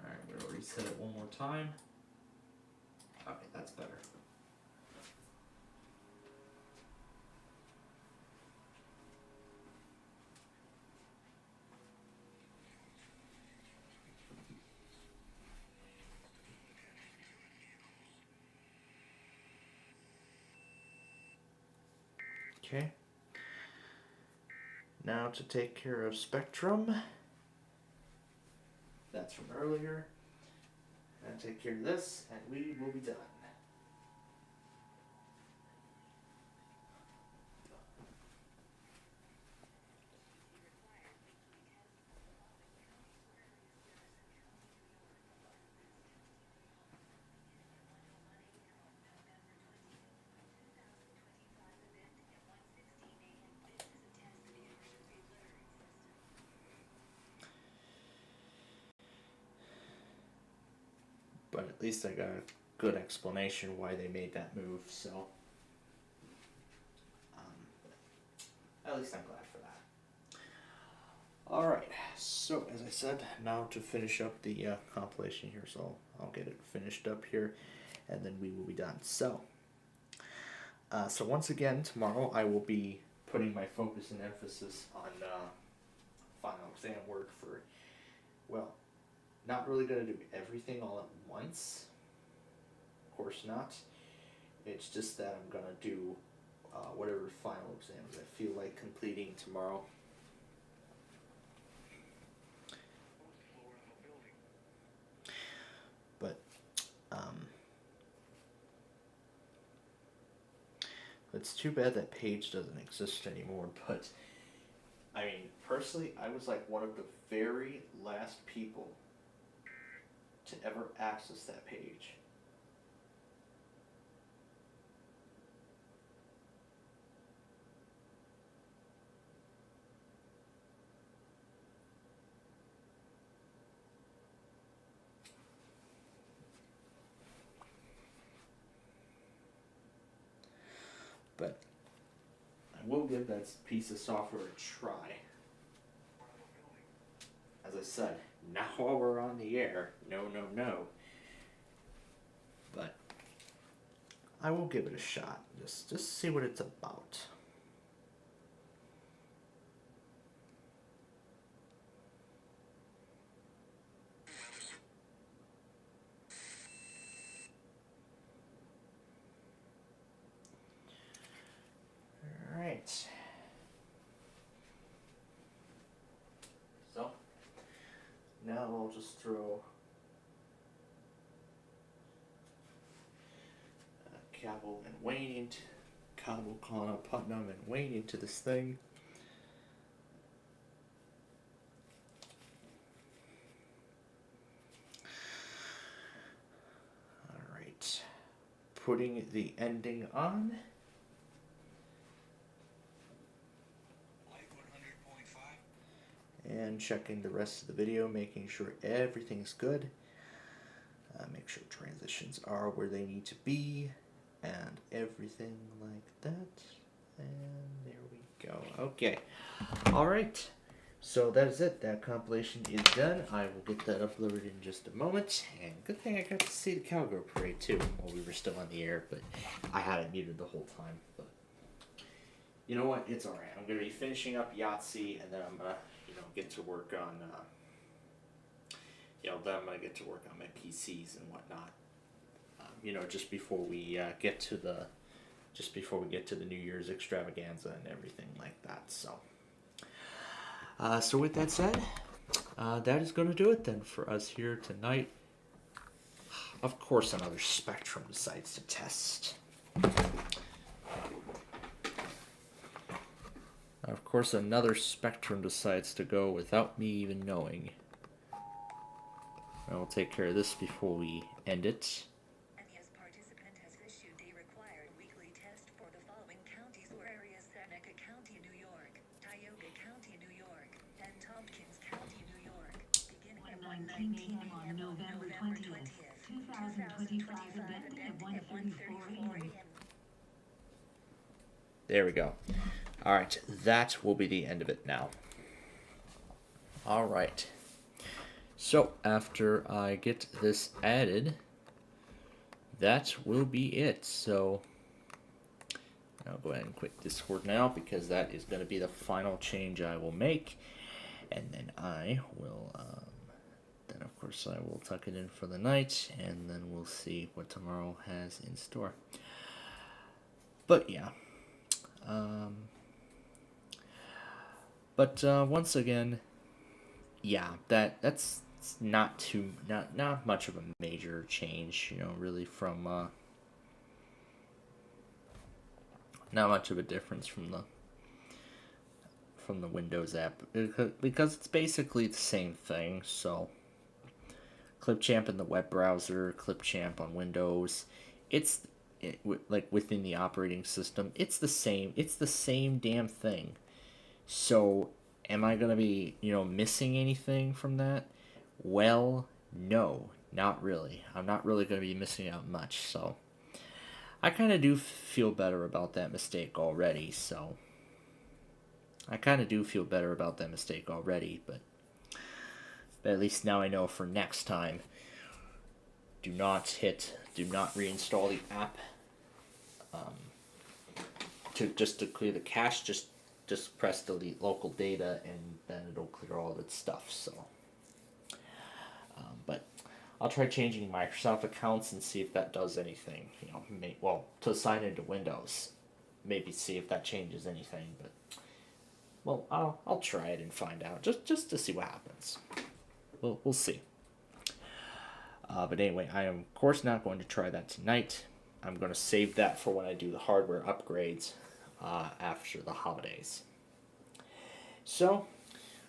Alright, we'll reset it one more time. Okay, that's better. Okay. Now to take care of Spectrum. That's from earlier. And take care of this, and we will be done. But at least I got a good explanation why they made that move, so at least I'm glad for that. Alright, so as I said, now to finish up the compilation here, so I'll get it finished up here, and then we will be done. So once again, tomorrow I will be putting my focus and emphasis on final exam work for, well, not really going to do everything all at once. Of course not. It's just that I'm going to do whatever final exams I feel like completing tomorrow. But it's too bad that page doesn't exist anymore. But I mean, personally, I was like one of the very last people to ever access that page. But I will give that piece of software a try. As I said, not while we're on the air. No. But I will give it a shot. Just see what it's about. Alright. So now I'll just throw Cabell and Wayne into Cabell, Connor, Putnam, and Wayne into this thing. Alright. Putting the ending on. And checking the rest of the video, making sure everything's good. Make sure transitions are where they need to be, and everything like that. And there we go. Okay. Alright. So that is it. That compilation is done. I will get that uploaded in just a moment. And good thing I got to see the Cowgirl Parade too while we were still on the air, but I had it muted the whole time. But you know what? It's alright. I'm going to be finishing up Yahtzee, and then I'm going to, get to work on, then I'm going to get to work on my PCs and whatnot. Just before we get to the New Year's extravaganza and everything like that. So with that said, that is going to do it then for us here tonight. Of course, another Spectrum decides to test. Of course, another Spectrum decides to go without me even knowing. I will take care of this before we end it. And yes, participant has issued the required weekly test for the following counties or areas: Seneca County, New York, Tioga County, New York, and Tompkins County, New York, beginning at 1:19 p.m. on November 20th, 2025, and ending at 1:34 a.m. There we go. Alright, that will be the end of it now. Alright. So, after I get this added, that will be it. So, I'll go ahead and quit Discord now, because that is going to be the final change I will make. And then I will, of course, I will tuck it in for the night, and then we'll see what tomorrow has in store. But, yeah. Once again, yeah, that's not much of a major change, really from not much of a difference from the Windows app, because it's basically the same thing. So Clipchamp in the web browser, Clipchamp on Windows, like within the operating system, it's the same damn thing. So am I gonna be missing anything from that? Well, no, not really. I'm not really gonna be missing out much. So I kind of do feel better about that mistake already. But at least now I know for next time, do not reinstall the app to clear the cache. Just press delete local data, and then it'll clear all of its stuff. So but I'll try changing Microsoft accounts and see if that does anything, to sign into Windows, maybe see if that changes anything. But I'll try it and find out, just to see what happens. We'll see. But anyway, I am of course not going to try that tonight. I'm going to save that for when I do the hardware upgrades after the holidays. So,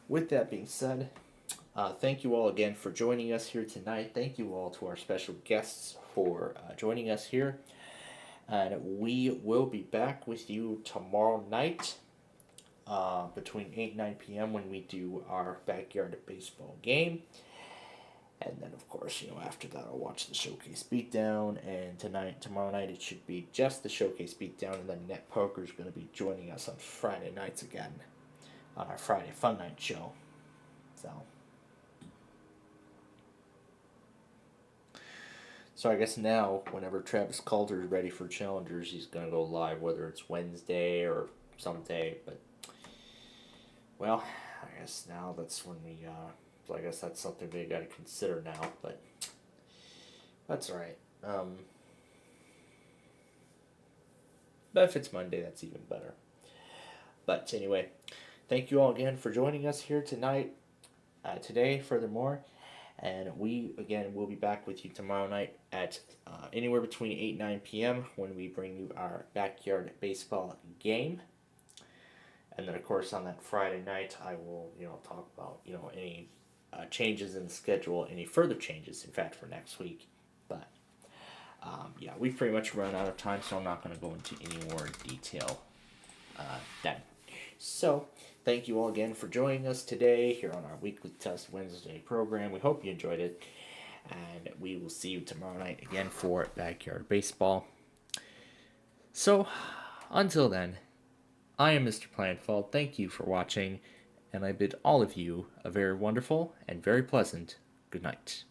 with that being said, thank you all again for joining us here tonight. Thank you all to our special guests for joining us here. And we will be back with you tomorrow night between 8 and 9 p.m. when we do our backyard baseball game. And then, of course, after that, I'll watch the Showcase Beatdown. And tomorrow night, it should be just the Showcase Beatdown. And then Net Poker is going to be joining us on Friday nights again, on our Friday Fun Night show. So I guess now, whenever Travis Calder is ready for Challengers, he's going to go live, whether it's Wednesday or someday. But, well, I guess now that's when we... So I guess that's something we got to consider now, but that's all right. But if it's Monday, that's even better. But anyway, thank you all again for joining us here today, furthermore. And we, again, will be back with you tomorrow night at anywhere between 8 and 9 p.m. when we bring you our backyard baseball game. And then, of course, on that Friday night, I will, talk about, any changes in the schedule, any further changes, in fact, for next week. But, yeah, we've pretty much run out of time, so I'm not going to go into any more detail then. So, thank you all again for joining us today here on our Weekly Test Wednesday program. We hope you enjoyed it, and we will see you tomorrow night again for Backyard Baseball. So, until then, I am Mr. Planfall. Thank you for watching, and I bid all of you a very wonderful and very pleasant good night.